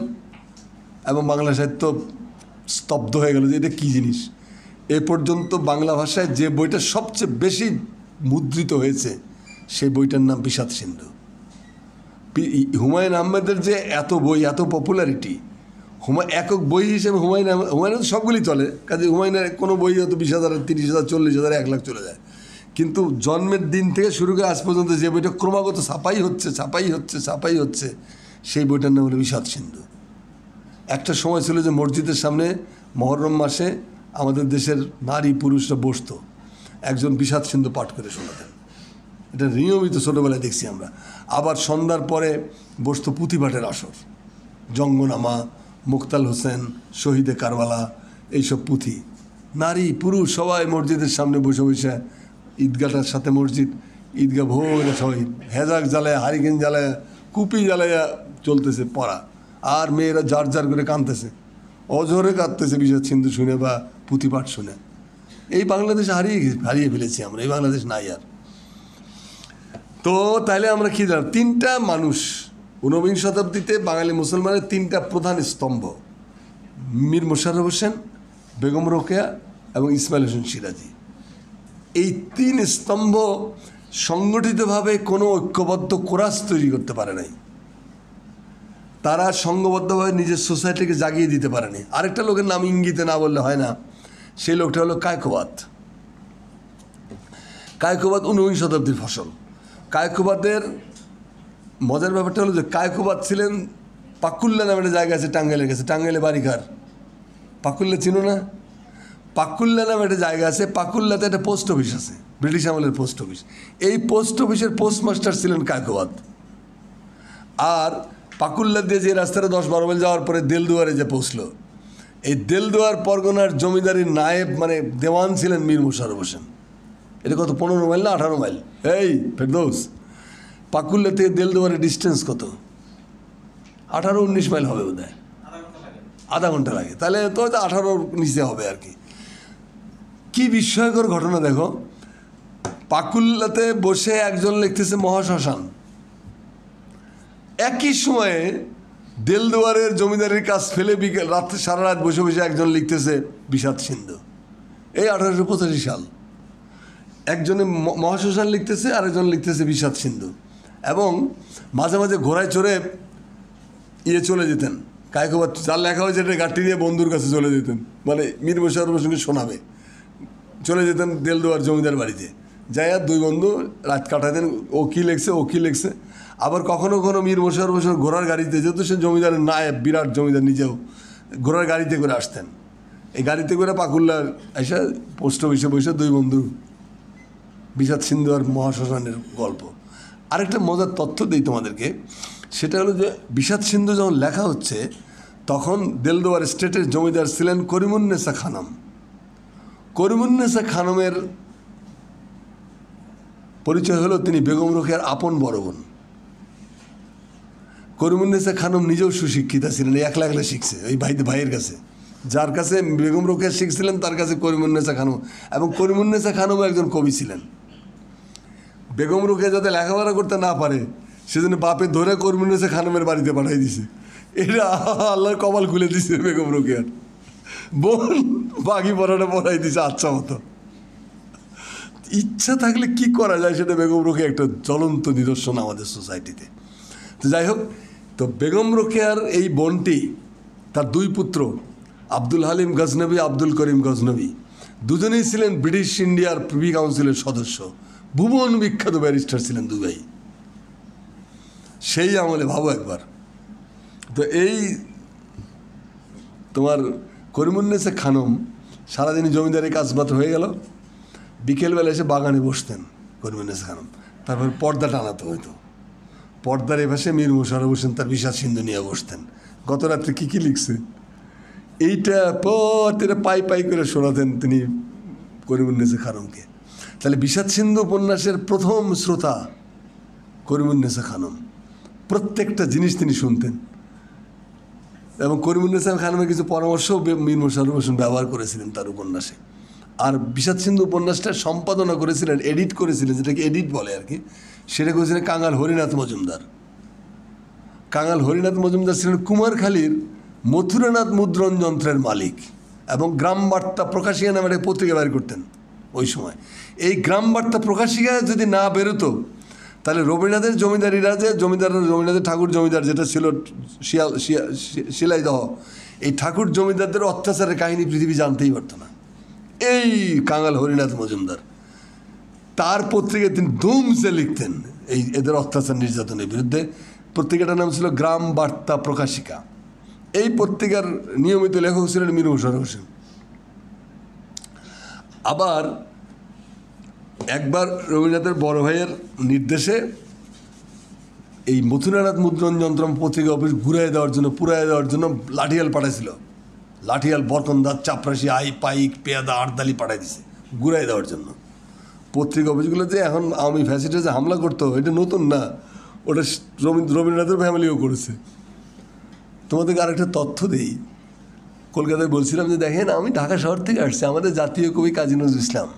[SPEAKER 1] এবং বাংলা সাহিত্য স্তব্ধ হয়ে গেল যে এটা কী জিনিস। এ পর্যন্ত বাংলা ভাষায় যে বইটা সবচেয়ে বেশি মুদ্রিত হয়েছে সেই বইটার নাম বিষাদ সিন্ধু। হুমায়ুন আহমেদের যে এত বই, এত পপুলারিটি, একক বই হিসেবে হুমায়ুন সবগুলি চলে, কাজে হুমায়ুনের কোনো বই হয়তো 20,000, 30,000, 40,000, 1 লাখ চলে যায়। কিন্তু জন্মের দিন থেকে শুরু করে আজ পর্যন্ত যে বইটা ক্রমাগত ছাপাই হচ্ছে সেই বইটার নাম হলো বিষাদ সিন্ধু। একটা সময় ছিল যে মসজিদের সামনে মহরম মাসে আমাদের দেশের নারী পুরুষরা বসতো, একজন বিষাদ সিন্ধু পাঠ করে শোনাতেন। এটা নিয়মিত ছোটোবেলায় দেখছি আমরা। আবার সন্ধ্যার পরে বসতো পুঁথিপাঠের আসর, জঙ্গনামা, মুক্তাল হোসেন, শহীদে কারবালা, এইসব পুঁথি। নারী পুরুষ সবাই মসজিদের সামনে বসে বসে, ঈদগাহটার সাথে মসজিদ, ঈদগাহ ভোরে সবাই হেজাক জ্বালায়, হারিকেন জ্বালায়, কুপি জ্বালাইয়া চলতেছে পড়া। আর মেয়েরা যার করে কাঁদতেছে, অঝরে কাঁদতেছে বিষাদ সিন্ধু শুনে বা পুঁথিপাঠ শুনে। এই বাংলাদেশ হারিয়ে ফেলেছি আমরা, এই বাংলাদেশ নাই আর। তো তাইলে আমরা কী জানি, 3টা মানুষ 19বিংশ শতাব্দীতে বাঙালি মুসলমানের 3টা প্রধান স্তম্ভ, মীর মোশাররফ হোসেন, বেগম রোকেয়া এবং ইসমাইল হোসেন সিরাজি। এই 3 স্তম্ভ সংগঠিতভাবে কোনো ঐক্যবদ্ধ কোরাস তৈরি করতে পারে নাই। তারা সংঘবদ্ধভাবে নিজের সোসাইটিকে জাগিয়ে দিতে পারেনি। আরেকটা লোকের নাম ইঙ্গিতে না বললে হয় না, সেই লোকটা হলো কায়কোবাদ। 19বিংশ শতাব্দীর ফসল। কায়কোবাদের মজার ব্যাপারটা হলো যে কায়কোবাদ ছিলেন পাকুল্লা নামে একটা জায়গা আছে টাঙ্গাইলের কাছে, টাঙ্গাইলে বাড়িঘর। পাকুল্লা চিনো না? পাকুল্লা নামে একটা জায়গা আছে, পাকুল্লাতে একটা পোস্ট অফিস আছে, ব্রিটিশ আমলের পোস্ট অফিস। এই পোস্ট অফিসের পোস্টমাস্টার ছিলেন কায়কোবাদ। আর পাকুল্লা দিয়ে যে রাস্তাটা 10-12 মাইল যাওয়ার পরে দেলদুয়ারে যে পৌঁছলো, এই দেলদুয়ার পরগনার জমিদারির নায়েব মানে দেওয়ান ছিলেন মীর মোশাররফ হোসেন। এটা কত, 15 মাইল না 18 মাইল? এই ফেরদৌস, পাকুল্লা থেকে দেলদুয়ারের ডিস্টেন্স কত? 18-19 মাইল হবে বোধ হয়, আধা ঘন্টা লাগে। তাহলে তো 18 নিচে হবে আর কি। কি বিস্ময়কর ঘটনা দেখো, পাকুল্লাতে বসে একজন লিখতেছে মহাশ্মশান, একই সময়ে দেলদুয়ারের জমিদারির কাজ ফেলে বিকেল রাত্রে সারা রাত বসে বসে একজন লিখতেছে বিষাদ সিন্ধু। এই 1885 সাল। একজনে মহাশ্মশান লিখতেছে, আরেকজন লিখতেছে বিষাদ সিন্ধু। এবং মাঝে মাঝে ঘোড়ায় চড়ে চলে যেতেন কায়কোবাদ, যার লেখা হয়েছে এটা গাড়ি নিয়ে বন্ধুর কাছে চলে যেতেন, মানে মীর মোশাররফের সঙ্গে শোনাবে। চলে যেতেন দেলদুয়ার জমিদার বাড়িতে, যাইয়া 2 বন্ধু রাত কাটাতেন, ও কী লেখছে। আবার কখনো কখনো মীর মোশাররফ হোসেন ঘোড়ার গাড়িতে, যেহেতু সে জমিদারের নায়েব, বিরাট জমিদার নিজেও, ঘোড়ার গাড়িতে করে আসতেন। এই গাড়িতে করে পাকুল্লার এসে পোস্ট অফিসে বসে 2 বন্ধু বিষাদ সিন্ধু আর মহাশ্মশানের গল্প। আরেকটা মজার তথ্য দিই তোমাদেরকে, সেটা হলো যে বিষাদ সিন্ধু যখন লেখা হচ্ছে তখন দেলদুয়ার স্টেটের জমিদার ছিলেন করিমুন্নেসা খানম। করিমুন্নেসা খানমের পরিচয় হলো তিনি বেগম রোকেয়ার আপন বড় বোন। করিমুন্নেসা খানম নিজেও সুশিক্ষিতা ছিলেন, একলা একলা শিখছে ওই ভাইয়ের কাছে। যার কাছে বেগম রোকেয়া শিখছিলেন তার কাছে করিমুন্নেসা খানম, এবং করিমুন্নেসা খানমও একজন কবি ছিলেন। বেগম রোকেয়া যাতে লেখাপড়া করতে না পারে সেজন্য বাপে ধরে করিমুন্নেসা খানমের বাড়িতে পাঠাই দিছে। এটা আল্লাহর কপাল খুলে দিছে বেগম রোকেয়ার। বোন বাকি পড়াটা পড়াই দিছে আচ্ছা মতো। ইচ্ছা থাকলে কি করা যায় সেটা বেগম রোকেয়া একটা জ্বলন্ত নিদর্শন আমাদের সোসাইটিতে। তো যাই হোক, তো বেগম রোকেয়ার এই বোনটি, তার দুই পুত্র আব্দুল হালিম গজনবী, আব্দুল করিম গজনবী, দুজনেই ছিলেন ব্রিটিশ ইন্ডিয়ার প্রিভি কাউন্সিলের সদস্য, ভুবন বিখ্যাত ব্যারিস্টার ছিলেন দুই ভাই সেই আমলে। ভাবো একবার। তো এই তোমার করিমুন্নেসা খানম সারাদিনই জমিদারি কাজবাজ হয়ে গেল, বিকেলবেলা এসে বাগানে বসতেন করিমুন্নেসা খানম। তারপর পর্দা টানাতে হইতো, পর্দার এপাশে মীর মোশাররফ হোসেন তার বিষাদ সিন্ধু নিয়ে বসতেন। গত রাত্রে কী লিখছে এইটা পরে পাই পাই করে শোনাতেন তিনি করিমুন্নেসা খানমকে। তাহলে বিষাদ সিন্ধু উপন্যাসের প্রথম শ্রোতা করিমুন্নেসা খানম, প্রত্যেকটা জিনিস তিনি শুনতেন। এবং করিমুন্নেসা খানমের কিছু পরামর্শও মীর মোশাররফ হোসেন ব্যবহার করেছিলেন তার উপন্যাসে। আর বিষাদ সিন্ধু উপন্যাসটা সম্পাদনা করেছিলেন, এডিট করেছিলেন, যেটাকে এডিট বলে আর কি, সেটা করেছিলেন কাঙাল হরিনাথ মজুমদার। কাঙাল হরিনাথ মজুমদার ছিলেন কুমারখালীর মথুরানাথ মুদ্রণ যন্ত্রের মালিক, এবং গ্রাম বার্তা প্রকাশিকা নামে একটা পত্রিকা বের করতেন ওই সময়। এই গ্রাম বার্তা প্রকাশিকায় যদি না বেরোতো তাহলে রবীন্দ্রনাথের জমিদারিরা, যে রবীন্দ্রনাথের ঠাকুর জমিদার যেটা ছিল শিলাইদহ, এই ঠাকুর জমিদারদের অত্যাচারের কাহিনী পৃথিবী জানতেই পারত না। এই কাঙাল হরিনাথ মজুমদার তার পত্রিকায় তিনি ধুমসে লিখতেন এদের অত্যাচার নির্যাতনের বিরুদ্ধে। পত্রিকাটার নাম ছিল গ্রাম বার্তা প্রকাশিকা। এই পত্রিকার নিয়মিত লেখক ছিলেন মীর মোশাররফ হোসেন। আবার একবার রবীন্দ্রনাথের বড় ভাইয়ের নির্দেশে এই মথুরানাথ মুদ্রণ যন্ত্র পত্রিকা অফিস পুরাই দেওয়ার জন্য লাঠিয়াল পাঠাইছিল। লাঠিয়াল, বরকন্দাজ, চাপরাশি, পাইক, পেয়াদা, আড়দালি পাঠাই দিছে ঘুরাই দেওয়ার জন্য। পত্রিকা অফিসগুলোতে এখন আওয়ামী ফ্যাসিস্টরা যে হামলা করতো এটা নতুন না, ওটা রবীন্দ্রনাথের ফ্যামিলিও করেছে। তোমাদেরকে আরেকটা তথ্য দিই, কলকাতায় বলছিলাম যে দেখেন আমি ঢাকা শহর থেকে আসছি, আমাদের জাতীয় কবি কাজী নজরুল ইসলাম,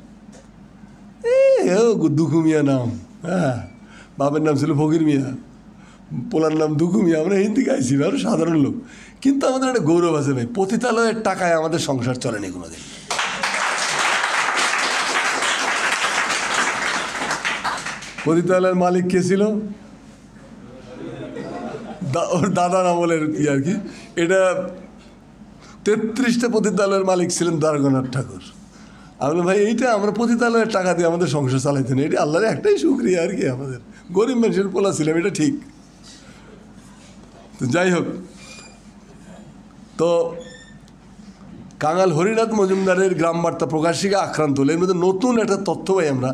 [SPEAKER 1] দুখু মিয়া নাম, হ্যাঁ, বাবার নাম ছিল ফকির মিয়া, পোলার নাম দুখু মিয়া, আমরা হিন্দি গাইছি, আরও সাধারণ লোক, কিন্তু আমাদের একটা গৌরব আছে ভাই, পতিতালয়ের টাকায় আমাদের সংসার চলেনি কোনোদিন। পতিতালয়ের মালিক কে ছিল? ওর দাদার আমলের কি আর কি, এটা 33টা পতিতালয়ের মালিক ছিলেন দ্বারকানাথ ঠাকুর। আমি বললাম ভাই এইটা আমরা পতিতালয়ের টাকা দিয়ে আমাদের সংসার চালাইতেন, এটা আল্লাহর একটাই শুকরিয়া আর কি, আমাদের গরিব মানুষের পোলা ছিলাম, এটা ঠিক। তো যাই হোক, তো কাঙাল হরিনাথ মজুমদারের গ্রাম বার্তা প্রকাশিকা আক্রান্ত হলে এর মধ্যে নতুন একটা তথ্য পাই আমরা।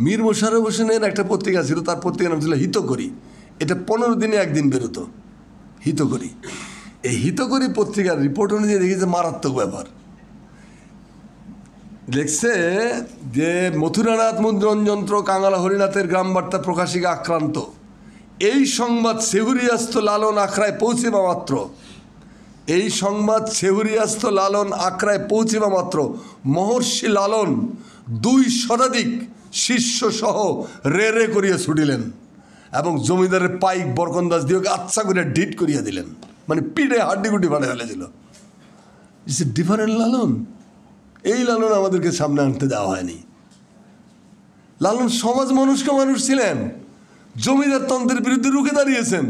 [SPEAKER 1] মীর মোশাররফ হোসেনের একটা পত্রিকা ছিল, তার পত্রিকার নাম ছিল হিতকরী। এটা 15 দিনে একদিন বেরোতো, হিতকরী। এই হিতকরী পত্রিকার রিপোর্ট অনুযায়ী দেখেছে মারাত্মক ব্যাপার। দেখছে যে মথুরানাথ মুদ্রণ যন্ত্র কাঙাল হরিনাথের গ্রাম বার্তা প্রকাশিকা আক্রান্ত। এই সংবাদ সেহুরিয়াস্ত লালন আখড়ায় পৌঁছিবা মাত্র, এই সংবাদ সেহুরিয়াস্ত লালন আখড়ায় পৌঁছিবা মাত্র মহর্ষি লালন 2 শতাধিক শিষ্যসহ রে করিয়া ছুটিলেন, এবং জমিদারের পাইক বরকন্দাজ দিয়ে আচ্ছা করে ডিট করিয়া দিলেন, মানে পিঠে হাড্ডিগুটি ফাটে ফেলেছিল। ইটস এ ডিফারেন্ট লালন। এই লালন আমাদেরকে সামনে আনতে দেওয়া হয়নি। লালন সমাজ মনস্ক মানুষ ছিলেন, জমিদার তন্ত্রের বিরুদ্ধে রুখে দাঁড়িয়েছেন।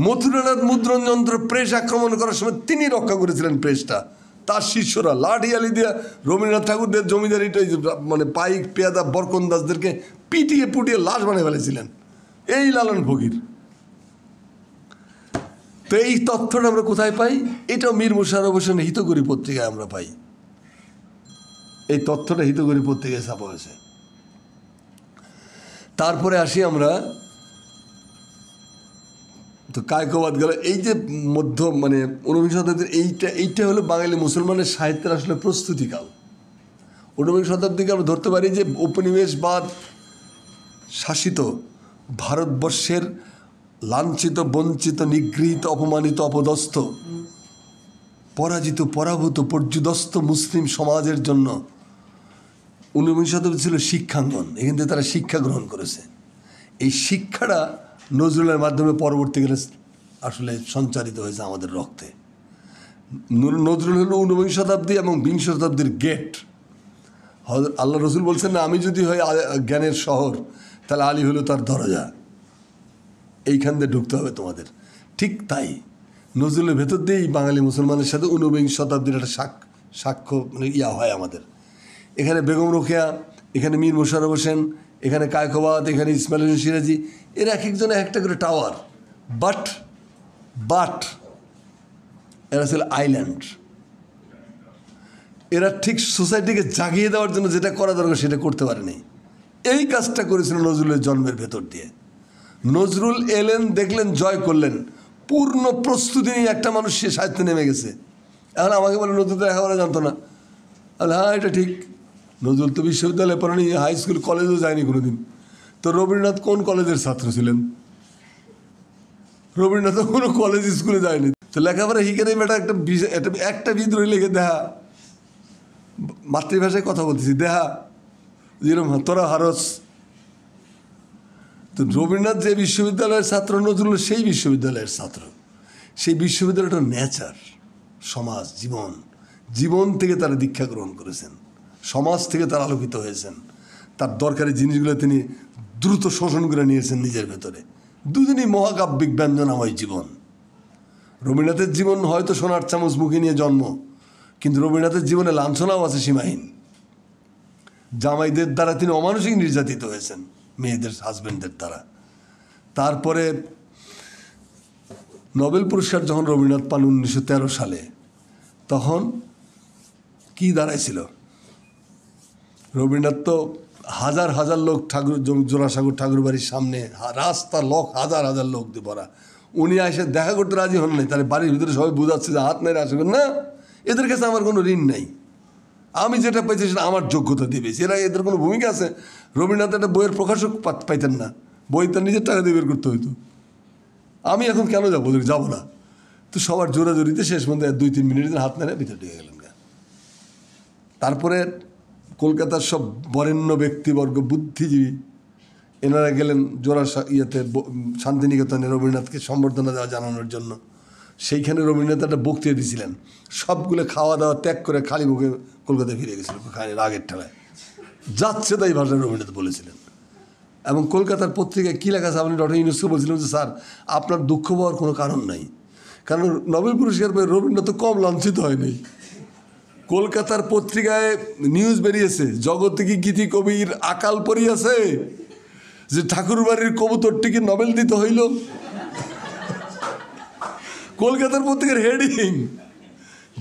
[SPEAKER 1] মথুরানাথ মুদ্রণ যন্ত্র প্রেস আক্রমণ করার সময় তিনি রক্ষা করেছিলেন প্রেসটা। তার শিষ্যরা লাঠিয়ালি দিয়ে রবীন্দ্রনাথ ঠাকুরদের জমিদারিটা মানে পাইক, পেয়াদা, বরকন্দাজদেরকে পিটিয়ে পুটিয়ে লাশ বানিয়ে ফেলেছিলেন। এই লালন ফকির। তো এই তথ্যটা আমরা কোথায় পাই? এটাও মীর মোশাররফ হোসেনের হিতকরী পত্রিকায় আমরা পাই। এই তথ্যটা হিতকরী পত্রিকায় ছাপা হয়েছে। তারপরে আসি আমরা তো কায়কবাদ গেল। এই যে মধ্য মানে 19 শতাব্দীর এইটা হলো বাঙালি মুসলমানের সাহিত্যের আসলে প্রস্তুতিকাল। ঊনবিংশ শতাব্দীকে আমরা ধরতে পারি যে উপনিবেশবাদ শাসিত ভারতবর্ষের লাঞ্ছিত, বঞ্চিত, নিগৃহীত, অপমানিত, অপদস্থ, পরাজিত, পরাভূত, পর্যুদস্ত মুসলিম সমাজের জন্য ঊনবিংশ শতাব্দী ছিল শিক্ষাঙ্গন। এখান থেকে তারা শিক্ষা গ্রহণ করেছে। এই শিক্ষাটা নজরুলের মাধ্যমে পরবর্তীকালে আসলে সঞ্চারিত হয়েছে আমাদের রক্তে। নজরুল হলো ঊনবিংশ শতাব্দী এবং বিংশ শতাব্দীর গেট। আল্লাহ রসুল বলছেন না, আমি যদি হই জ্ঞানের শহর, তাহলে আলী হলো তার দরজা, এইখান দিয়ে ঢুকতে হবে তোমাদের। ঠিক তাই নজরুলের ভেতর দিয়েই বাঙালি মুসলমানের সাথে ঊনবিংশ শতাব্দীর একটা সাক্ষ্য হয় আমাদের। এখানে বেগম রোকেয়া, এখানে মীর মোশাররফ হোসেন, এখানে কায়কোবাদ, এখানে ইসমাইল হোসেন সিরাজি, এরা এক একজনে একটা করে টাওয়ার, বাট এরা ছিল আইল্যান্ড। এরা ঠিক সোসাইটিকে জাগিয়ে দেওয়ার জন্য যেটা করা দরকার সেটা করতে পারেনি। এই কাজটা করেছিল নজরুলের জন্মের ভেতর দিয়ে। নজরুল এলেন, দেখলেন, জয় করলেন, পূর্ণ প্রস্তুতি নিয়ে একটা মানুষ সে সাহিত্যে নেমে গেছে। এখন আমাকে বলে নজরুল তো লেখাপড়া জানতো না। হ্যাঁ, এটা ঠিক। নজরুল তো বিশ্ববিদ্যালয়ে পড়েনি, হাই স্কুল, কলেজেও যায়নি কোনোদিন। তো রবীন্দ্রনাথ কোন কলেজের ছাত্র ছিলেন? রবীন্দ্রনাথ কোনো কলেজ স্কুলে যায়নি। তো লেখাপড়া হিকে নেই, একটা বিদ্রোহী লিখে দেখা, মাতৃভাষায় কথা বলতেছি, দেখা যেরকম তোরা হারস। তো রবীন্দ্রনাথ যে বিশ্ববিদ্যালয়ের ছাত্র, নজরুল সেই বিশ্ববিদ্যালয়ের ছাত্র। সেই বিশ্ববিদ্যালয়টা নেচার, সমাজ, জীবন থেকে তারা দীক্ষা গ্রহণ করেছেন, সমাজ থেকে তারা আলোকিত হয়েছেন। তার দরকারি জিনিসগুলো তিনি দ্রুত শোষণ করে নিয়েছেন নিজের ভেতরে। দুজনই মহাকাব্যিক ব্যঞ্জনাময় জীবন। রবীন্দ্রনাথের জীবন হয়তো সোনার চামচ মুখে নিয়ে জন্ম, কিন্তু রবীন্দ্রনাথের জীবনে লাঞ্ছনাও আছে সীমাহীন। জামাইদের দ্বারা তিনি অমানসিক নির্যাতিত হয়েছেন, মেয়েদের হাজব্যান্ডদের দ্বারা। তারপরে নোবেল পুরস্কার যখন রবীন্দ্রনাথ পান 1913 সালে, তখন কি দাঁড়াইছিল? রবীন্দ্রনাথ তো হাজার হাজার লোক জোড়াসাগর ঠাকুর বাড়ির সামনে, রাস্তা হাজার হাজার লোক দিয়ে ভরা। উনি এসে দেখা করতে রাজি হন নাই। তাহলে বাড়ির ভিতরে সবাই বোঝাচ্ছে যে হাত নেই, আসবেন না, এদের কাছে আমার কোনো ঋণ নাই, আমি যেটা পাইছি সেটা আমার যোগ্যতা দিয়ে পেয়েছি। এদের কোনো ভূমিকা আছে? রবীন্দ্রনাথ একটা বইয়ের প্রকাশক পাইতেন না, বই তার নিজের টাকা দিয়ে বের করতে হইতো। আমি এখন কেন যাবো? যাবো না। তো সবার জোরাজোরিতে শেষ মধ্যে 2-3 মিনিটের হাত নেড়ে ভিতরে ঢুকে গেলেন। তারপরে কলকাতার সব বরেণ্য ব্যক্তিবর্গ, বুদ্ধিজীবী, এনারা গেলেন শান্তিনিকেতনে রবীন্দ্রনাথকে সম্বর্ধনা জানানোর জন্য। সেইখানে রবীন্দ্রনাথ একটা বক্তৃতা দিয়েছিলেন। সবগুলো খাওয়া দাওয়া ত্যাগ করে খালি মুখে কলকাতায় ফিরে গেছিল, রাগের ঠেলায় যাচ্ছে তাই ভাষায় রবীন্দ্রনাথ বলেছিলেন। এবং কলকাতার পত্রিকায় কী লেখা আছে, আপনি ডক্টর ইউনুসকে বলছিলেন যে স্যার আপনার দুঃখ পাওয়ার কোনো কারণ নাই, কারণ নোবেল পুরস্কার পেয়ে রবীন্দ্রনাথ তো কম লাঞ্ছিত হয়নি। কলকাতার পত্রিকায় নিউজ বেরিয়েছে, জগতে গীতি কবির আকাল পড়িয়াছে, যে ঠাকুরবাড়ির কবুতরটিকে নোবেল দিতে হইল। কলকাতার পত্রিকার হেডিং,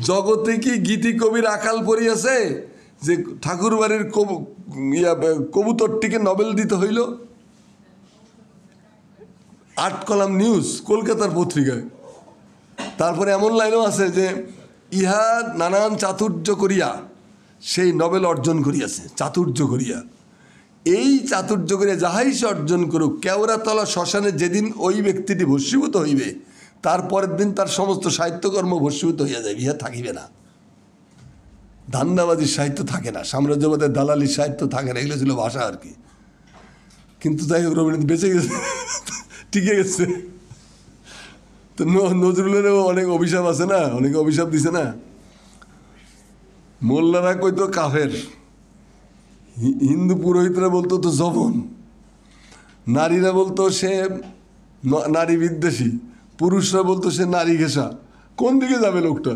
[SPEAKER 1] জগতে কি গীতি কবির আকাল পড়িয়াছে, যে ঠাকুরবাড়ির কবুতরটিকে নোবেল দিতে হইল। 8 কলাম নিউজ কলকাতার পত্রিকায়। তারপরে এমন লাইনও আছে যে ইহা নানান চাতুর্য করিয়া সেই নোবেল অর্জন করিয়াছে। চাতুর্য করিয়া, এই চাতুর্য করিয়া যাহাই সে অর্জন করুক, কেওড়াতলা শ্মশানে যেদিন ওই ব্যক্তিটি ভস্মীভূত হইবে, তারপরের দিন তার সমস্ত সাহিত্যকর্ম ভস্মীভূত হইয়া যাবে, ইহা থাকিবে না। ধান্দাবাজির সাহিত্য থাকে না, সাম্রাজ্যবাদের দালালির সাহিত্য থাকে না, এগুলো ছিল ভাষা আর কি। কিন্তু তাই হোক, রবীন্দ্রনাথ বেঁচে গেছে, টিকে গেছে। তো নজরুলেরও অনেক অভিশাপ আছে না, অনেকে অভিশাপ দিছে না। মোল্লারা কইতো কাফের, হিন্দু পুরোহিতরা বলতো তো জবন, নারীরা বলতো সে নারী বিদ্বেষী, পুরুষরা বলতো সে নারী ঘেঁষা। কোন দিকে যাবে লোকটা?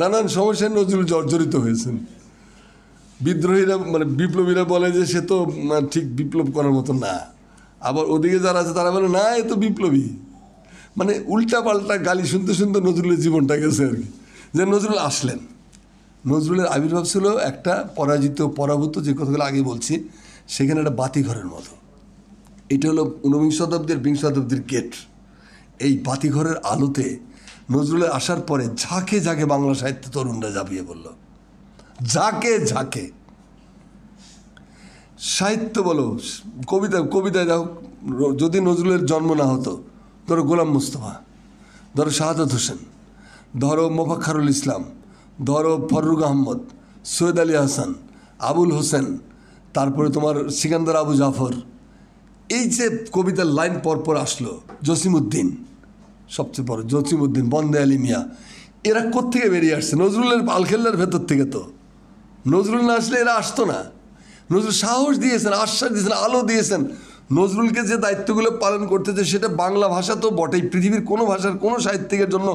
[SPEAKER 1] নানান সমস্যায় নজরুল জর্জরিত হয়েছেন। বিদ্রোহীরা বিপ্লবীরা বলে যে সে তো ঠিক বিপ্লব করার মতো না, আবার ওদিকে যারা আছে তারা বলে না এ তো বিপ্লবী। উল্টা পাল্টা গালি শুনতে শুনতে নজরুলের জীবনটা গেছে আর কি। যে নজরুল আসলেন, নজরুলের আবির্ভাব ছিল একটা পরাজিত, পরাভূত, যে কথাগুলো আগে বলছি, সেখানে একটা বাতিঘরের মতো। এটা হলো ঊনবিংশ শতাব্দীর, বিংশ শতাব্দীর গেট। এই বাতিঘরের আলোতে নজরুলের আসার পরে ঝাঁকে ঝাঁকে বাংলা সাহিত্য তরুণরা ঝাঁপিয়ে পড়ল। ঝাঁকে ঝাঁকে। সাহিত্য বলো, কবিতায় দেখো, যদি নজরুলের জন্ম না হতো, ধরো গোলাম মুস্তফা, ধরো শাহাদাত হোসেন, ধরো মোফাক্খারুল ইসলাম, ধরো ফররুখ আহমদ, সৈয়দ আলী হাসান, আবুল হোসেন, তারপরে তোমার সিকান্দার আবু জাফর, এই যে কবিতার লাইন পরপর আসলো, জসিমউদ্দিন, সবচেয়ে বড় জসিমউদ্দিন, বন্দে আলী মিয়া, এরা কোত্থেকে বেরিয়ে আসছে? নজরুলের আলখেল্লার ভেতর থেকে। তো নজরুল না আসলে এরা আসতো না। নজরুল সাহস দিয়েছেন, আশ্বাস দিয়েছেন, আলো দিয়েছেন। নজরুলকে যে দায়িত্বগুলো পালন করতেছে, সেটা বাংলা ভাষা তো বটেই, পৃথিবীর কোনো ভাষার কোনো সাহিত্যিকের জন্য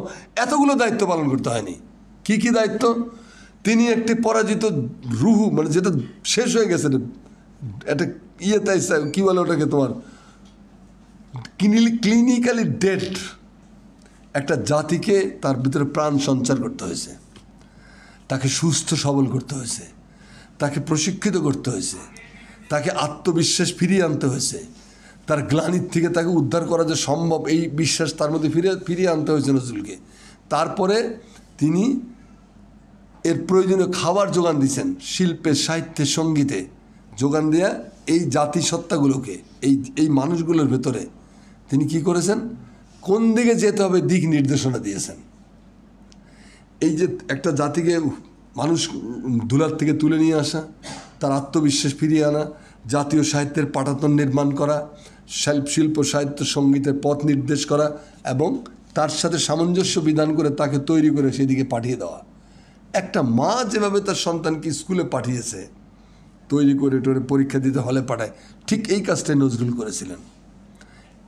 [SPEAKER 1] এতগুলো দায়িত্ব পালন করতে হয়নি। কি কি দায়িত্ব? তিনি একটি পরাজিত রুহু, মানে যেটা শেষ হয়ে গেছে, একটা তাই কী বলে ওটাকে, তোমার ক্লিনিক্যালি ডেড একটা জাতিকে তার ভিতরে প্রাণ সঞ্চার করতে হয়েছে, তাকে সুস্থ সবল করতে হয়েছে, তাকে প্রশিক্ষিত করতে হয়েছে, তাকে আত্মবিশ্বাস ফিরিয়ে আনতে হয়েছে, তার গ্লানির থেকে তাকে উদ্ধার করা যে সম্ভব, এই বিশ্বাস তার মধ্যে ফিরিয়ে আনতে হয়েছে নজরুলকে। তারপরে তিনি এর প্রয়োজনীয় খাবার যোগান দিয়েছেন, শিল্পে, সাহিত্যে, সঙ্গীতে যোগান দেয়া এই জাতিসত্তাগুলোকে, এই মানুষগুলোর ভেতরে তিনি কি করেছেন? কোন দিকে যেতে হবে দিক নির্দেশনা দিয়েছেন। এই যে একটা জাতিকে মানুষ ধুলার থেকে তুলে নিয়ে আসা, তার আত্মবিশ্বাস ফিরিয়ে আনা, জাতীয় সাহিত্যের পাঠাতন নির্মাণ করা, শিল্প, সাহিত্য, সঙ্গীতের পথ নির্দেশ করা এবং তার সাথে সামঞ্জস্য বিধান করে তাকে তৈরি করে সেদিকে পাঠিয়ে দেওয়া। একটা মা যেভাবে তার সন্তানকে স্কুলে পাঠিয়েছে, তৈরি করে টোরে পরীক্ষা দিতে হলে পাঠায়, ঠিক এই কাজটাই নজরুল করেছিলেন।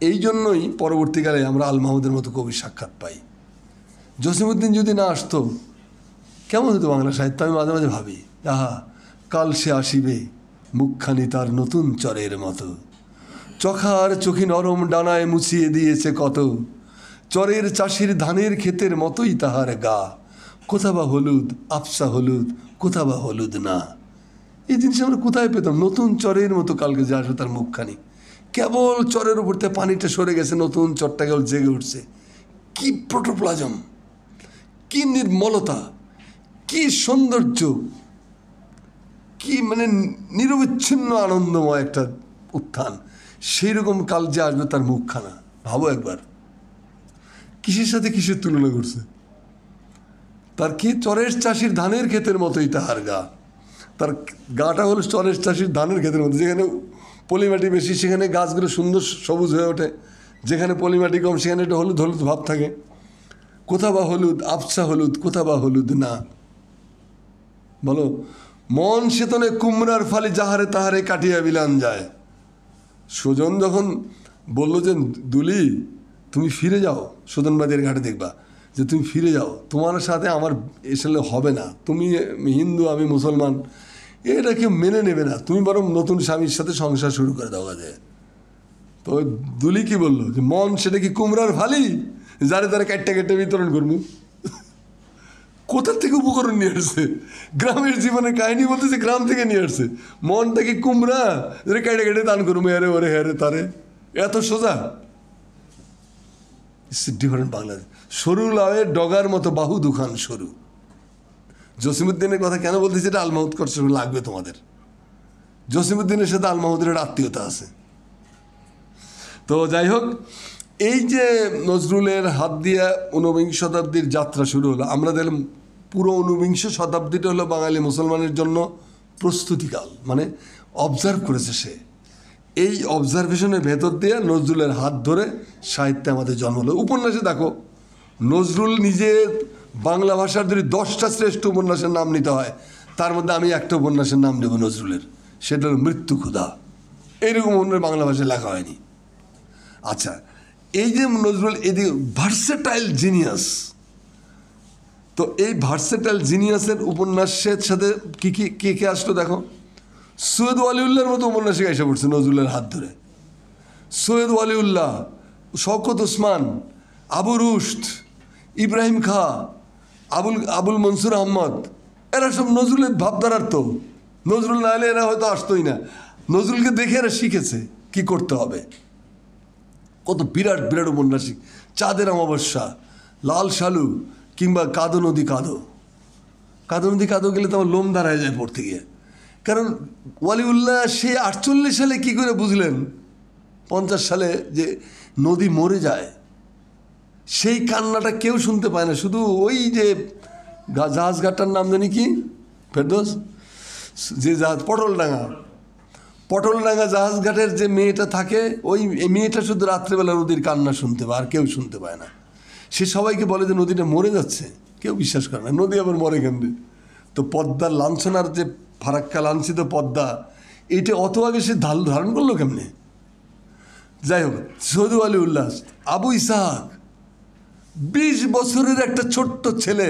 [SPEAKER 1] এই জন্যই পরবর্তীকালে আমরা আল মাহমুদের মতো কবির সাক্ষাৎ পাই। জসিমউদ্দিন যদি না আসতো, কেমন হতো বাংলা সাহিত্য? আমি মাঝে মাঝে ভাবি, আহা, কাল সে আসিবে মুখখানি তার নতুন চরের মতো, চখার চোখে নরম ডানায় মুছিয়ে দিয়েছে কত, চরের চাষির ধানের ক্ষেতের মতোই তাহার গা, কোথা বা হলুদ, আফসা হলুদ, কোথা বা হলুদ না। এই জিনিস আমরা কোথায় পেতাম? নতুন চরের মতো কালকে যে আসবে তার মুখখানি, কেবল চরের উপর থেকে পানিটা সরে গেছে, নতুন চরটা কেবল জেগে উঠছে। কি প্রোটোপ্লাজম, কি নির্মলতা, কি সৌন্দর্য, কি মানে নিরবিচ্ছিন্ন আনন্দময় একটা উত্থান। সেই রকম কাল যে আসবে তার মুখখানা, ভাবো একবার, কিসের সাথে কিসের তুলনা করছে? তার কি? চরের চাষির ধানের ক্ষেতের মতোই তাহার গা। তার গাটা হলো চরের চাষির ধানের ক্ষেতের মতো, যেখানে পলিমাটি বেশি সেখানে গাছগুলো সুন্দর সবুজ হয়ে ওঠে, যেখানে পলিমাটি কম সেখানে একটু হলুদ হলুদ ভাব থাকে। কোথা বা হলুদ, আফসা হলুদ, কোথা বা হলুদ না। বলো, মন সেতনে কুমড়ার ফালি যাহারে তাহারে কাটিয়া বিলান যায়। সুজন যখন বলল যে দুলি তুমি ফিরে যাও, সুদনবাদের ঘাটে দেখবা যে তুমি ফিরে যাও, তোমার সাথে আমার এসলে হবে না, তুমি হিন্দু আমি মুসলমান, এটা কেউ মেনে নেবে না, তুমি বরং নতুন স্বামীর সাথে সংসার শুরু করে দাও কাজে। তো দুলি কি বললো যে মন সেটা কি কুমড়ার ফালি যারে তারা কাটটা কেটে বিতরণ করবো? কোথার থেকে উপকরণ নিয়ে আসছে? গ্রামের জীবনের কাহিনী বলতেছে, গ্রাম থেকে নিয়ে আসছে। মনটা কি কুমড়া যেটা কেটে কেটে দান করবো, আরে ওরে হ্যারে তারে, এত সোজা? ডিফারেন্ট বাংলাদেশ। সরু লাউয়ের ডগার মতো বাহু দুখান সরু। জসিমউদ্দিনের কথা কেন বলতেছি? এটা আল মাহমুদ করছে লাগবে তোমাদের। জসিমউদ্দিনের সাথে আল মাহমুদের একটা আত্মীয়তা আছে। তো যাই হোক, এই যে নজরুলের হাত দিয়ে ঊনবিংশ শতাব্দীর যাত্রা শুরু হলো, আমরা দেখলাম পুরো ঊনবিংশ শতাব্দীটা হলো বাঙালি মুসলমানের জন্য প্রস্তুতিকাল, মানে অবজার্ভ করেছে সে। এই অবজারভেশনের ভেতর দিয়ে নজরুলের হাত ধরে সাহিত্যে আমাদের জন্ম হলো। উপন্যাসে দেখো, নজরুল নিজে বাংলা ভাষার যদি 10টা শ্রেষ্ঠ উপন্যাসের নাম নিতে হয়, তার মধ্যে আমি একটা উপন্যাসের নাম নেব নজরুলের, সেটা হলো মৃত্যু ক্ষুধা। এইরকম অন্য বাংলা ভাষায় লেখা হয়নি। আচ্ছা, এই যে নজরুল এদিকে ভার্সেটাইল জিনিয়াস, তো এই ভার্সেটাইল জিনিয়াসের উপন্যাসের সাথে কী কী কে কে আসলো দেখো। সৈয়দ ওয়ালিউল্লাহর মতো উপন্যাসিক এসে পড়ছে নজরুলের হাত ধরে। সৈয়দ ওয়ালিউল্লাহ, শওকত ওসমান, আবু রুশদ, ইব্রাহিম খা, আবুল মনসুর আহমদ, এরা সব নজরুলের ভাবধারার। তো নজরুল না এলে এরা হয়তো আসতোই না। নজরুলকে দেখে এরা শিখেছে কি করতে হবে। কত বিরাট বিরাট উপন্যাসিক, চাঁদের অমাবস্যা, লাল সালু, কিংবা কাঁদো নদী কাঁদো, কাদো নদী কাদো গেলে তো আমার লোম দাঁড়ায় যায় পড়তে গিয়ে। কারণ ওয়ালিউল্লাহ সে 48 সালে কি করে বুঝলেন 50 সালে যে নদী মরে যায়, সেই কান্নাটা কেউ শুনতে পায় না। শুধু ওই যে জাহাজ ঘাটটার নাম জানি কি ফেরদৌস, যে জাহাজ পটলডাঙ্গা জাহাজ ঘাটের যে মেয়েটা থাকে, ওই মেয়েটা শুধু রাত্রেবেলা নদীর কান্না শুনতে পায়, আর কেউ শুনতে পায় না। সে সবাইকে বলে যে নদীটা মরে যাচ্ছে, কেউ বিশ্বাস করে না। নদী আবার মরে কেমনে? তো পদ্মার লাঞ্ছনার যে ফারাক্কা লাঞ্ছিত পদ্মা, এইটা অত আগে সে ধারণ করলো কেমনে? যাই হোক, সৈয়দ ওয়ালিউল্লাহ আবু ইসহাক 20 বছরের একটা ছোট্ট ছেলে।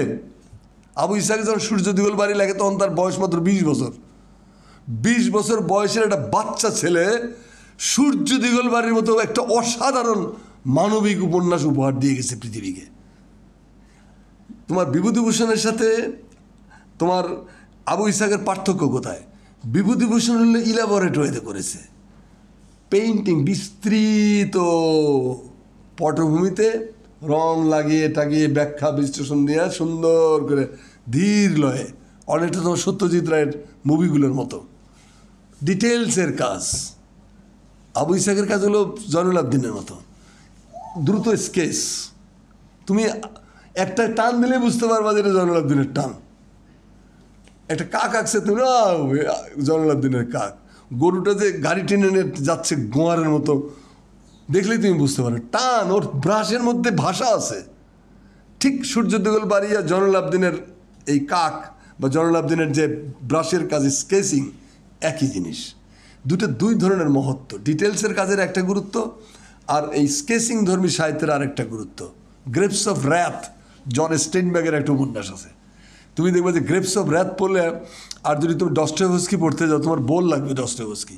[SPEAKER 1] আবু ইসহাক যখন সূর্য দিগল বাড়ি লাগে তখন তার বয়স মাত্র 20 বছর। 20 বছর বয়সের একটা বাচ্চা ছেলে সূর্য দিগল বাড়ির মতো একটা অসাধারণ মানবিক উপন্যাস উপহার দিয়ে গেছে পৃথিবীকে। তোমার বিভূতিভূষণের সাথে তোমার আবু ইসহাকের পার্থক্য কোথায়? বিভূতিভূষণ হলে ইলাবোরেট ওয়েতে করেছে, পেইন্টিং বিস্তৃত পটভূমিতে রং লাগিয়ে টাগিয়ে ব্যাখ্যা বিশ্লেষণ দিয়ে সুন্দর করে ধীর লয়ে, অনেকটা তোমার সত্যজিৎ রায়ের মুভিগুলোর মতো ডিটেলসের কাজ। আবু ইসহাকের কাজ হলো জয়নুল আবদিনের মতো দ্রুত স্কেচ। তুমি একটা টান দিলে বুঝতে পারবা যে এটা জয়নুল আবদিনের টান। একটা কাক আঁকছে তুমি, জয়নুল আবদিনের কাক। গরুটা যে গাড়ি টেনে যাচ্ছে গোয়ারের মতো, দেখলেই তুমি বুঝতে পারো টান। ওর ব্রাশের মধ্যে ভাষা আছে। ঠিক সূর্য দিগল বাড়িয়া জয়নুল আবদিনের এই কাক বা জয়নুল আবদিনের যে ব্রাশের কাজে স্কেচিং একই জিনিস। দুই ধরনের মহত্ব, ডিটেলসের কাজের একটা গুরুত্ব আর এই স্কেচিং ধর্মী সাহিত্যের আরেকটা গুরুত্ব। গ্রেপস অফ র্যাথ জন স্টেইনব্যাগের একটা উপন্যাস আছে, তুমি দেখবে যে গ্রেপস অফ র্যাথ পড়লে, আর যদি তুমি ডস্টয়েভস্কি পড়তে যাও তোমার বোর লাগবে ডস্টয়েভস্কি।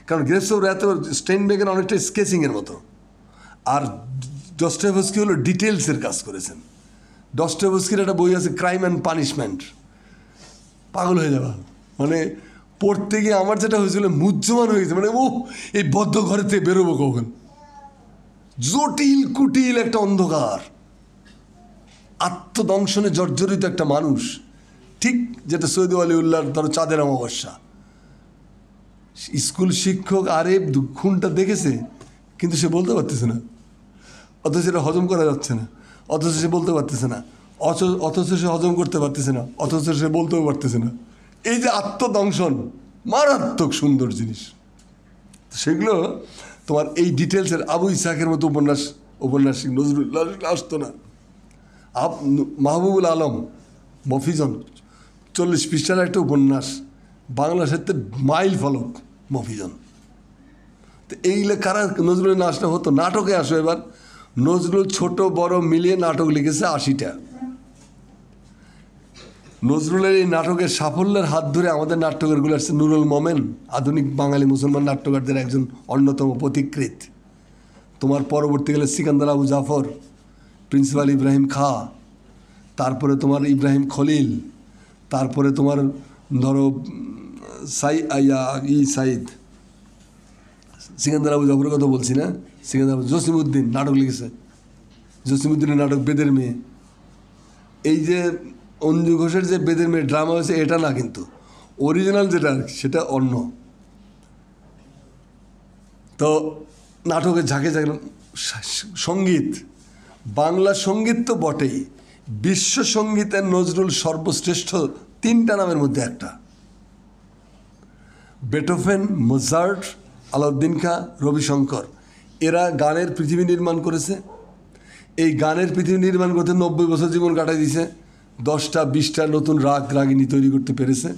[SPEAKER 1] কারণ গ্রেপস অফ র্যাথ স্টেইনব্যাগের অনেকটা স্কেচিংয়ের মতো, আর ডস্টয়েভস্কি হলো ডিটেলসের কাজ করেছেন। ডস্টয়েভস্কির একটা বই আছে ক্রাইম অ্যান্ড পানিশমেন্ট, পাগল হয়ে যাওয়া। মানে পড়তে গিয়ে আমার যেটা হয়েছিল মুহ্যমান হয়ে গেছে, মানে ও এই বদ্ধ ঘরে থেকে বেরোবো কখন। জটিল কুটিল একটা অন্ধকার, আত্মদংশনে জর্জরিত একটা মানুষ, ঠিক যেটা সৈয়দ ওয়ালিউল্লাহর ধরো চাঁদের অমাবস্যা। স্কুল শিক্ষক আরে খুনটা দেখেছে কিন্তু সে বলতে পারতেছে না, অথচ সেটা হজম করা যাচ্ছে না, অথচ সে বলতে পারতেছে না, অথচ সে হজম করতে পারতেছে না, অথচ সে বলতেও পারতেছে না। এই যে আত্মদংশন, মারাত্মক সুন্দর জিনিস। সেগুলো তোমার এই ডিটেলসের আবু ইসহাকের মতো উপন্যাসিক নজরুল আসতো না। মাহবুবুল আলম মফিজন 40 পৃষ্ঠার একটা উপন্যাস, বাংলা সাহিত্যের মাইল ফলক মফিজন। তো এইগুলো কারা নজরুলের না আসলে হতো? নাটকে আসো এবার। নজরুল ছোট বড় মিলিয়ে নাটক লিখেছে 80টা। নজরুলের এই নাটকের সাফল্যের হাত ধরে আমাদের নাট্যকারগুলো আসছে। নুরুল মোমেন আধুনিক বাঙালি মুসলমান নাট্যকারদের একজন অন্যতম পথিকৃৎ। তোমার পরবর্তীকালে সিকান্দার আবু জাফর, প্রিন্সিপাল ইব্রাহিম খাঁ, তারপরে তোমার ইব্রাহিম খলিল, তারপরে তোমার ধরো সাইদ, সিকান্দার আবু জাফরের কথা বলছি না, সিকান্দার আবু জসিমউদ্দিন নাটক লিখেছে। জসিমউদ্দিনের নাটক বেদের মেয়ে। এই যে অঞ্জু ঘোষের যে বেদের মেয়ে ড্রামা হয়েছে এটা না, কিন্তু অরিজিনাল যেটা সেটা অন্য। তো নাটকের ঝাঁকে ঝাঁকে সঙ্গীত, বাংলা সঙ্গীত তো বটেই, বিশ্ব সঙ্গীতের নজরুল সর্বশ্রেষ্ঠ 3টা নামের মধ্যে একটা। বেটোফেন, মোজার্ট, আলাউদ্দিন খাঁ, রবিশঙ্কর, এরা গানের পৃথিবী নির্মাণ করেছে। এই গানের পৃথিবী নির্মাণ করতে 90 বছর জীবন কাটাই দিয়েছে। 10টা 20টা নতুন রাগ রাগিনী তৈরি করতে পেরেছে।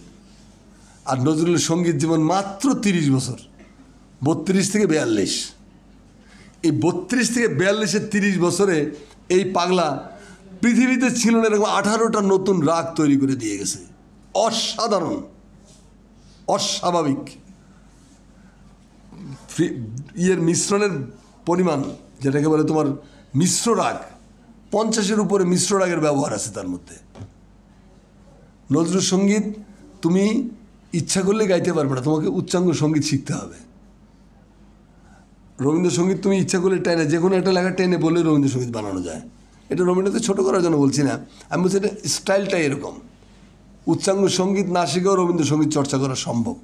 [SPEAKER 1] আর নজরুলের সঙ্গীত জীবন মাত্র 30 বছর, 32 থেকে 42। এই 32 থেকে 42-এর 30 বছরে এই পাগলা পৃথিবীতে ছিল না এরকম 18টা নতুন রাগ তৈরি করে দিয়ে গেছে। অসাধারণ, অস্বাভাবিক। মিশ্রণের পরিমাণ, যেটাকে বলে তোমার মিশ্র রাগ, 50-এর উপরে মিশ্র রাগের ব্যবহার আছে তার মধ্যে। নজরুল সঙ্গীত তুমি ইচ্ছা করলে গাইতে পারবে না, তোমাকে উচ্চাঙ্গ সঙ্গীত শিখতে হবে। রবীন্দ্রসঙ্গীত তুমি ইচ্ছা করলে টেনে, যে কোনো একটা লেখা টেনে বলে রবীন্দ্রসঙ্গীত বানানো যায়। এটা রবীন্দ্রকে ছোটো করার জন্য বলছি না, আমি বলছি এটা স্টাইলটাই এরকম, উচ্চাঙ্গ সঙ্গীত না শিখেও রবীন্দ্রসঙ্গীত চর্চা করা সম্ভব,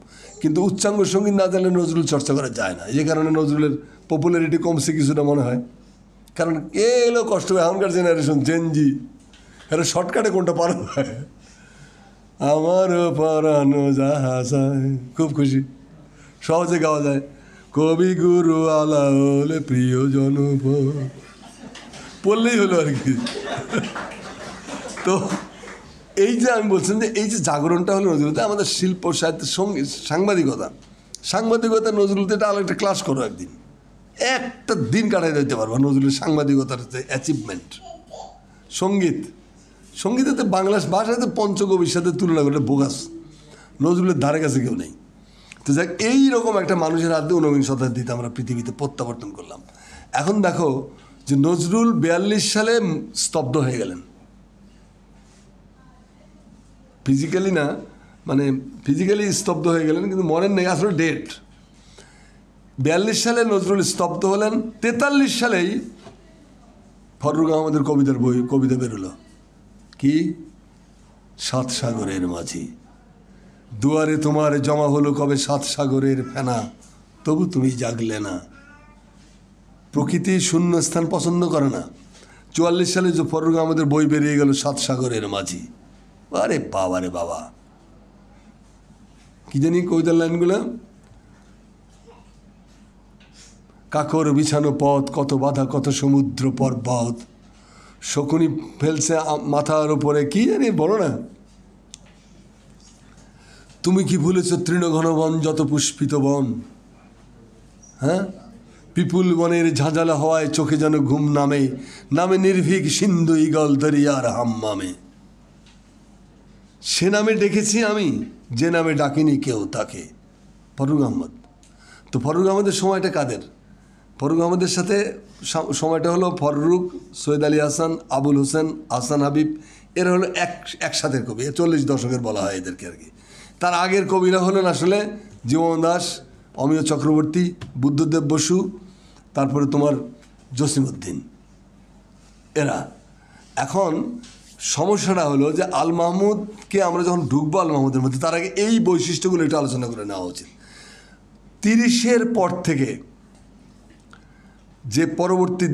[SPEAKER 1] কিন্তু উচ্চাঙ্গ সঙ্গীত না জানলে নজরুল চর্চা করা যায় না। যে কারণে নজরুলের পপুলারিটি কমছে কিছুটা মনে হয়, কারণ এলো কষ্ট হয়। এখনকার জেনারেশন জেনজি, এরা শর্টকাটে কোনটা পারো হয়, আমার পরানো যাহাসায়, খুব খুশি, সহজে গাওয়া যায়। কবি গুরু আলা হলে প্রিয়জন পড়লেই হলো আর কি। তো এই যে আমি বলছেন যে এই যে জাগরণটা হলো নজরুলতে, আমাদের শিল্প সাহিত্য সঙ্গীত সাংবাদিকতা নজরুলতে এটা আলাদা একটা ক্লাস করো একদিন, একটা দিন কাটাই দিতে পারবো নজরুলের সাংবাদিকতার যে অ্যাচিভমেন্ট। সঙ্গীতে বাংলা ভাষাতে পঞ্চকবির সাথে তুলনা করলে বোগাস, নজরুলের ধারে কাছে কেউ নেই। তো যাক, এইরকম একটা মানুষের হাতে ঊনবিংশ শতাব্দীতে আমরা পৃথিবীতে প্রত্যাবর্তন করলাম। এখন দেখো যে নজরুল 42 সালে স্তব্ধ হয়ে গেলেন, ফিজিক্যালি না, মানে ফিজিক্যালি স্তব্ধ হয়ে গেলেন, কিন্তু মরেন নেই, আসলে ডেট 42 সালে নজরুল স্তব্ধ হলেন। 43 সালেই ফররুখ আহমদের কবিতা বেরোলো, কি? সাত সাগরের মাঝি, দুয়ারে তোমার জমা হলো কবে সাত সাগরের ফেনা, তবু তুমি জাগলে না। প্রকৃতি শূন্য স্থান পছন্দ করে না। 44 সালে যে ফররুখ আহমদের বই বেরিয়ে গেল সাত সাগরের মাঝি, আরে বাবা রে বাবা, কি জানি কবিতার লাইনগুলো, কাকর বিছানো পথ, কত বাধা, কত সমুদ্র পর্বত, শকুনি ফেলছে মাথার উপরে, কি জানি বলো না। তুমি কি ভুলেছ তৃণঘন বন, যত পুষ্পিত বন, হ্যাঁ, পিপুল বনের ঝাঁঝালা হওয়ায় চোখে যেন ঘুম নামে, নামে নির্ভীক সিন্ধু ইগল দরিয়ার হাম্মামে। সে নামে ডেকেছি আমি, যে নামে ডাকিনি কেউ তাকে। ফররুখ আহমদ। তো ফররুখ আহমদের সময়টা কাদের? ফররুখ আহমদের সাথে সময়টা হলো ফররুখ, সৈয়দ আলী হাসান, আবুল হোসেন, আহসান হাবিব, এরা হলো একসাথে কবি, 40 দশকের বলা হয় এদেরকে আর কি। তার আগের কবিরা হলেন আসলে জীবন দাস, অমিয় চক্রবর্তী, বুদ্ধদেব বসু, তারপরে তোমার জসিমউদ্দিন, এরা। এখন সমস্যাটা হলো যে আল মাহমুদকে আমরা যখন ঢুকবো আল মাহমুদের মধ্যে, তার আগে এই বৈশিষ্ট্যগুলো একটু আলোচনা করে নেওয়া উচিত। 30-এর পর থেকে যে পরবর্তী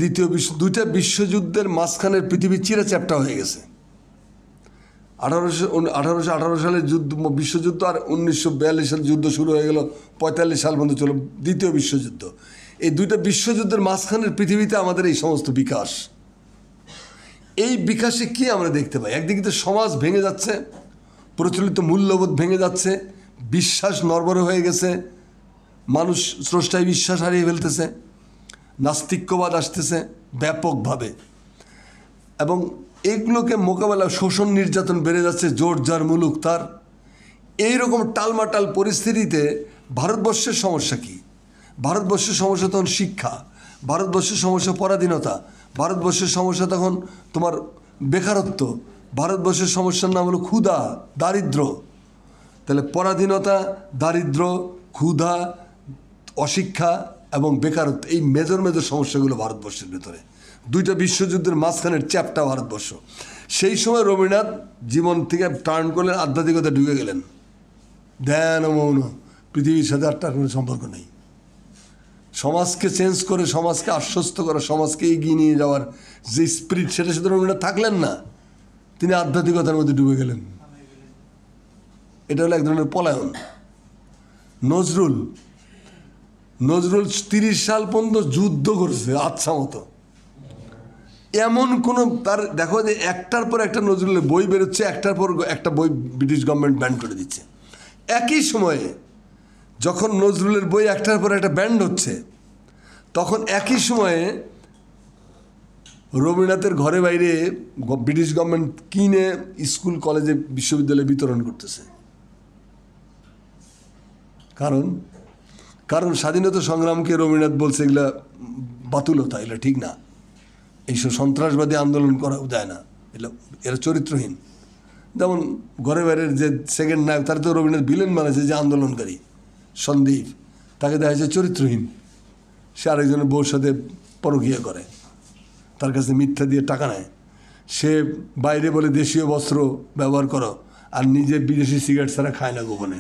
[SPEAKER 1] দুইটা বিশ্বযুদ্ধের মাঝখানের পৃথিবী চিরা চ্যাপ্টা হয়ে গেছে। 1818 সালের বিশ্বযুদ্ধ, আর 1942 সালে যুদ্ধ শুরু হয়ে গেল, 45 সাল পর্যন্ত চলো দ্বিতীয় বিশ্বযুদ্ধ। এই দুইটা বিশ্বযুদ্ধের মাঝখানের পৃথিবীতে আমাদের এই সমস্ত বিকাশ, এই বিকাশে কি আমরা দেখতে পাই? একদিকে তো সমাজ ভেঙে যাচ্ছে, প্রচলিত মূল্যবোধ ভেঙে যাচ্ছে, বিশ্বাস নড়বড়ে হয়ে গেছে, মানুষ স্রষ্টায় বিশ্বাস হারিয়ে ফেলতেছে, নাস্তিক্যবাদ আসতেছে ব্যাপকভাবে, এবং এগুলোকে মোকাবেলা শোষণ নির্যাতন বেড়ে যাচ্ছে, জোর যার মুলুক তার। এইরকম টালমাটাল পরিস্থিতিতে ভারতবর্ষের সমস্যা কি? ভারতবর্ষের সমস্যা তখন শিক্ষা, ভারতবর্ষের সমস্যা পরাধীনতা, ভারতবর্ষের সমস্যা তখন তোমার বেকারত্ব, ভারতবর্ষের সমস্যার নাম হলো ক্ষুধা, দারিদ্র। তাহলে পরাধীনতা, দারিদ্র, ক্ষুধা, অশিক্ষা এবং বেকারত্ব, এই মেজর সমস্যাগুলো ভারতবর্ষের ভেতরে। দুইটা বিশ্বযুদ্ধের মাঝখানের চ্যাপ্টা ভারতবর্ষ। সেই সময় রবীন্দ্রনাথ জীবন থেকে টার্ন করলেন, আধ্যাত্মিকতা ঢুকে গেলেন, ধ্যান ও মৌন, পৃথিবীর সাথে আর তার কোনো সম্পর্ক নেই। সমাজকে চেঞ্জ করে, সমাজকে আশ্বস্ত করা, সমাজকে এগিয়ে নিয়ে যাওয়ার যে স্পিরিট, সেটা সাথে রবীন্দ্রনাথ থাকলেন না, তিনি আধ্যাত্মিকতার মধ্যে ডুবে গেলেন। এটা হলো এক ধরনের পলায়ন। নজরুল 30 সাল পর্যন্ত যুদ্ধ করেছে আচ্ছা মতো, এমন কোনো তার দেখো যে একটার পর একটা নজরুলের বই বেরোচ্ছে, একটার পর একটা বই ব্রিটিশ গভর্নমেন্ট ব্যান করে দিচ্ছে। একই সময়ে যখন নজরুলের বই একটার পর একটা ব্যান্ড হচ্ছে, তখন একই সময়ে রবীন্দ্রনাথের ঘরে বাইরে ব্রিটিশ গভর্নমেন্ট কিনে স্কুল, কলেজে, বিশ্ববিদ্যালয়ে বিতরণ করতেছে। কারণ স্বাধীনতা সংগ্রামকে রবীন্দ্রনাথ বলছে এগুলা বাতুলতা, এগুলো ঠিক না, এইসব সন্ত্রাসবাদী আন্দোলন করা যায় না, এরা চরিত্রহীন। যেমন ঘরে বাইরের যে সেকেন্ড নায়ক, তারা তো রবীন্দ্রনাথ ভিলেন বানাইছে, যে আন্দোলনকারী সন্দীপ, তাকে দেখা যায় চরিত্রহীন। সে আরেকজনের বউর সাথে পরকীয়া করে, তার কাছে মিথ্যা দিয়ে টাকা নেয়, সে বাইরে বলে দেশীয় বস্ত্র ব্যবহার করো, আর নিজে বিদেশি সিগারেট ছাড়া খায় না গোপনে।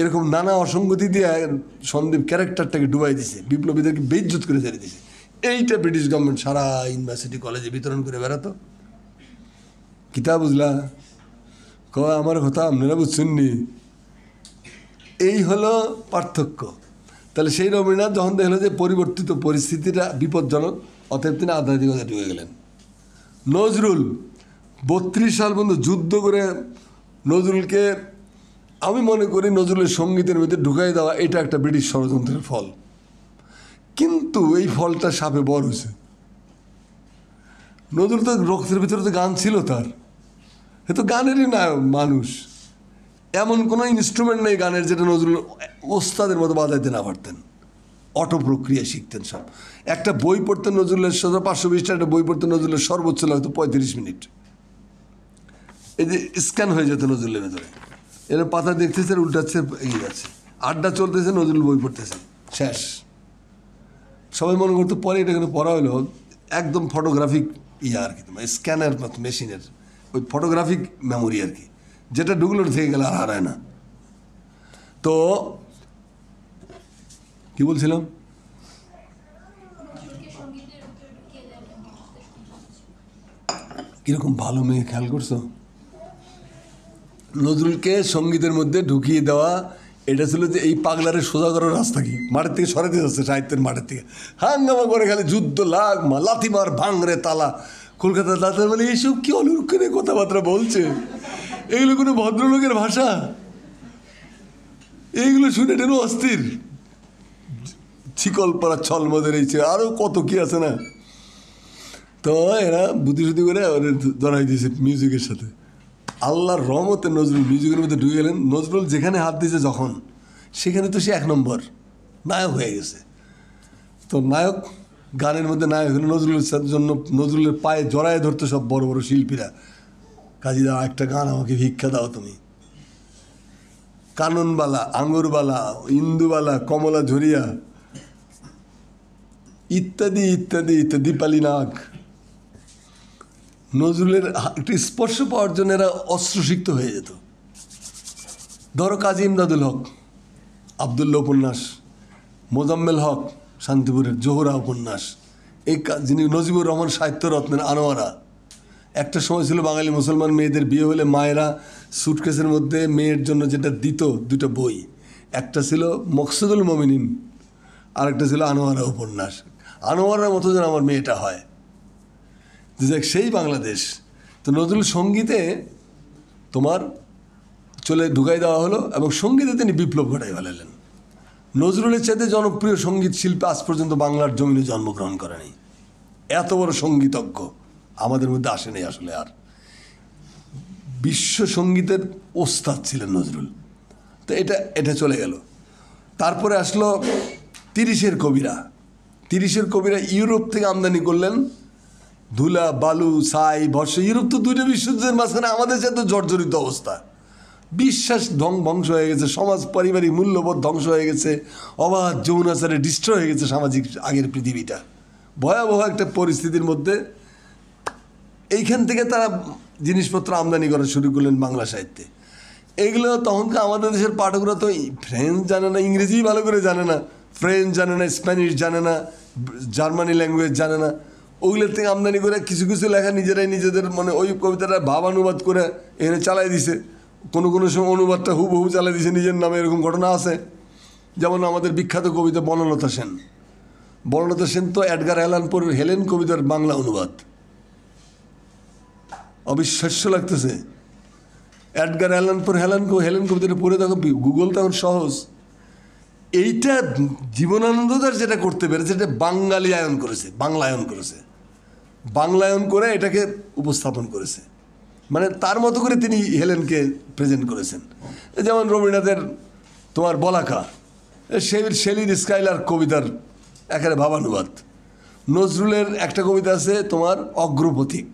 [SPEAKER 1] এরকম নানা অসঙ্গতি দিয়ে সন্দীপ ক্যারেক্টারটাকে ডুবাই দিছে, বিপ্লবীদেরকে বেইজ্জত করে ছেড়ে দিছে। এইটা ব্রিটিশ গভর্নমেন্ট সারা ইউনিভার্সিটি কলেজে বিতরণ করে বেড়াতো। কিতা বুঝলা কয় আমার কথা আপনারা বুঝছেন নি। এই হলো পার্থক্য। তাহলে সেই রবীন্দ্রনাথ যখন দেখলো যে পরিবর্তিত পরিস্থিতিটা বিপজ্জনক, অতএব তিনি আধ্যাত্মিকতা ঢুকে গেলেন। নজরুল 32 সাল পর্যন্ত যুদ্ধ করে নজরুলকে, আমি মনে করি নজরুলের সঙ্গীতের মধ্যে ঢুকাই দেওয়া এটা একটা ব্রিটিশ ষড়যন্ত্রের ফল। কিন্তু এই ফলটা সাপে বর হয়েছে। নজরুল তো রক্তের ভিতরে তো গান ছিল তার, এ তো গানেরই নায়ক মানুষ। এমন কোনো ইনস্ট্রুমেন্ট নেই গানের যেটা নজরুল ওস্তাদের মতো বাজাইতে না পারতেন। অটো প্রক্রিয়া শিখতেন সব। একটা বই পড়তেন নজরুলের 520টা একটা বই পড়তেন নজরুলের সর্বোচ্চ হয়তো 35 মিনিট। এই যে স্ক্যান হয়ে যেত নজরুলের ভেতরে, এর পাতা দেখতেছে উল্টাচ্ছে এগিয়ে যাচ্ছে, আড্ডা চলতেছে নজরুল বই পড়তেছে, শেষ। সবাই মনে করতো পরে এটা কিন্তু পড়া হলো একদম ফটোগ্রাফিক আর কি, তোমার স্ক্যানার মেশিনের ওই ফটোগ্রাফিক মেমোরি আর কি, যেটা ঢুকলোর থেকে গেলে আর হারায় না। তো কি বলছিলাম, কিরকম ভালো মেয়ে খেয়াল করছো। নজরুলকে সঙ্গীতের মধ্যে ঢুকিয়ে দেওয়া, এটা ছিল যে এই পাগলারে সোজা করার রাস্তা কি, মাঠের থেকে সরাতে যাচ্ছে, সাহিত্যের মাঠের থেকে হাঙ্গামা করে খালি যুদ্ধ লাগ মা লাথি মার ভাঙরে তালা। কলকাতার দাদার বলে এইসব কি অলুক্ষণে কথাবার্তা বলছে, এগুলো কোনো ভদ্রলোকের ভাষা, এইগুলো শুনে টেন অস্থির। ছিকলপাড়া ছলমদের এইছে আরও কত কি আছে না। তো এরা বুদ্ধি করে ওদের ধরাই দিয়েছে মিউজিকের সাথে। আল্লাহর রহমতে নজরুল মিউজিকের মধ্যে ঢুকে গেলেন। নজরুল যেখানে হাত দিয়েছে যখন, সেখানে তো সে 1 নম্বর নায়ক হয়ে গেছে। তো নায়ক, গানের মধ্যে নায়ক হলো নজরুলের জন্য। নজরুলের পায়ে জড়ায় ধরতো সব বড় বড় শিল্পীরা, কাজী দাও একটা গান আমাকে ভিক্ষা দাও তুমি। কাননবালা, আঙুরবালা, ইন্দুবালা, কমলা ঝরিয়া ইত্যাদি ইত্যাদি ইত্যাদি, দীপালি নাগ। নজরুলের একটু স্পর্শ পাওয়ার জন্য এরা অস্ত্রসিক্ত হয়ে যেত। ধরো কাজী ইমদাদুল হক, আবদুল্লাহ উপন্যাস, মোজাম্মেল হক শান্তিপুরের জোহরা উপন্যাস, এই যিনি নজিবুর রহমান সাহিত্য রত্নের আনোয়ারা। একটা সময় ছিল বাঙালি মুসলমান মেয়েদের বিয়ে হলে মায়েরা সুটকেসের মধ্যে মেয়ের জন্য যেটা দিত 2টা বই, একটা ছিল মকসুদুল মমিনিন আর একটা ছিল আনোয়ারা উপন্যাস। আনোয়ারার মতো যেন আমার মেয়েটা হয়, দেখ সেই বাংলাদেশ। তো নজরুল সঙ্গীতে তোমার চলে ঢুকাই দেওয়া হলো এবং সঙ্গীতে তিনি বিপ্লব ঘটাই ফেলালেন। নজরুলের চাইতে জনপ্রিয় সঙ্গীত শিল্পী আজ পর্যন্ত বাংলার জমিনে জন্মগ্রহণ করেনি। এত বড় সঙ্গীতজ্ঞ আমাদের মধ্যে আসেনি আসলে আর। বিশ্ব সঙ্গীতের ওস্তাদ ছিলেন নজরুল। তো এটা চলে গেল। তারপরে আসলো 30-এর কবিরা। 30-এর কবিরা ইউরোপ থেকে আমদানি করলেন ধুলা, বালু, ছাই, ভস্য। ইউরোপ তো 2টা বিশ্বযুদ্ধের মাঝখানে আমাদের সাথে জর্জরিত অবস্থা। বিশ্বাস ধ্বংস হয়ে গেছে, সমাজ পারিবারিক মূল্যবোধ ধ্বংস হয়ে গেছে, অবাধ যৌনাচারে ডিস্ট্রয় হয়ে গেছে সামাজিক আগের পৃথিবীটা। ভয়াবহ একটা পরিস্থিতির মধ্যে এইখান থেকে তারা জিনিসপত্র আমদানি করা শুরু করলেন বাংলা সাহিত্যে। এগুলো তখনকার আমাদের দেশের পাঠকরা তো ফ্রেঞ্চ জানে না, ইংরেজি ভালো করে জানে না, ফ্রেঞ্চ জানে না, স্প্যানিশ জানে না, জার্মানি ল্যাঙ্গুয়েজ জানে না। ওগুলোর থেকে আমদানি করে কিছু কিছু লেখা নিজেরাই নিজেদের মানে ওই কবিতাটা ভাবানুবাদ করে এখানে চালাই দিছে। কোনো কোনো সময় অনুবাদটা হুবহু চালাই দিছে নিজের নামে, এরকম ঘটনা আছে। যেমন আমাদের বিখ্যাত কবিতা বনলতা সেন। বনলতা সেন তো এডগার অ্যালান পোর হেলেন কবিতার বাংলা অনুবাদ। অবিশ্বাস্য লাগতেছে। এডগার অ্যালান পোর হেলেন কবিতাটা পড়ে দেখো, গুগল তখন সহজ। এইটা জীবনানন্দদার যেটা করতে পেরেছে, এটা বাঙালিয়ায়ন করেছে, বাংলায়ন করে এটাকে উপস্থাপন করেছে। মানে তার মতো করে তিনি হেলেনকে প্রেজেন্ট করেছেন। যেমন রবীন্দ্রনাথের তোমার বলাকা, শেলির স্কাইলার কবিতার একেবারে ভাবানুবাদ। নজরুলের একটা কবিতা আছে তোমার অগ্রপথিক,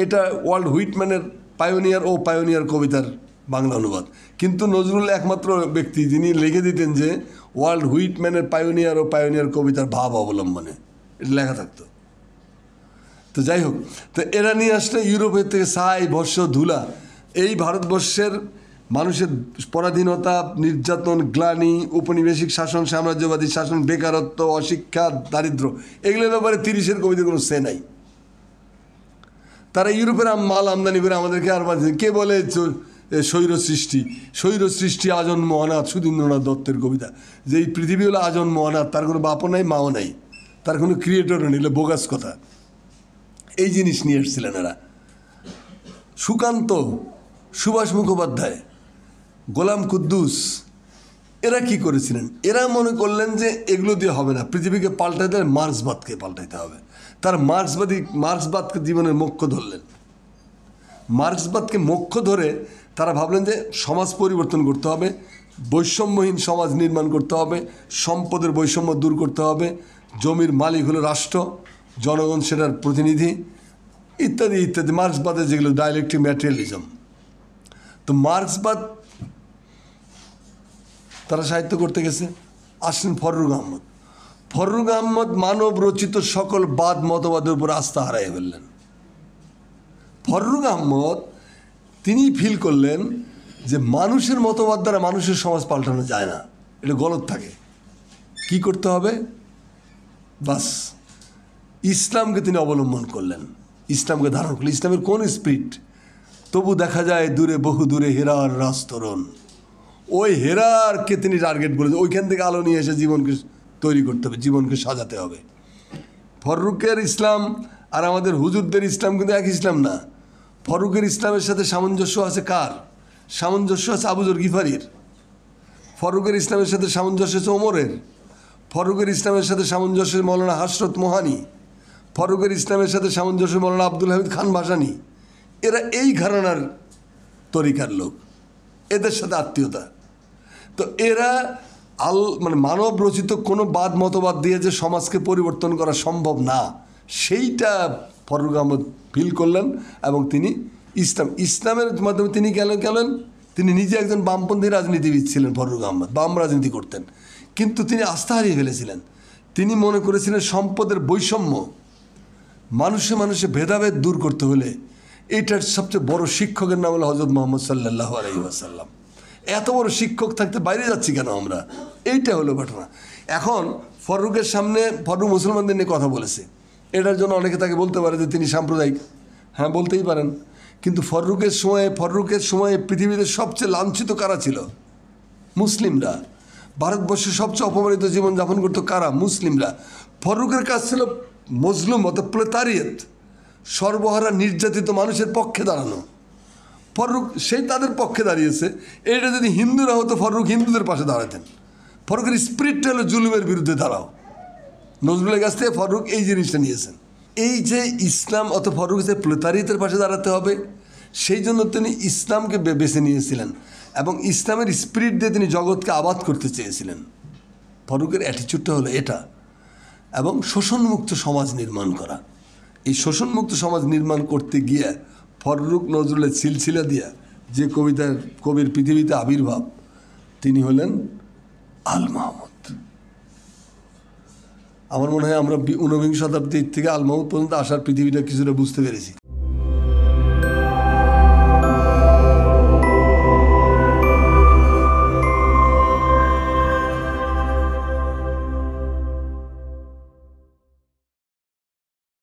[SPEAKER 1] এটা ওয়ার্ল্ড হুইটম্যানের পায়োনিয়ার কবিতার বাংলা অনুবাদ। কিন্তু নজরুল একমাত্র ব্যক্তি যিনি লিখে দিতেন যে ওয়ার্ল্ড হুইটম্যানের পায়োনিয়ার কবিতার ভাব অবলম্বনে এটা লেখা থাকতো। তো যাই হোক, তো এরা নিয়ে আসলে ইউরোপের থেকে ছাই, ভস্য, ধুলা। এই ভারতবর্ষের মানুষের পরাধীনতা, নির্যাতন, গ্লানি, উপনিবেশিক শাসন, সাম্রাজ্যবাদী শাসন, বেকারত্ব, অশিক্ষা, দারিদ্র, এগুলোর ব্যাপারে 30-এর কবিতে কোনো সে নাই। তারা ইউরোপের মাল আমদানি করে আমাদেরকে আর কে বলে স্বৈর সৃষ্টি আজন্ম অনাথ, সুধীন্দ্রনাথ দত্তের কবিতা, যে এই পৃথিবী হলো আজন্ম অনাথ, তার কোনো বাপও নাই মাও নাই, তার কোনো ক্রিয়েটরও নেই, বোগাস কথা। এই জিনিস নিয়ে এসেছিলেন এরা। সুকান্ত, সুভাষ মুখোপাধ্যায়, গোলাম কুদ্দুস, এরা কি করেছিলেন? এরা মনে করলেন যে এগুলো দিয়ে হবে না, পৃথিবীকে পাল্টাতে হবে, মার্ক্সবাদকে পাল্টাইতে হবে। তার মার্ক্সবাদকে জীবনের মোক্ষ ধরলেন। মার্ক্সবাদকে মোক্ষ ধরে তারা ভাবলেন যে সমাজ পরিবর্তন করতে হবে, বৈষম্যহীন সমাজ নির্মাণ করতে হবে, সম্পদের বৈষম্য দূর করতে হবে, জমির মালিক হলো রাষ্ট্র, জনগণ সেটার প্রতিনিধি, ইত্যাদি ইত্যাদি। মার্ক্সবাদের যেগুলো ডায়ালেকটিক ম্যাটেরিয়ালিজম। তো মার্ক্সবাদ তারা সাহিত্য করতে গেছে। আসলেন ফররুখ আহমদ। ফররুখ আহমদ মানব রচিত সকল বাদ মতবাদের উপর আস্থা হারাই ফেললেন। ফররুখ আহমদ তিনি ফিল করলেন যে মানুষের মতবাদ দ্বারা মানুষের সমাজ পাল্টানো যায় না, এটা গলত থাকে। কি করতে হবে? বাস ইসলামকে তিনি অবলম্বন করলেন, ইসলামকে ধারণ করলেন। ইসলামের কোন স্পিরিট? তবু দেখা যায় দূরে, বহু দূরে হেরার রাস্তরণ। ওই হেরারকে তিনি টার্গেট করেছেন, ওইখান থেকে আলো নিয়ে এসে জীবনকে তৈরি করতে হবে, জীবনকে সাজাতে হবে। ফররুখের ইসলাম আর আমাদের হুজুরদের ইসলাম কিন্তু এক ইসলাম না। ফররুখের ইসলামের সাথে সামঞ্জস্য আছে কার? সামঞ্জস্য আছে আবু যর গিফারির। ফররুখের ইসলামের সাথে সামঞ্জস্য আছে ওমরের। ফররুখের ইসলামের সাথে সামঞ্জস্য মৌলানা হাসরত মোহানি। ফররুখের ইসলামের সাথে সামঞ্জস্য মৌলানা আব্দুল হামিদ খান ভাসানী। এরা এই ঘরানার তরিকার লোক, এদের সাথে আত্মীয়তা। তো এরা মানে মানব রচিত কোনো বাদ মতবাদ দিয়ে যে সমাজকে পরিবর্তন করা সম্ভব না, সেইটা ফররুখ আহমদ ফিল করলেন এবং তিনি ইসলামের মাধ্যমে তিনি গেলেন। তিনি নিজে একজন বামপন্থী রাজনীতিবিদ ছিলেন। ফররুখ আহমদ বাম রাজনীতি করতেন, কিন্তু তিনি আস্থা হারিয়ে ফেলেছিলেন। তিনি মনে করেছিলেন সম্পদের বৈষম্য, মানুষে ভেদাভেদ দূর করতে হলে এটার সবচেয়ে বড় শিক্ষকের নাম হলো হযরত মুহাম্মদ সাল্লাল্লাহু আলাইহি ওয়াসাল্লাম। এত বড় শিক্ষক থাকতে বাইরে যাচ্ছি কেন আমরা? এইটা হলো ঘটনা। এখন ফররুখের সামনে ফররুখ মুসলমানদের নিয়ে কথা বলেছে, এটার জন্য অনেকে তাকে বলতে পারে যে তিনি সাম্প্রদায়িক। হ্যাঁ, বলতেই পারেন, কিন্তু ফররুখের সময়ে পৃথিবীতে সবচেয়ে লাঞ্ছিত কারা ছিল? মুসলিমরা। ভারতবর্ষে সবচেয়ে অপমানিত জীবনযাপন করতো কারা? মুসলিমরা। ফররুখের কাজ ছিল মজলুম অর্থাৎ প্রলেতারিয়েত, সর্বহারা নির্যাতিত মানুষের পক্ষে দাঁড়ানো। ফররুখ সেই তাদের পক্ষে দাঁড়িয়েছে। এটা যদি হিন্দুরা হতো, ফররুখ হিন্দুদের পাশে দাঁড়াতেন। ফররুখের স্পিরিটটা হলো জুলুমের বিরুদ্ধে দাঁড়াও। নজরুলের কাছ থেকে ফররুখ এই জিনিসটা নিয়েছেন। এই যে ইসলাম অত ফররুখ যে প্রলেতারিয়েতের পাশে দাঁড়াতে হবে, সেই জন্য তিনি ইসলামকে বেছে নিয়েছিলেন এবং ইসলামের স্পিরিট দিয়ে তিনি জগৎকে আবাদ করতে চেয়েছিলেন। ফররুখের অ্যাটিচিউডটা হলো এটা। এবং শোষণমুক্ত সমাজ নির্মাণ করা। এই শোষণমুক্ত সমাজ নির্মাণ করতে গিয়ে ফররুখ নজরুলের সিলসিলা দিয়া যে কবির পৃথিবীতে আবির্ভাব, তিনি হলেন আল মাহমুদ। আমার মনে হয় আমরা 19 শতাব্দীর থেকে আল মাহমুদ পর্যন্ত আসার পৃথিবীটা কিছুটা বুঝতে পেরেছি।